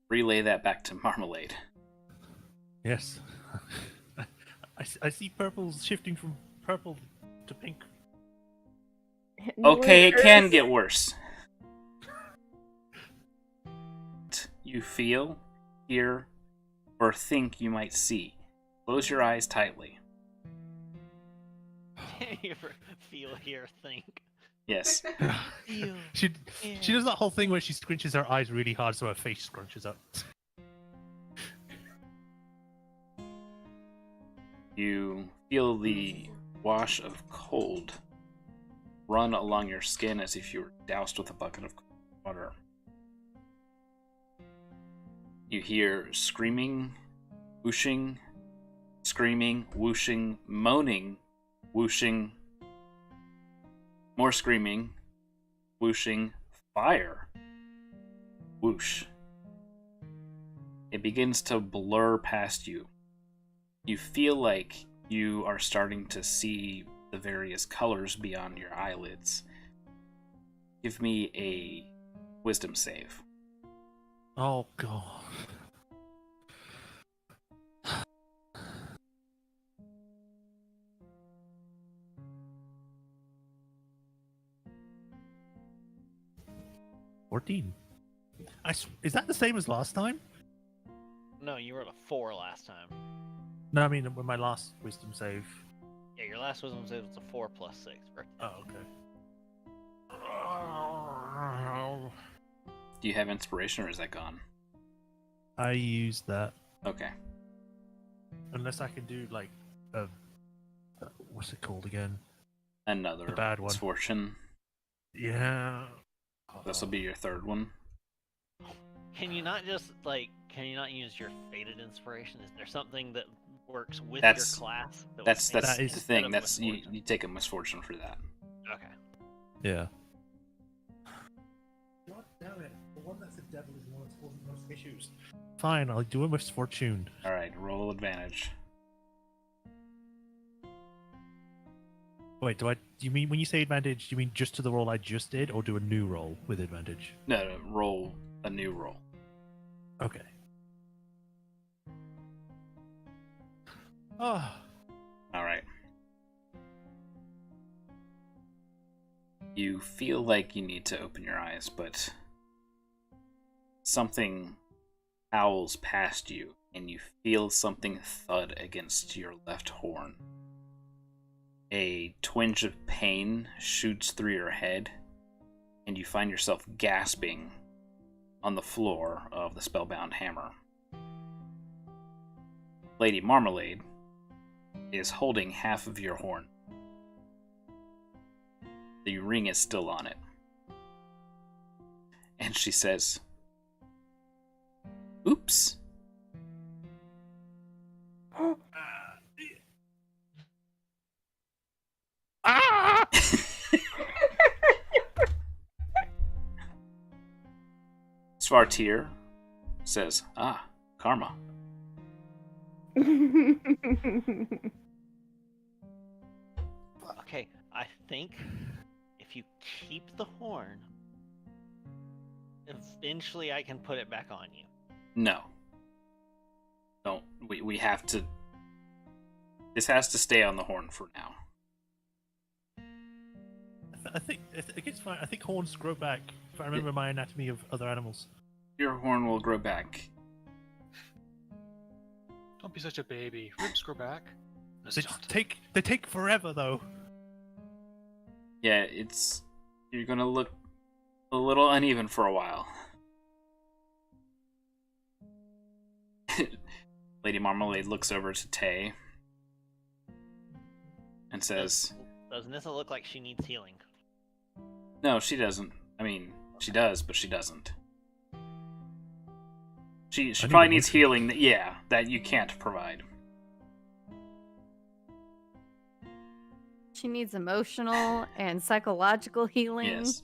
Relay that back to Marmalade. Yes. I see purples shifting from purple to pink. Okay, it can get worse. You feel, hear, or think you might see. Close your eyes tightly. Feel, hear, think. Yes. Feel. She does that whole thing where she scrunches her eyes really hard so her face scrunches up. You feel the wash of cold run along your skin as if you were doused with a bucket of cold water. You hear screaming, whooshing, screaming, whooshing, moaning, whooshing, more screaming, whooshing, fire, whoosh. It begins to blur past you. You feel like you are starting to see the various colors beyond your eyelids. Give me a wisdom save. Oh god. $14. Is that the same as last time? No, you rolled a 4 last time. No, I mean with my last wisdom save. Yeah, your last wisdom save was a 4 plus 6. Right? Oh, okay. Do you have inspiration or is that gone? I use that Okay. unless I can do like what's it called again? Another The bad one. misfortune. Yeah. This will be your third one. Can you not use your fated inspiration? Is there something that works with That's- your class? That's would make That the is- instead thing. of That's you misfortune? take a misfortune for that. Okay. Yeah. God damn it! The one that's the devil is the one that's causing most issues. Fine, I'll do a misfortune. All right, roll advantage. Wait, do you mean when you say advantage? Do you mean just to the roll I just did, or do a new roll with advantage? No, roll a new roll. Okay. Oh. All right. You feel like you need to open your eyes, but something howls past you, and you feel something thud against your left horn. A twinge of pain shoots through your head, and you find yourself gasping on the floor of the spellbound hammer. Lady Marmalade is holding half of your horn. The ring is still on it. And she says, "Oops." Ah! Svartir says, karma. Okay, I think if you keep the horn, eventually I can put it back on you. No. Don't. We have to... This has to stay on the horn for now. I think it's fine. I think horns grow back. If I remember my anatomy of other animals. Your horn will grow back. Don't be such a baby. Ribs grow back. They take forever though. Yeah, it's... You're gonna look a little uneven for a while. Lady Marmalade looks over to Tay and says, Does Nissa look like she needs healing? "No, she doesn't. I mean, she does, but she doesn't. She need probably a needs motion. healing that you can't provide." She needs emotional and psychological healing. Yes.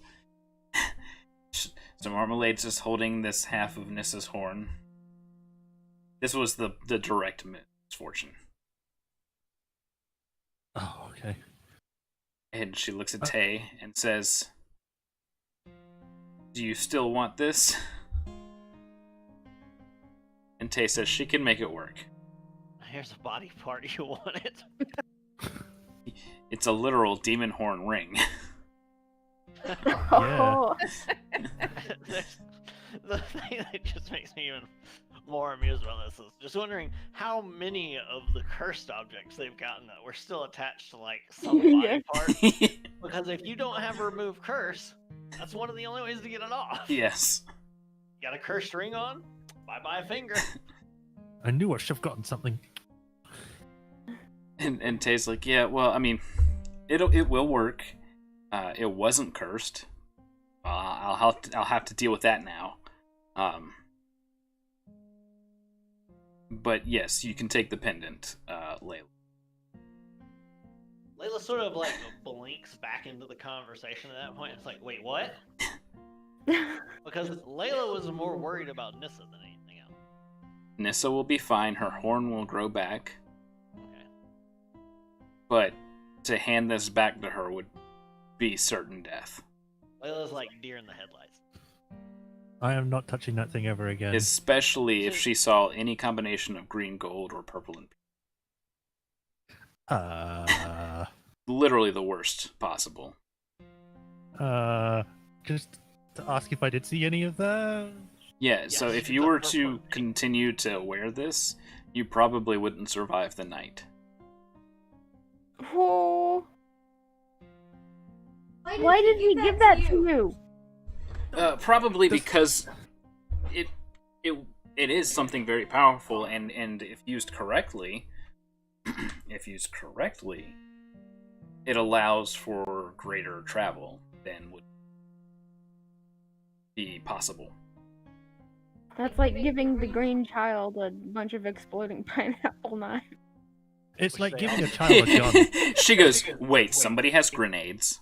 So Marmalade's just holding this half of Nissa's horn. This was the direct misfortune. Oh, okay. And she looks at Tay and says, "Do you still want this?" And Tay says she can make it work. Here's a body part you want it. It's a literal demon horn ring. Oh. The thing that just makes me even more amused about this is just wondering how many of the cursed objects they've gotten that were still attached to like some body Yeah. part. Because if you don't have a remove curse, that's one of the only ways to get it off. Yes. You got a cursed ring on? Bye bye finger. I knew I should have gotten something. And Tay's like, yeah, well, I mean, it will work. It wasn't cursed. I'll have to deal with that now. But yes, you can take the pendant, Layla. Layla sort of like blinks back into the conversation at that point. It's like, wait, what? Because Layla was more worried about Nissa than anything else. Nissa will be fine. Her horn will grow back. Okay. But to hand this back to her would be certain death. Layla's like deer in the headlights. I am not touching that thing ever again. Especially if she saw any combination of green, gold, or purple and pink. Literally the worst possible. Just to ask if I did see any of that. Yeah, so Yes, if it's you a were purple to and pink. continue to wear this, you probably wouldn't survive the night. Oh, why did he give that to you? Probably because it is something very powerful, and if used correctly, it allows for greater travel than would be possible. That's like giving the green child a bunch of exploding pineapple knives. It's Which like they giving a all- child a gun. She goes, wait, somebody has grenades.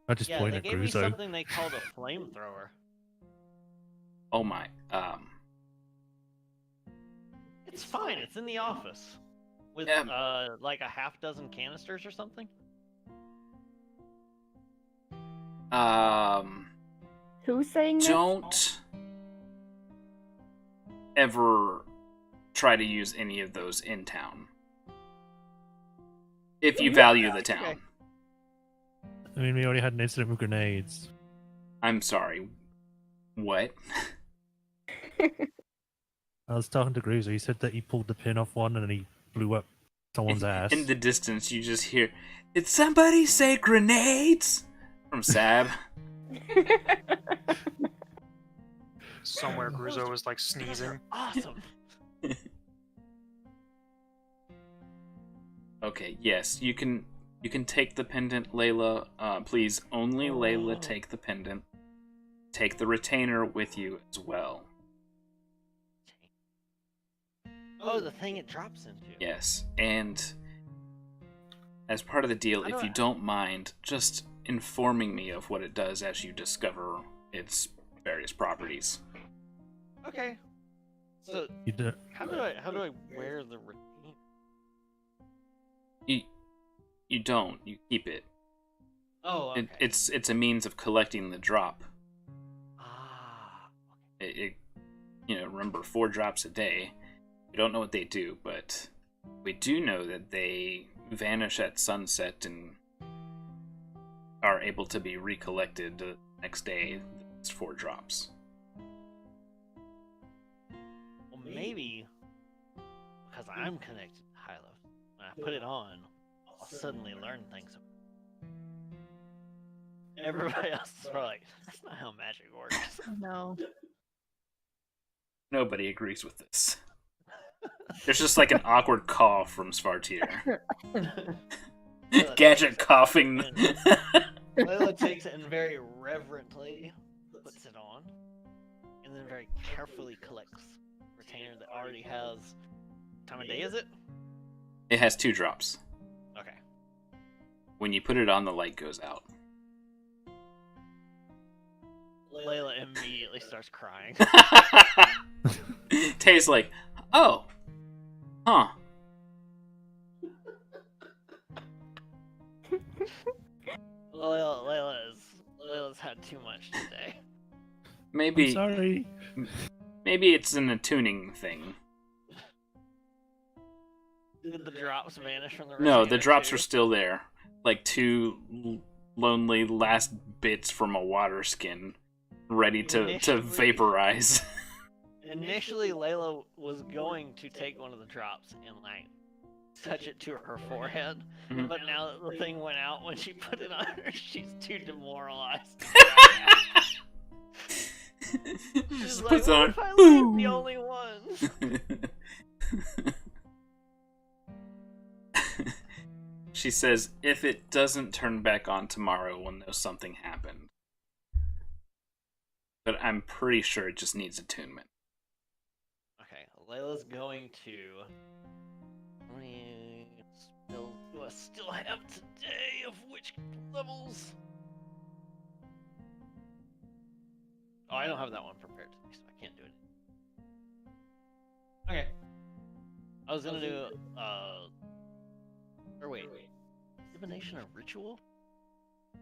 I just Yeah, point they at gave me Gruzo. something they called a flamethrower. Oh my. It's fine. It's in the office with like a half dozen canisters or something. Who's saying this? Don't ever try to use any of those in town. If you value the town. Okay. I mean, we already had an incident with grenades. I'm sorry. What? I was talking to Gruzo. He said that he pulled the pin off one and then he blew up someone's ass. In the distance, you just hear, did somebody say grenades? From Sab. Somewhere Gruzo was like sneezing. Awesome. Okay, yes, you can take the pendant, Layla. Please, only Layla take the pendant. Take the retainer with you as well. Oh, the thing it drops into. Yes, and as part of the deal, if you don't mind, just informing me of what it does as you discover its various properties. Okay. So You do- how do I wear the retainer? You don't. You keep it. Oh, okay. It's a means of collecting the drop. Ah. Remember, 4 drops a day. We don't know what they do, but we do know that they vanish at sunset and are able to be recollected the next day. It's 4 drops. Well, maybe because I'm connected to Hilo, when I put it on, I'll suddenly learn things. Everybody else is probably like, "That's not how magic works." No. Nobody agrees with this. There's just like an awkward cough from Svartir. Gadget coughing. Layla takes it and very reverently puts it on, and then very carefully collects the retainer that already has. What time of day is it? It has 2 drops. Okay. When you put it on, the light goes out. Layla immediately starts crying. Tay's like, oh, huh. Layla's had too much today. I'm Maybe sorry. it's an attuning thing. Did the drops vanish from the No, the retainer drops too? are still there. Like 2 lonely last bits from a water skin ready to Initially- vaporize. Initially, Layla was going to take one of the drops and like touch it to her forehead, Mhm. but now that the thing went out when she put it on her, she's too demoralized. She's Just like, puts it what on. if I leave the only ones? She says, if it doesn't turn back on tomorrow, we'll know something happened. But I'm pretty sure it just needs attunement. Okay, Layla's going to. How many spells do I still have today? Of which levels? Oh, I don't have that one prepared today, so I can't do it. Okay. I was gonna do or wait, divination or ritual?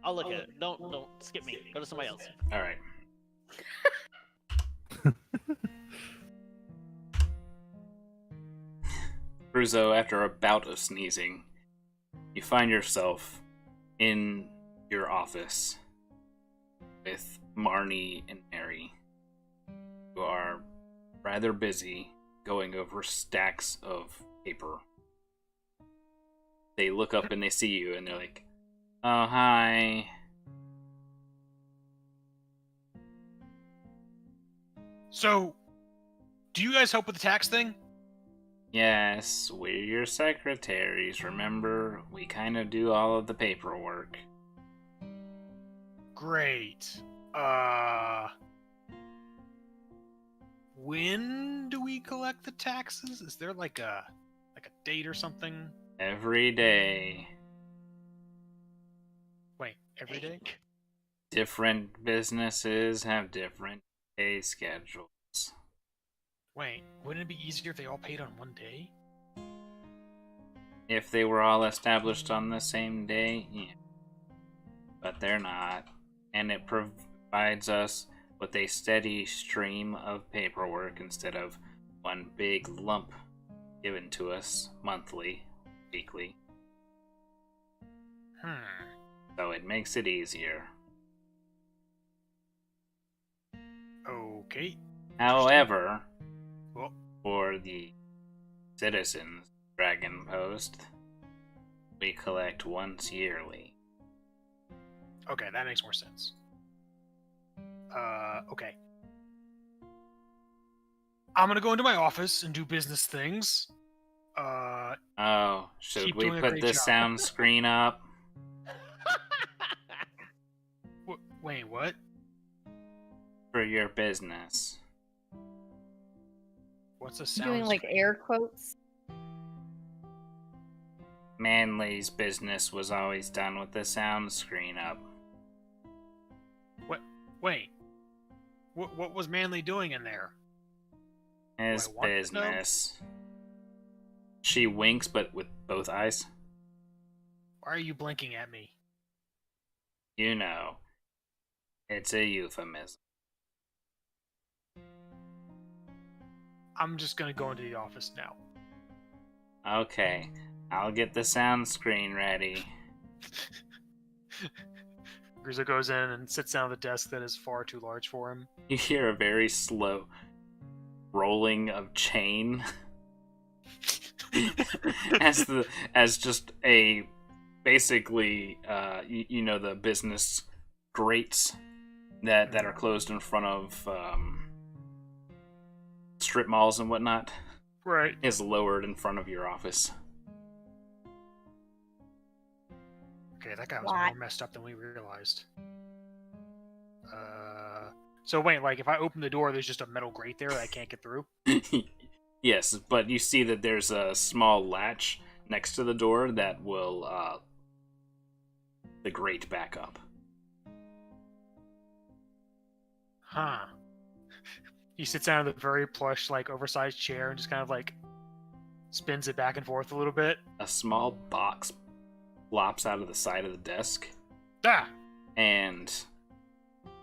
I'll look at it. Don't skip me. Go to somebody else. All right. Crusoe, after a bout of sneezing, you find yourself in your office with Marnie and Mary, who are rather busy going over stacks of paper. They look up and they see you and they're like, "Oh, hi." So, do you guys help with the tax thing? Yes, we're your secretaries. Remember, we kind of do all of the paperwork. Great. When do we collect the taxes? Is there like a date or something? Every day. Wait, every day? Different businesses have different pay schedules. Wait, wouldn't it be easier if they all paid on one day? If they were all established on the same day, yeah. But they're not. And it provides us with a steady stream of paperwork instead of one big lump given to us monthly, weekly. So it makes it easier. Okay. However, Well, for the citizens Dragon Post, we collect once yearly. okay, that makes more sense. Okay. I'm gonna go into my office and do business things. Oh, should Keep we doing a put great the job. sound screen up? Wait, what? For your business? What's a sound Doing like screen? air quotes. Manly's business was always done with the sound screen up. Wait. What was Manly doing in there? His Do I want to know? business. She winks, but with both eyes. Why are you blinking at me? You know, it's a euphemism. I'm just gonna go into the office now. Okay, I'll get the sound screen ready. Grizzle goes in and sits down at the desk that is far too large for him. You hear a very slow rolling of chain as just a basically you know, the business grates that are closed in front of strip malls and whatnot Right. is lowered in front of your office. Okay, that guy was What? more messed up than we realized. So wait, like if I open the door, there's just a metal grate there that I can't get through? Yes, but you see that there's a small latch next to the door that will the grate back up. Huh. He sits down at a very plush, like oversized chair and just kind of like spins it back and forth a little bit. A small box flops out of the side of the desk, Ah! and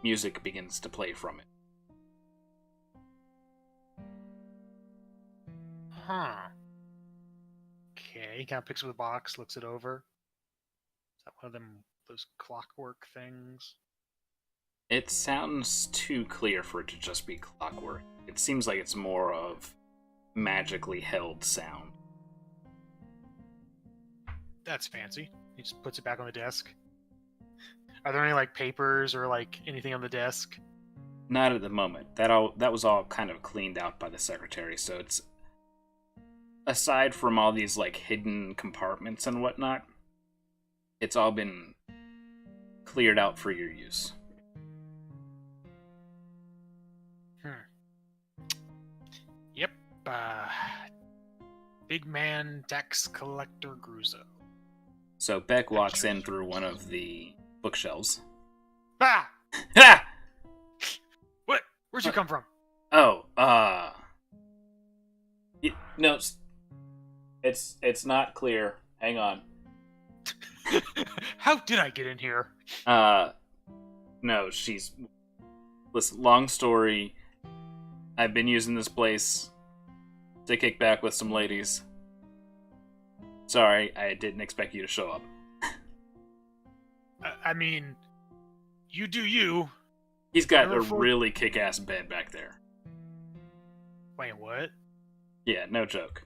music begins to play from it. Huh. Okay, he kind of picks up the box, looks it over. Is that one of those clockwork things? It sounds too clear for it to just be clockwork. It seems like it's more of magically held sound. That's fancy. He just puts it back on the desk. Are there any like papers or like anything on the desk? Not at the moment. That was all kind of cleaned out by the secretary, so it's aside from all these like hidden compartments and whatnot, it's all been cleared out for your use. Yep. Big man tax collector Gruzo. So Beck walks in through one of the bookshelves. Ah! Ah! What? Where'd you come from? Oh, no, it's not clear. Hang on. How did I get in here? No, listen, long story. I've been using this place to kick back with some ladies. Sorry, I didn't expect you to show up. I mean, you do you. He's got Never a for- really kick-ass bed back there. Wait, what? Yeah, no joke.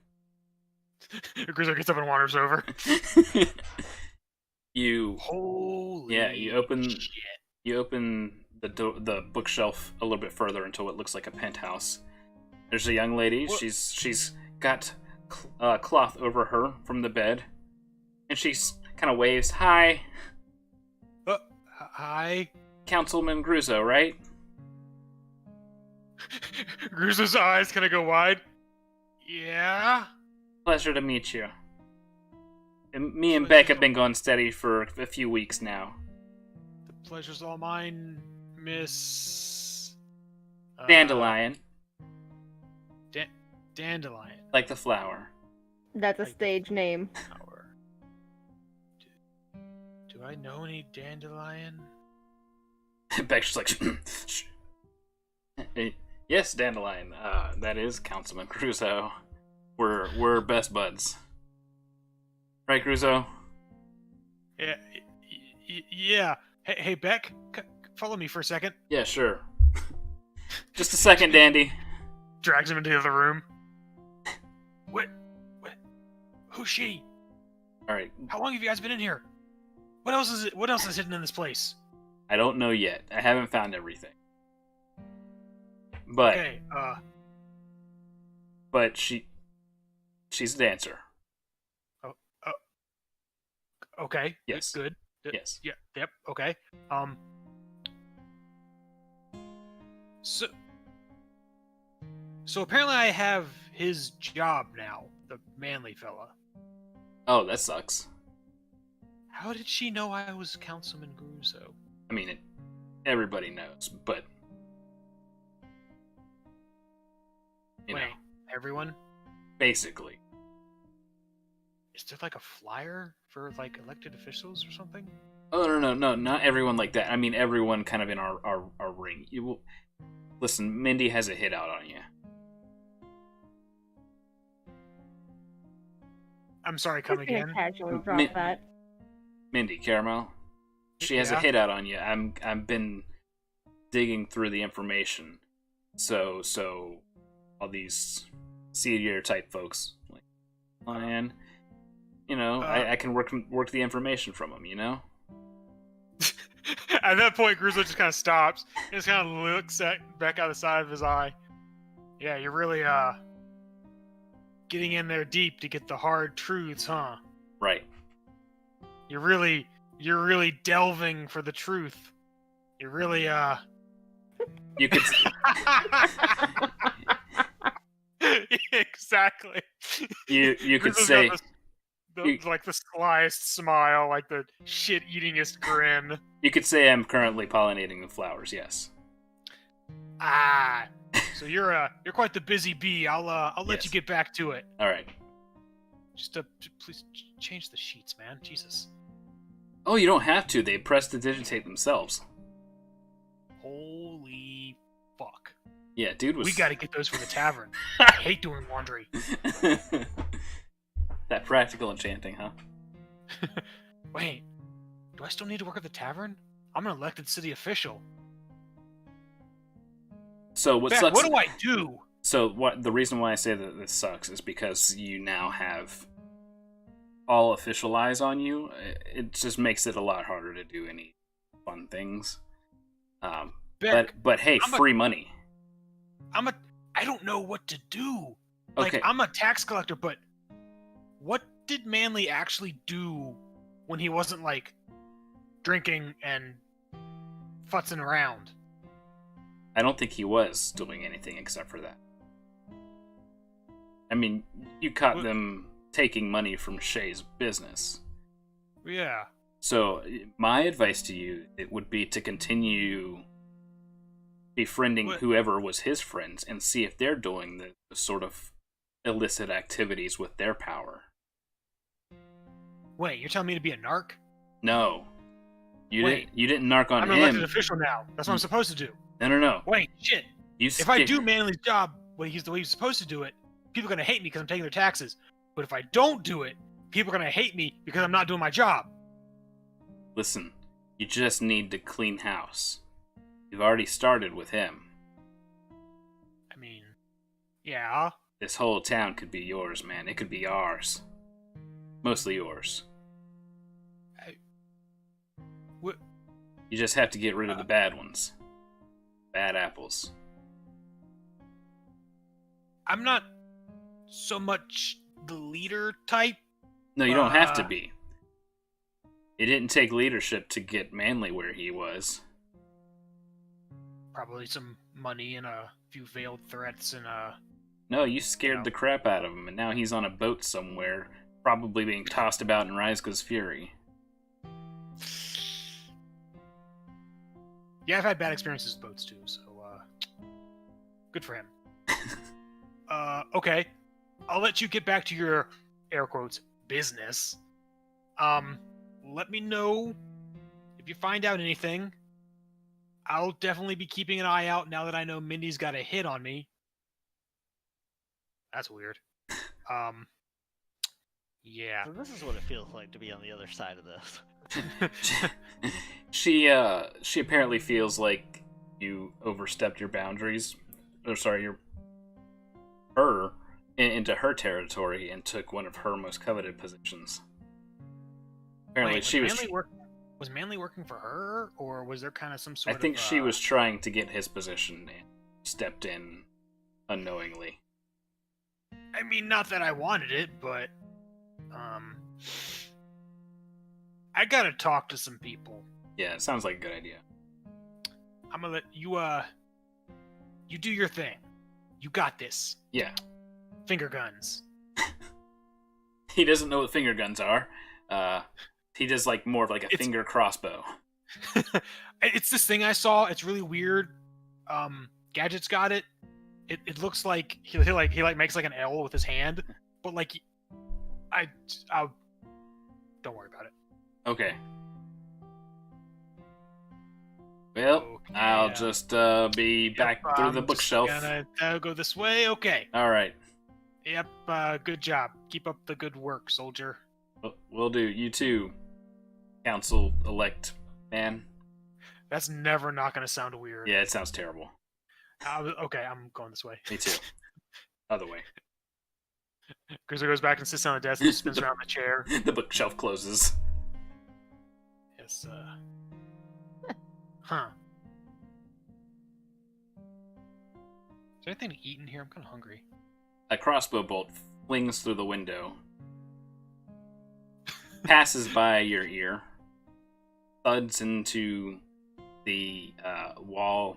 Grizzle gets up and wanders over. Holy you open shit. the bookshelf a little bit further into what looks like a penthouse. There's a young lady. What? She's got cloth over her from the bed, and she's kind of waves. Hi, Hi. Councilman Gruzo, right? Gruzo's eyes kind of go wide. Yeah? Pleasure to meet you. And me and Beck have been going steady for a few weeks now. The pleasure's all mine, Miss... Dandelion, Dandelion. like the flower. That's a stage name. Flower. Do I know any Dandelion? Beck's just like, shh. Yes, Dandelion. That is Councilman Gruzo. We're best buds, right, Gruzo? Yeah. Yeah. Hey, Beck, follow me for a second. Yeah, sure. Just a second, Dandy. Drags him into the other room. What? Who's she? All right. How long have you guys been in here? What else is hidden in this place? I don't know yet. I haven't found everything. But Okay. but she's a dancer. Okay. Yes. Good. Yes. Yeah. Yep. Okay. So apparently I have his job now, the manly fella. Oh, that sucks. How did she know I was Councilman Gruzo? I mean, everybody knows, but you Wait, know, everyone? basically. Is there like a flyer for like elected officials or something? Oh no, not everyone like that. I mean, everyone kind of in our ring. You will listen. Mindy has a hit out on you. I'm sorry, come Just gonna again. casually drop Mi- that. Mindy Caramel. She has a Yeah? hit out on you. I've been digging through the information. So all these seedier type folks like Lion, you know, I can work the information from them, you know? At that point, Grizzly just kind of stops and just kind of looks back out the side of his eye. Yeah, you're really getting in there deep to get the hard truths, huh? Right. You're really delving for the truth. You're really You could exactly. you could Grizzly's say got like the slyest smile, like the shit-eatingest grin. you could say I'm currently pollinating the flowers. Yes. Ah, so you're quite the busy bee. I'll let Yes. you get back to it. All right. Just please change the sheets, man. Jesus. Oh, you don't have to. They prestidigitate themselves. Holy fuck. Yeah, dude was. We gotta get those for the tavern. I hate doing laundry. That practical enchanting, huh? Wait, do I still need to work at the tavern? I'm an elected city official. So what Beck, sucks? what do I do? So what? The reason why I say that this sucks is because you now have all official eyes on you. It just makes it a lot harder to do any fun things. Beck, But hey, free money. I don't know what to do. Okay. Like, I'm a tax collector, but what did Manly actually do when he wasn't, like, drinking and futzing around? I don't think he was doing anything except for that. I mean, you caught What? them taking money from Shay's business. Yeah. So my advice to you, it would be to continue befriending What? whoever was his friends and see if they're doing the sort of illicit activities with their power. Wait, you're telling me to be a narc? No. You Wait. didn't narc on I'm an elected him. official now. That's what I'm supposed to do. No. Wait, shit. If I do Manly's job the way he's supposed to do it, people are going to hate me because I'm taking their taxes. But if I don't do it, people are going to hate me because I'm not doing my job. Listen, you just need to clean house. You've already started with him. I mean, yeah. This whole town could be yours, man. It could be ours. Mostly yours. What? You just have to get rid of the bad ones. Bad apples. I'm not so much the leader type. No, you don't have to be. It didn't take leadership to get Manly where he was. Probably some money and a few veiled threats and No, you scared the crap out of him, and now he's on a boat somewhere, probably being tossed about in Ryzka's fury. Yeah, I've had bad experiences with boats too, so good for him. Okay. I'll let you get back to your air quotes business. Let me know if you find out anything. I'll definitely be keeping an eye out now that I know Mindy's got a hit on me. That's weird. Yeah. So this is what it feels like to be on the other side of this. She apparently feels like you overstepped your boundaries, into her territory and took one of her most coveted positions. Apparently, Wait, was Manly working for her, or was there kind of some sort I think of, she was trying to get his position and stepped in unknowingly. I mean, not that I wanted it, but I gotta talk to some people. Yeah, it sounds like a good idea. I'm gonna let you you do your thing. You got this. Yeah. Finger guns. He doesn't know what finger guns are. He does like more of like a finger crossbow. It's this thing I saw. It's really weird. Gadget's got it. It looks like he makes like an L with his hand, but like I'll don't worry about it. Okay. Well, Okay, I'll just be back through the bookshelf. Gonna go this way. Okay. All right. Yep. Good job. Keep up the good work, soldier. Will do. You too, council-elect man. That's never not gonna sound weird. Yeah, it sounds terrible. Okay, I'm going this way. Me too. Other way. Grizzly goes back and sits on the desk and spins around the chair. The bookshelf closes. Yes. Huh. Is there anything to eat in here? I'm kind of hungry. A crossbow bolt flings through the window, passes by your ear, thuds into the wall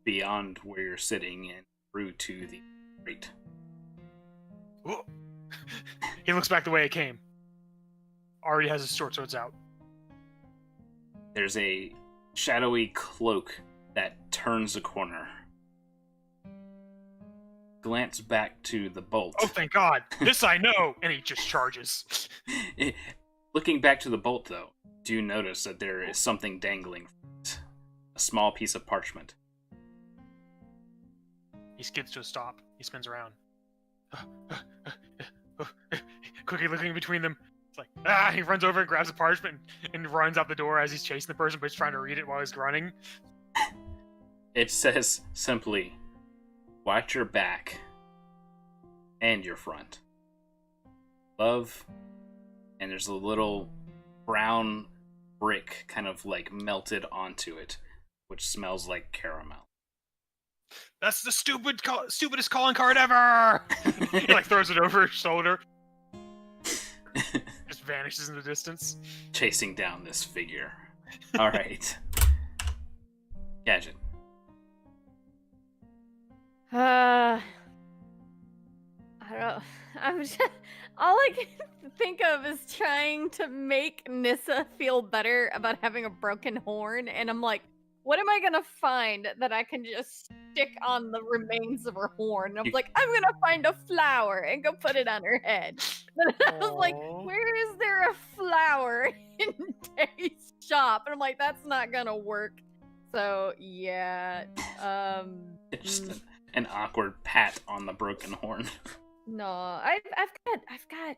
beyond where you're sitting and through to the grate. Whoa. He looks back the way it came. Already has his short swords out. There's a shadowy cloak that turns a corner. Glance back to the bolt. Oh, thank God. This I know. And he just charges. Looking back to the bolt, though, do you notice that there is something dangling from it? A small piece of parchment. He skids to a stop. He spins around. Quickly looking between them. It's like, he runs over and grabs a parchment and runs out the door as he's chasing the person, but he's trying to read it while he's running. It says simply, watch your back and your front. Above, and there's a little brown brick kind of like melted onto it, which smells like caramel. That's the stupidest calling card ever! He like throws it over his shoulder. Just vanishes in the distance. Chasing down this figure. Alright. Gadget. I don't know. I'm just, all I can think of is trying to make Nissa feel better about having a broken horn, and I'm like, what am I gonna find that I can just stick on the remains of her horn? And I'm like, I'm gonna find a flower and go put it on her head. And I was like, Aw. where is there a flower in Day's shop? And I'm like, that's not gonna work. So yeah, Just an awkward pat on the broken horn. no, I've got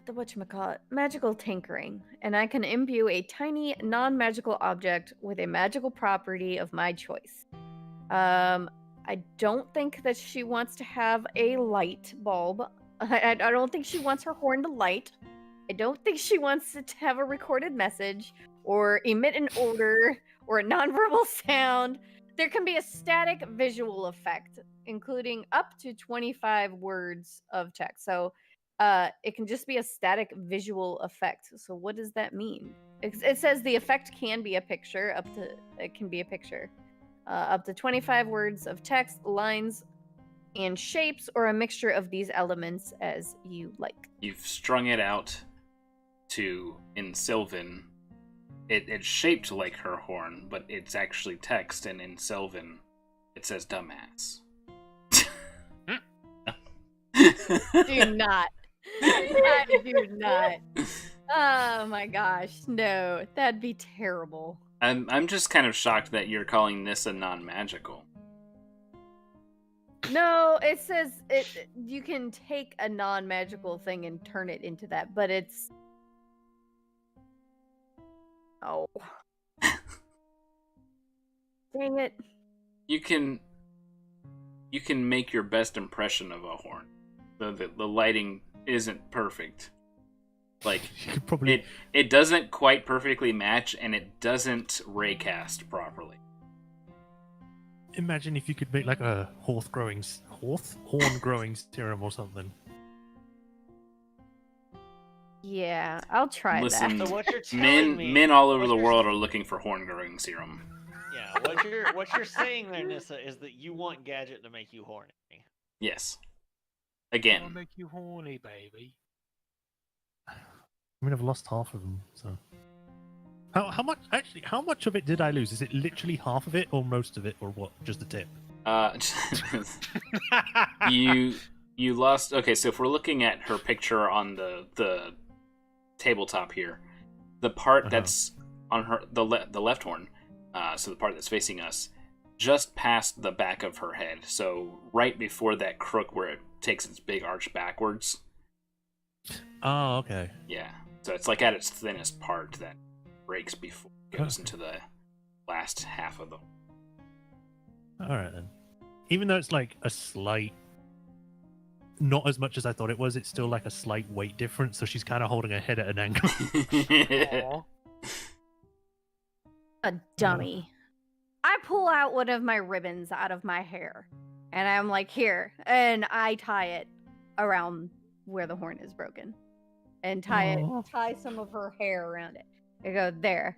the whatchamacallit, magical tinkering, and I can imbue a tiny non-magical object with a magical property of my choice. I don't think that she wants to have a light bulb. I don't think she wants her horn to light. I don't think she wants it to have a recorded message or emit an odor or a nonverbal sound. There can be a static visual effect, including up to 25 words of text. So it can just be a static visual effect. So what does that mean? It says the effect can be a picture, it can be a picture. Up to 25 words of text, lines, and shapes, or a mixture of these elements as you like. You've strung it out to, in Sylvan, it's shaped like her horn, but it's actually text, and in Sylvan, it says dumbass. Do not. I do not. Oh my gosh, no. That'd be terrible. I'm just kind of shocked that you're calling this a non-magical. No, it says you can take a non-magical thing and turn it into that, but it's... Oh. Dang it. You can make your best impression of a horn. The lighting isn't perfect. Like, You could probably it doesn't quite perfectly match, and it doesn't raycast properly. imagine if you could make like a horn growing serum or something. Yeah, I'll try Listen, that. So what you're telling me, men all over what the you're- world are looking for horn growing serum. Yeah, what you're saying there, Nissa, is that you want Gadget to make you horny. Yes. I'll Again, make you horny, baby. I mean, I've lost half of them, so. How much? Actually, how much of it did I lose? Is it literally half of it, or most of it, or what? Just the tip? you lost. Okay, so if we're looking at her picture on the tabletop here, the part that's on her the left horn, so the part that's facing us, just past the back of her head. So right before that crook where it takes its big arch backwards. Oh, okay. Yeah. So it's like at its thinnest part that breaks before it goes Okay. into the last half of the. All right then. Even though it's like a slight, not as much as I thought it was, it's still like a slight weight difference. So she's kind of holding her head at an angle. Aw. A dummy. I pull out one of my ribbons out of my hair, and I'm like, here, and I tie it around where the horn is broken, and tie some of her hair around it. I go, there.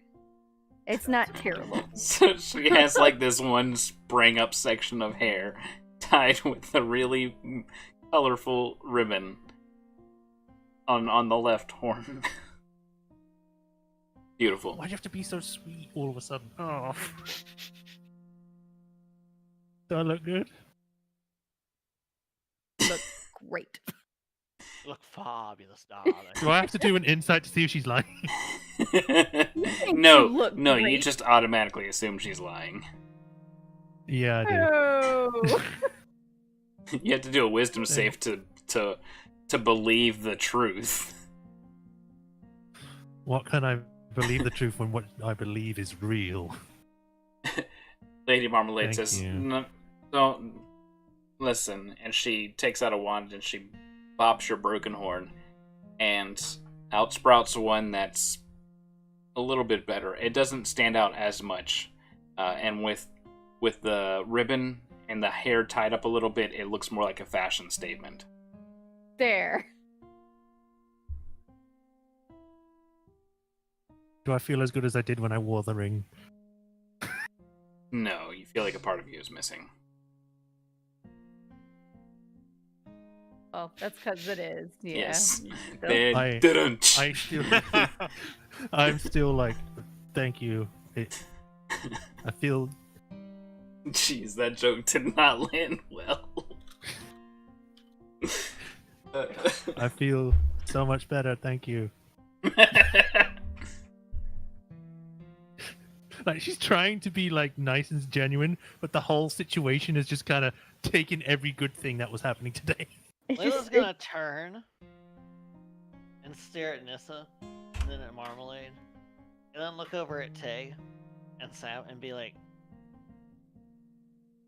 It's not terrible. So she has like this one sprang up section of hair tied with a really colorful ribbon on the left horn. Beautiful. Why'd you have to be so sweet all of a sudden? Oh. Do I look good? Look great. You look fabulous, darling. Do I have to do an insight to see if she's lying? No, you look no, you great. just automatically assume she's lying. Yeah, I do. Oh. You have to do a wisdom save to believe the truth. What can I believe the truth when what I believe is real. Lady Marmalade Thank says, you. no, don't listen. And she takes out a wand and she bops your broken horn. And out sprouts one that's a little bit better. It doesn't stand out as much. And with the ribbon and the hair tied up a little bit, it looks more like a fashion statement. There. Do I feel as good as I did when I wore the ring? No, you feel like a part of you is missing. Oh, that's because it is. Yeah. Yes. So- Then, I didn't. still, I'm still like, thank you. I feel Jeez, that joke did not land well. I feel so much better. Thank you. Like she's trying to be like nice and genuine, but the whole situation is just kind of taking every good thing that was happening today. It's Layla's just gonna turn and stare at Nissa, and then at Marmalade, and then look over at Tay and Sam and be like,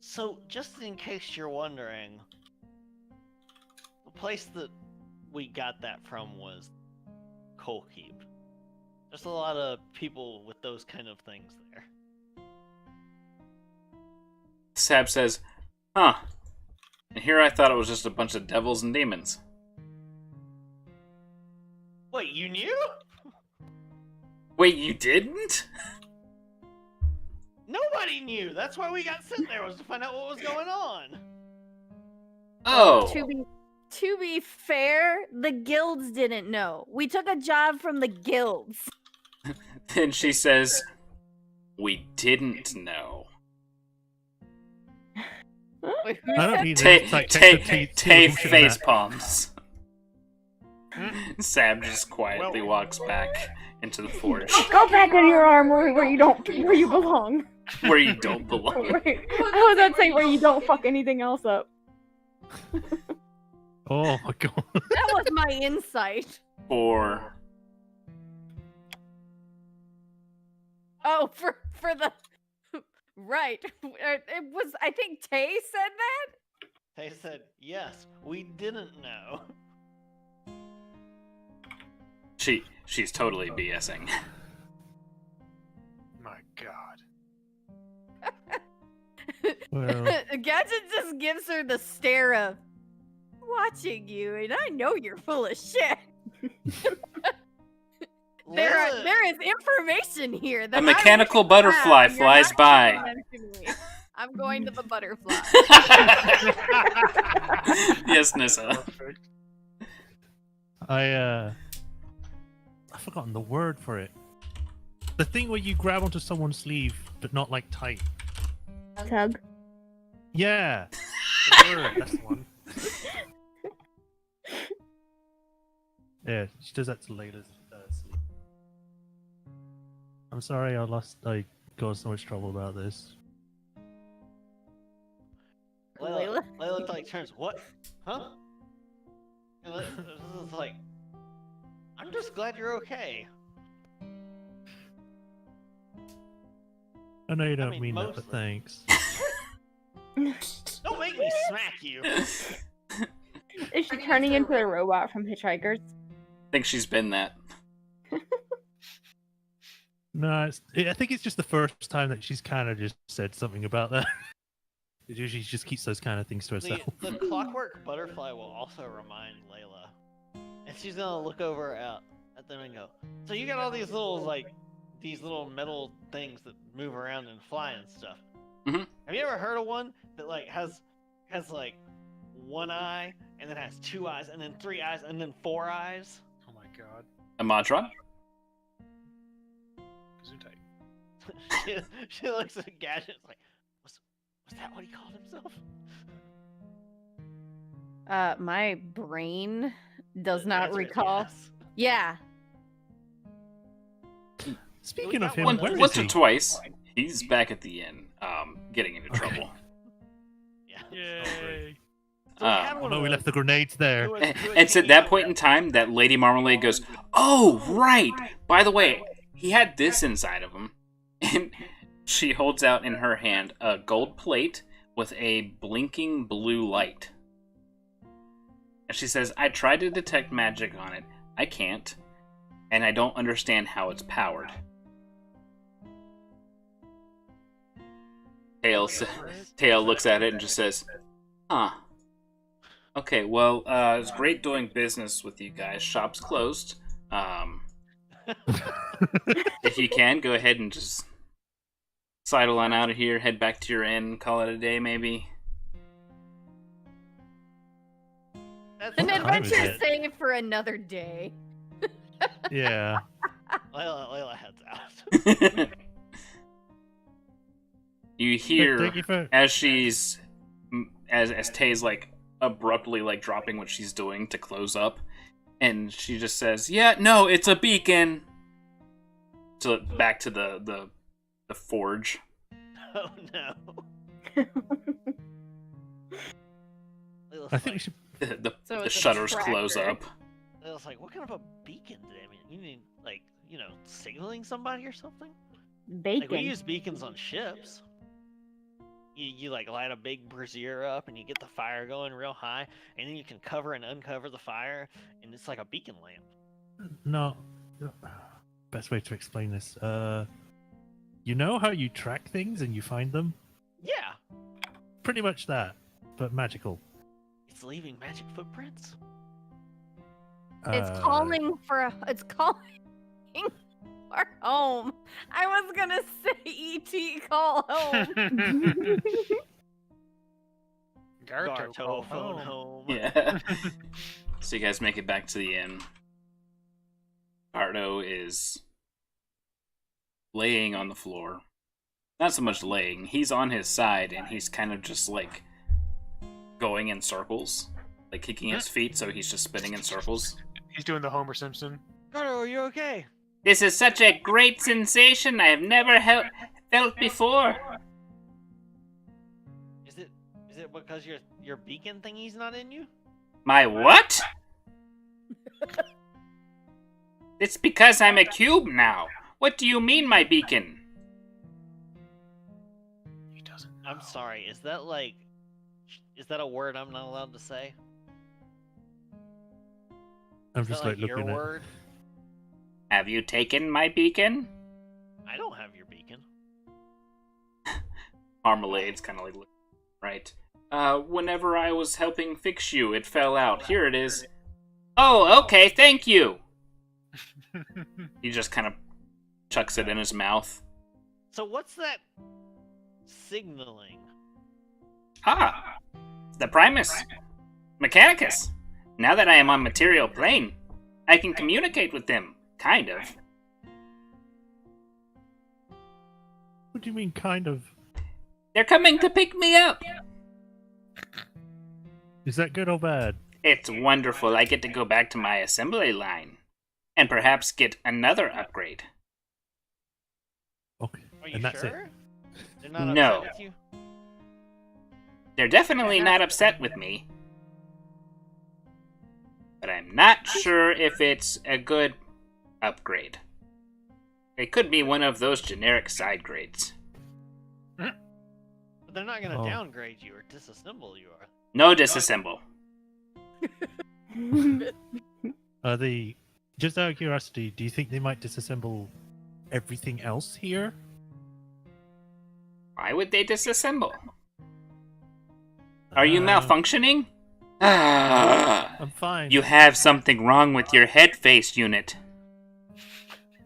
so, just in case you're wondering, the place that we got that from was Coal Keep. There's a lot of people with those kind of things there. Sab says, huh. And here I thought it was just a bunch of devils and demons. Wait, you knew? Wait, you didn't? Nobody knew! That's why we got sent there, was to find out what was going on! Oh. To be fair, the guilds didn't know. We took a job from the guilds. Then she says, we didn't know. Wait, who I don't said need Tay this. It's like Tay face palms. Sam just quietly walks back into the forge go back in your armor where you belong. where you don't belong. Right. I was about to say where you don't fuck anything else up. Oh my god. That was my insight. Or Oh, for the right. It was. I think Tay said that. They said, yes, we didn't know. she's totally BSing. My God. Well, Gadget just gives her the stare of watching you, and I know you're full of shit. Layla- There is information here. That A mechanical butterfly You're flies not by. giving them to me. I'm going to the butterfly. Yes, Nissa. Perfect. I've forgotten the word for it. The thing where you grab onto someone's sleeve, but not like tight. Tug. Yeah. The word, that's the one. Yeah, she does that to Layla's sleeve. I'm sorry I got so much trouble about this. Layla like turns, what? Huh? And Layla's like, I'm just glad you're okay. I know you don't mean, mean that, but mostly. thanks. Don't make me smack you. Is she turning into a robot from Hitchhikers? I think she's been that. No, I think it's just the first time that she's kind of just said something about that. Usually she just keeps those kind of things to herself. The clockwork butterfly will also remind Layla. And she's gonna look over at them and go, so you got all these little metal things that move around and fly and stuff. Mhm. Have you ever heard of one that has like one eye and then has two eyes and then three eyes and then four eyes? Oh my God. A Matron? Gesundheit. she looks at Gadget like, was that what he called himself? My brain does The not answer is recall. yes. Yeah. Speaking of him, One- where is Once or he? twice, he's back at the inn, getting into Okay. trouble. Yeah. Yay. So we had Oh one no, of we those. left the grenades there. Who was It's at hanging that out point there. in time that Lady Marmalade goes, oh, right! By the way, he had this inside of him. And she holds out in her hand a gold plate with a blinking blue light. And she says, I tried to detect magic on it. I can't. And I don't understand how it's powered. Tail looks at it and just says, huh. Okay, well, it's great doing business with you guys. Shop's closed. If you can, go ahead and just sidle on out of here, head back to your inn, call it a day, maybe. That's An What time is adventure it? saved for another day. Yeah. Layla heads out. You hear Thank you for. as she's as Tay's like abruptly like dropping what she's doing to close up, and she just says, "Yeah, no, it's a beacon." So back to the forge. Oh no. I think we should. The So the it's a shutters close tracker. up. Layla's like, what kind of a beacon did I mean? You mean like, signaling somebody or something? Bacon. Like we use beacons on ships. You like light a big brazier up and you get the fire going real high, and then you can cover and uncover the fire, and it's like a beacon lamp. No. Best way to explain this. You know how you track things and you find them? Yeah, Pretty much that, but magical. it's leaving magic footprints. It's calling for home. I was gonna say E.T. call home. Garto phone home. Yeah. So you guys make it back to the inn. Ardo is laying on the floor. Not so much laying, he's on his side and he's kind of just like going in circles. Like kicking his feet, so he's just spinning in circles. He's doing the Homer Simpson. Garto, are you okay? This is such a great sensation I have never felt before. Is it because your beacon thingy's not in you? My what? It's because I'm a cube now. What do you mean, my beacon? He doesn't know. I'm sorry. Is that a word I'm not allowed to say? I'm Is just that like your looking at. word? Have you taken my beacon? I don't have your beacon. Marmalade's kind of like, right. Whenever I was helping fix you, it fell out. Here it is. Oh, okay, thank you. He just kind of chucks it in his mouth. So what's that signaling? Ah, the Primus. Mechanicus. Now that I am on material plane, I can communicate with them, kind of. What do you mean, kind of? They're coming to pick me up. Is that good or bad? It's wonderful. I get to go back to my assembly line. And perhaps get another upgrade. Okay. Are you And that's sure? it. They're not No. upset with you? They're definitely not upset with me. But I'm not sure if it's a good upgrade. It could be one of those generic side grades. But they're not gonna Oh. downgrade you or disassemble you, are No disassemble. Are they? Just out of curiosity, do you think they might disassemble everything else here? Why would they disassemble? Are you Uh, malfunctioning? Ah, I'm fine. you have something wrong with your head face unit.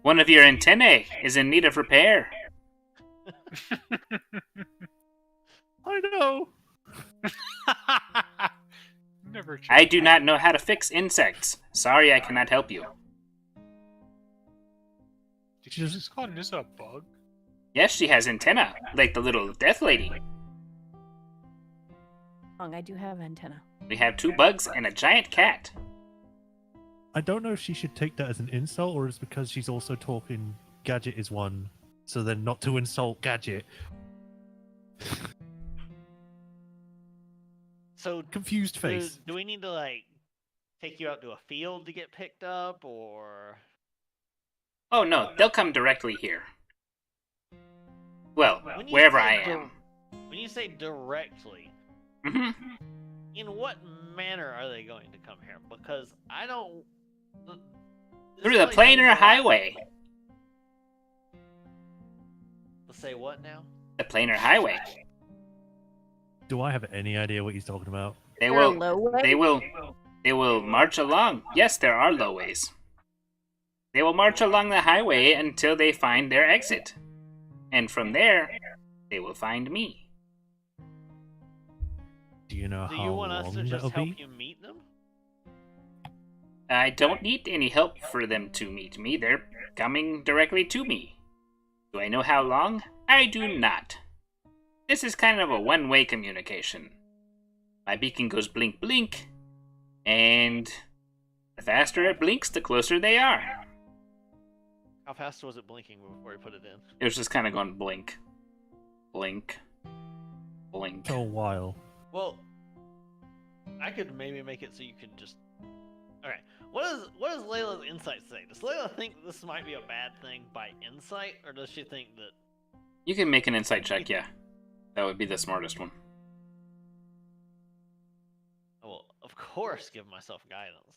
One of your antennae is in need of repair. I know. Never. I do not know how to fix insects. Sorry, I cannot help you. Did you just call this a bug? Yes, she has antenna, like the little death lady. I do have antenna. We have 2 bugs and a giant cat. I don't know if she should take that as an insult or it's because she's also talking Gadget is one, so then not to insult Gadget. So Confused do, face. do we need to take you out to a field to get picked up, or Oh no, they'll come directly here. Well, When you wherever say I am. When you say directly, Hmm. in what manner are they going to come here? Because I don't. this Through the place seems planar a lot- highway. Say what now? The planar highway. Do I have any idea what he's talking about? They There are will. low ways? They will march along. Yes, there are low ways. They will march along the highway until they find their exit. And from there, they will find me. Do you know Do how you want us long to just that'll help be? you meet them? I don't need any help for them to meet me. They're coming directly to me. Do I know how long? I do not. This is kind of a one-way communication. My beacon goes blink blink, and the faster it blinks, the closer they are. How fast was it blinking before we put it in? It was just kind of going blink, blink, blink. For a while. Well, I could maybe make it so you could just. Okay, what does Layla's insight say? Does Layla think this might be a bad thing by insight, or does she think that? You can make an insight check, yeah. That would be the smartest one. I will, of course, give myself guidance.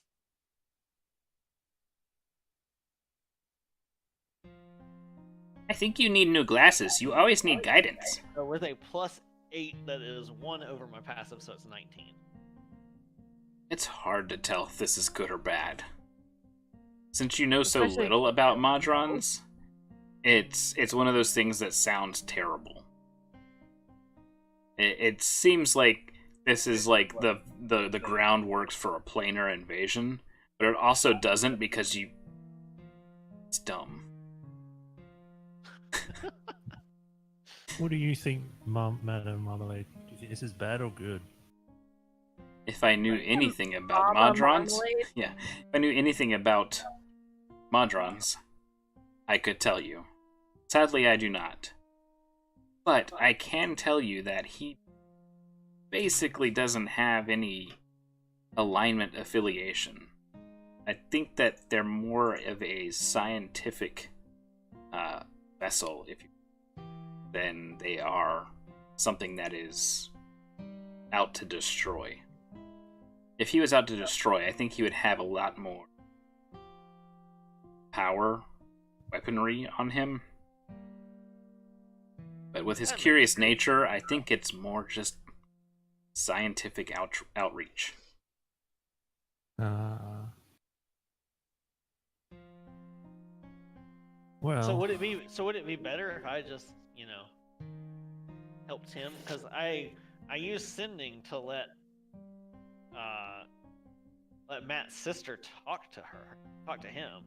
I think you need new glasses. You always need guidance. So with a +8, that is 1 over my passive, so it's 19. It's hard to tell if this is good or bad. Since you know so Especially- little about Modrons, it's one of those things that sounds terrible. It seems like this is like the groundworks for a planar invasion, but it also doesn't because it's dumb. What do you think, Madam Marmalade? Do you think this is bad or good? If I knew anything about Mama Modrons, Marmalade? yeah, if I knew anything about Modrons, I could tell you. Sadly, I do not. But I can tell you that he basically doesn't have any alignment affiliation. I think that they're more of a scientific vessel, if you, than they are something that is out to destroy. If he was out to destroy, I think he would have a lot more power, weaponry on him. But with his curious nature, I think it's more just scientific outreach. Well, So would it be better if I just, helped him? Because I used sending to let Matt's sister talk to him.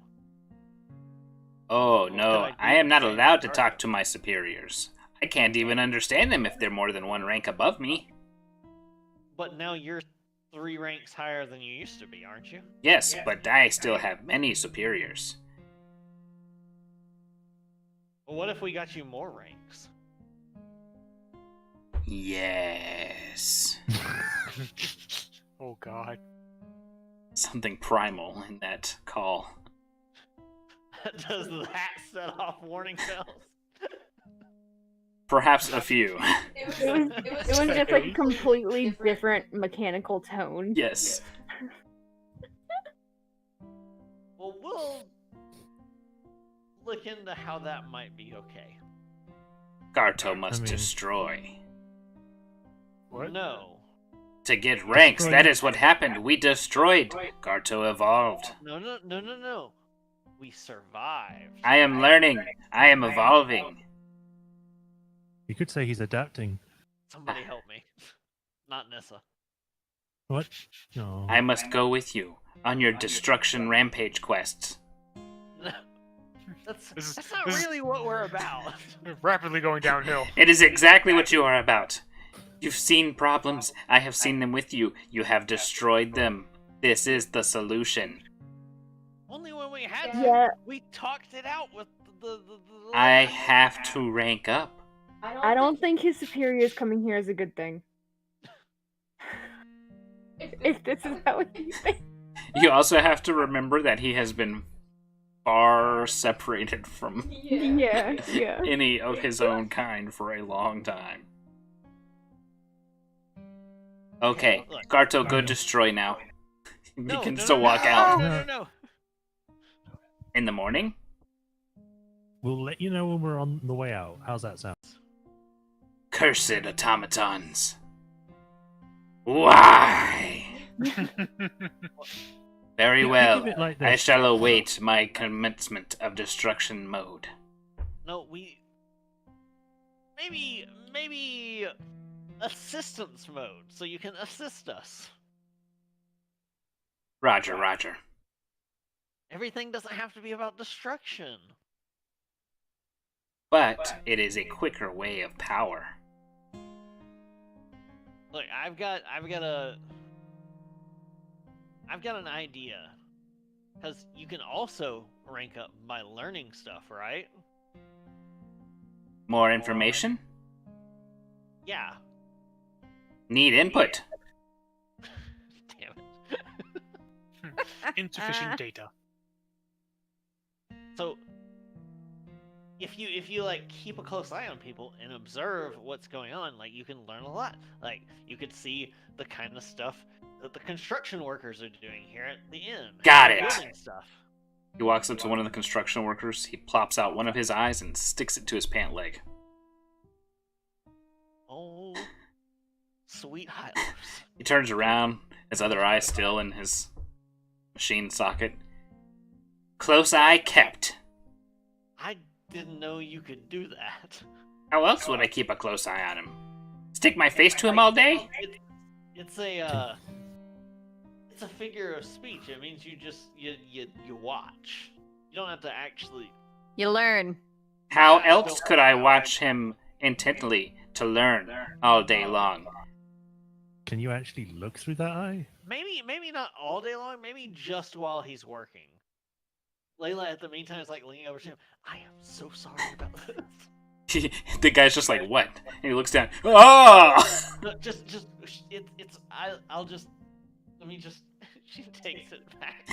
Oh Could no, I do I am not the same allowed to with talk Darko? to my superiors. I can't even understand them if they're more than one rank above me. But now you're 3 ranks higher than you used to be, aren't you? Yes, but I still have many superiors. Well, what if we got you more ranks? Yes. Oh god. Something primal in that call. Does that set off warning bells? Perhaps a few. It was just like a completely different mechanical tone. Yes. Well, we'll look into how that might be okay. Garto must I mean- destroy. What? No. To get ranks, that is what happened. We destroyed. Garto evolved. No. We survived. I am learning. I am evolving. you could say he's adapting. Somebody help me. Not Nissa. What? No. I must go with you on your destruction rampage quests. No. That's This is- not this is- really what we're about. Rapidly going downhill. It is exactly what you are about. You've seen problems. I have seen them with you. You have destroyed them. This is the solution. Only when we had to. Yeah, We talked it out with the I have to rank up. I don't think his superiors coming here is a good thing. If this is how he thinks. You also have to remember that he has been far separated from Yeah. any of his own kind for a long time. Okay, Look. Garto, go destroy now. You No, can no, still no, walk no, out. No. In the morning? We'll let you know when we're on the way out. How's that sound? Cursed automatons. Why? Very well. Give it like I this. shall await my commencement of destruction mode. No, maybe assistance mode, so you can assist us. Roger, Roger. Everything doesn't have to be about destruction. But it is a quicker way of power. Look, I've got an idea. Because you can also rank up by learning stuff, right? More information? Yeah. Need input. Damn it. Insufficient data. So if you like keep a close eye on people and observe what's going on, like you can learn a lot. Like you could see the kind of stuff that the construction workers are doing here at the inn. Got They're it. building stuff. He walks up to one of the construction workers, he plops out one of his eyes and sticks it to his pant leg. Oh, sweet high lives. He turns around, his other eye still in his machine socket. Close eye kept. I didn't know you could do that. How else would I keep a close eye on him? Stick my face to him all day? It's a figure of speech. It means you just you watch. You don't have to actually. You learn. How else could I watch him intently to learn all day long? Can you actually look through that eye? Maybe not all day long. Maybe just while he's working. Layla, at the meantime, is like leaning over to him. I am so sorry about this. The guy's just like, what? And he looks down. Oh! No, I'll just. Let me just. She takes it back.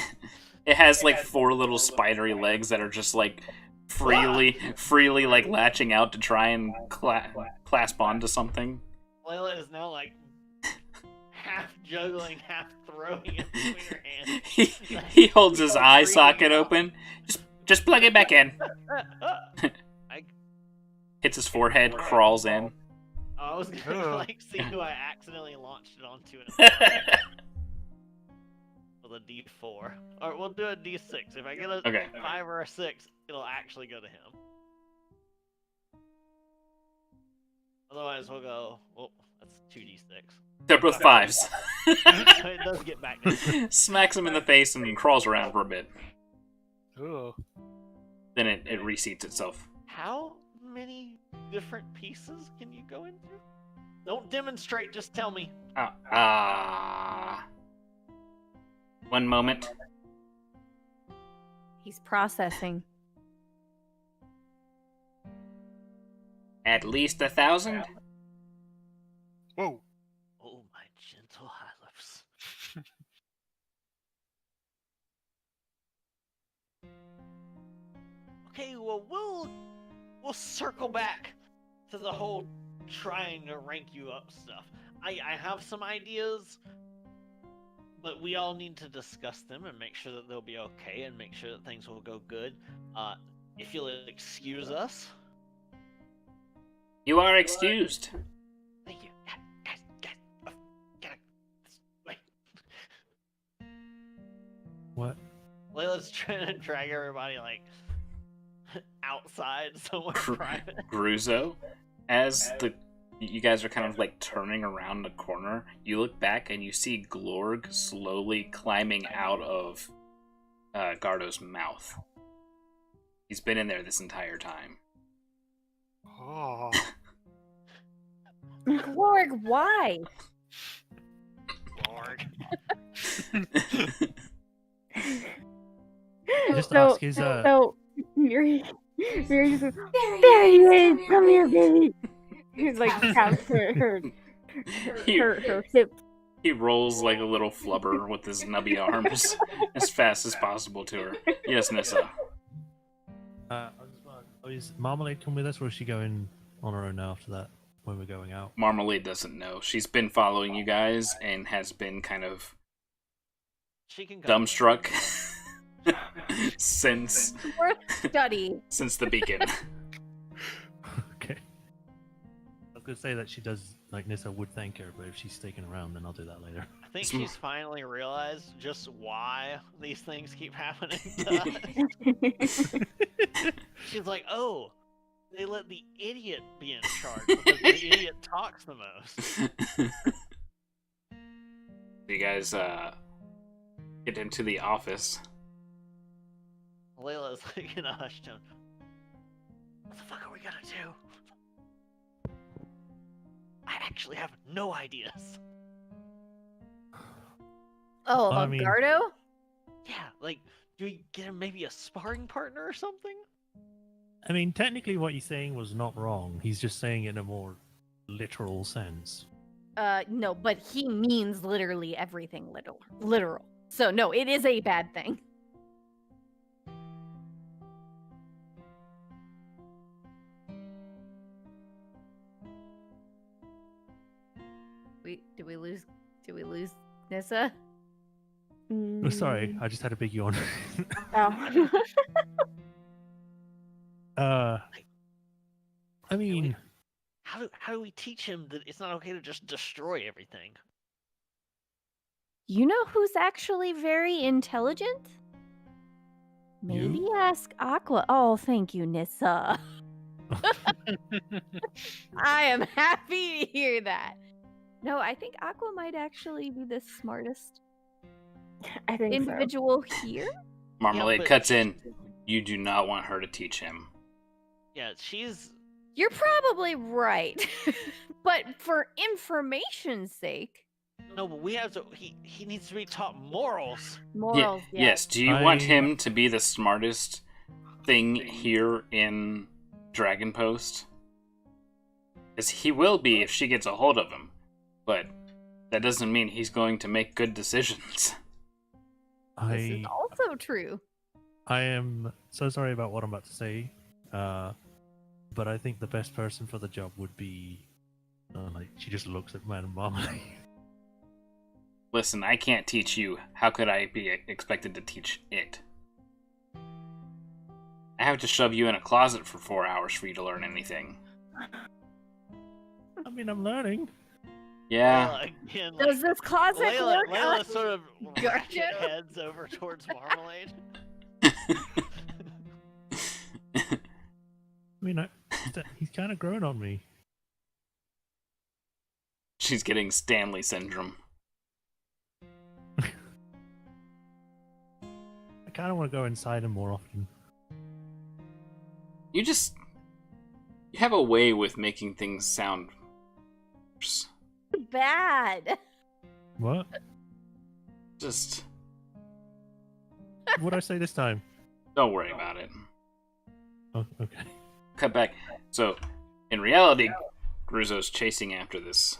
It has like 4 little spidery legs that are just like freely like latching out to try and clasp onto something. Layla is now like half juggling, half throwing it between her hands. He holds his eye socket open. Just plug it back in. Hits his forehead, crawls in. I was gonna like see who I accidentally launched it onto. With a D4, or we'll do a D6. If I get a 5 or a 6, it'll actually go to him. Otherwise, we'll go. Well, that's 2D6. They're both 5s. So it does get back to him. Smacks him in the face and crawls around for a bit. Ugh. Then it reseats itself. How many different pieces can you go into? Don't demonstrate, just tell me. One moment. He's processing. At least 1,000? Whoa. Oh, my gentle high lips. Okay, well, we'll circle back to the whole trying to rank you up stuff. I have some ideas, but we all need to discuss them and make sure that they'll be okay and make sure that things will go good. If you'll excuse us. You are excused. Thank you. Guys, wait. What? Layla's trying to drag everybody, like, outside somewhere private. Gruzo, as you guys are kind of like turning around the corner, you look back and you see Glorg slowly climbing out of Gardo's mouth. He's been in there this entire time. Oh. Glorg, why? Lord. Just So, ask his so Miri just goes, There there he is! is! Come here, baby! He's like taps her hip. He rolls like a little flubber with his nubby arms as fast as possible to her. Yes, Nissa. Is Marmalade come with us, or is she going on her own now after that when we're going out? Marmalade doesn't know. She's been following you guys and has been kind of She can come. dumbstruck since Worth study. since the beacon. Okay. I was gonna say that she does, like Nissa would thank her, but if she's sticking around, then I'll do that later. I think she's finally realized just why these things keep happening to us. She's like, oh, they let the idiot be in charge because the idiot talks the most. You guys get into the office. Layla's like in a hushed tone. What the fuck are we gonna do? I actually have no ideas. Oh, I mean- Gardo? Yeah, like, do we get him maybe a sparring partner or something? I mean, technically, what he's saying was not wrong. He's just saying it in a more literal sense. No, but he means literally everything literal. So no, it is a bad thing. Did we lose Nissa? Oh, sorry, I just had a big yawn. Oh. I mean, How do we teach him that it's not okay to just destroy everything? You know who's actually very intelligent? Maybe You? ask Aqua. Oh, thank you, Nissa. I am happy to hear that. No, I think Aqua might actually be the smartest I think so. individual here. Marmalade but cuts in. You do not want her to teach him. Yeah, she's You're probably right. But for information's sake, no, but we have to. He needs to be taught morals. morals. Yeah. Yes. Do you want I- him to be the smartest thing here in Dragon Post? Because he will be if she gets a hold of him. But that doesn't mean he's going to make good decisions. This is also true. I am so sorry about what I'm about to say, but I think the best person for the job would be, like, she just looks at Madame Marmalade. Listen, I can't teach you. How could I be expected to teach it? I have to shove you in a closet for 4 hours for you to learn anything. I mean, I'm learning. Yeah. Layla, again, Does this closet work? Layla sort of Gotcha. heads over towards Marmalade. I mean, he's kind of grown on me. She's getting Stanley syndrome. I kind of want to go inside him more often. You have a way with making things sound worse. Bad. What? Just What'd I say this time? don't worry about it. Oh, okay. Cut back. So, in reality, Gruzo's chasing after this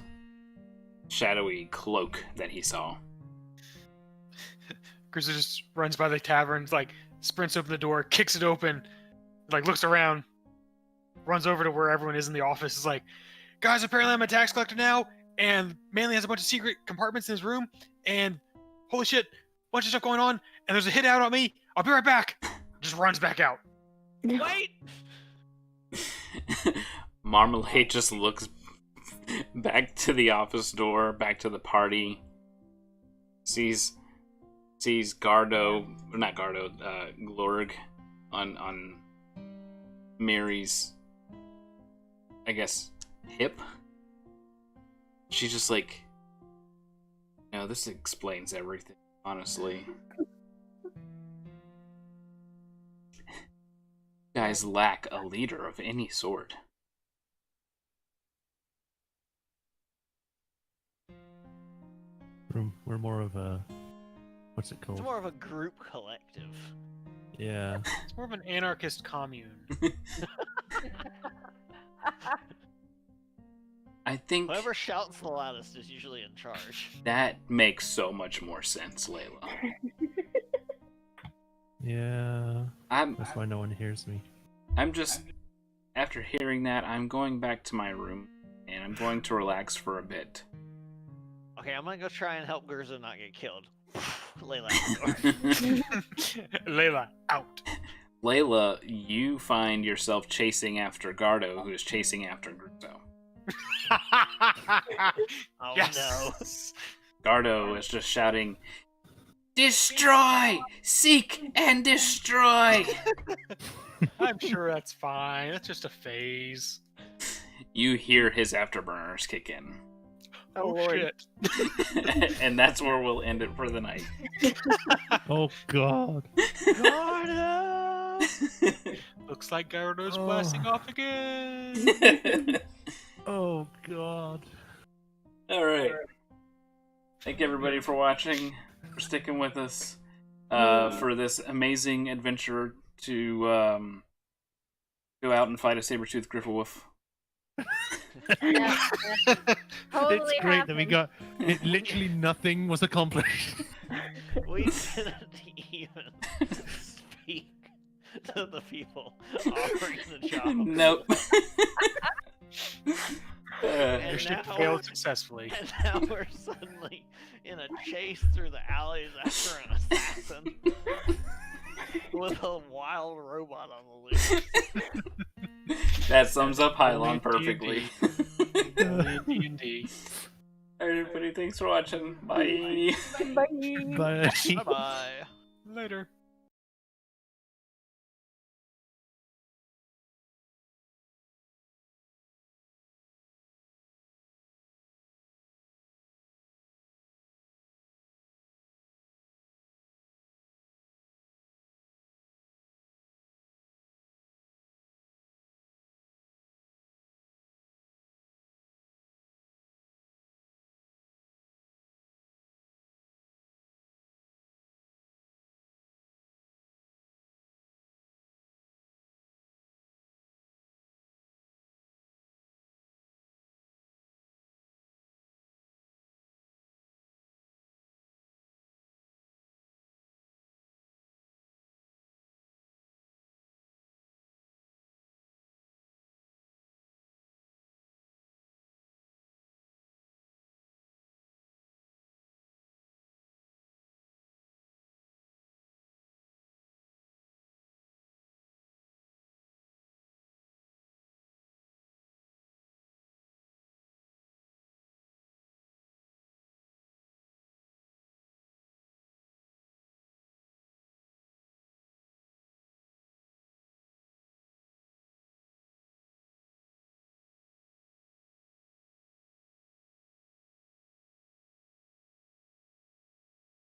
shadowy cloak that he saw. Grizzly just runs by the tavern, like sprints open the door, kicks it open, like looks around, runs over to where everyone is in the office. Is like, guys, apparently I'm a tax collector now, and Manly has a bunch of secret compartments in his room, and holy shit, bunch of stuff going on, and there's a hit out on me. I'll be right back. Just runs back out. Wait! Marmalade just looks back to the office door, back to the party. Sees Glorg on Mary's, I guess, hip. She's just like, this explains everything, honestly. You guys lack a leader of any sort. We're more of a, what's it It's called? more of a group collective. Yeah. It's more of an anarchist commune. I think Whoever shouts the loudest is usually in charge. that makes so much more sense, Layla. Yeah. I'm That's why no one hears me. I'm just, after hearing that, I'm going back to my room, and I'm going to relax for a bit. Okay, I'm gonna go try and help Gurza not get killed. Layla out the door. Layla, out. Layla, you find yourself chasing after Gardo, who is chasing after Gruzo. Oh Yes. Gardo is just shouting, "Destroy! Seek and destroy!" I'm sure that's fine. That's just a phase. You hear his afterburners kick in. Oh, Lord. shit. And that's where we'll end it for the night. Oh god. Gardo! Looks like Gardo's Oh. blasting off again. Oh god. Alright. Thank everybody for watching, for sticking with us, for this amazing adventure to go out and fight a saber-toothed griffawolf. Yeah, totally It's great that we happened. got it. Literally nothing was accomplished. We didn't even speak to the people offering the job. Nope. And Mission now- failed successfully. And now we're suddenly in a chase through the alleys after an assassin with a wild robot on the loose. That sums up Hylon Only perfectly. Only in D&D. Everybody, thanks for watching. Bye. Bye. But Bye bye. Later.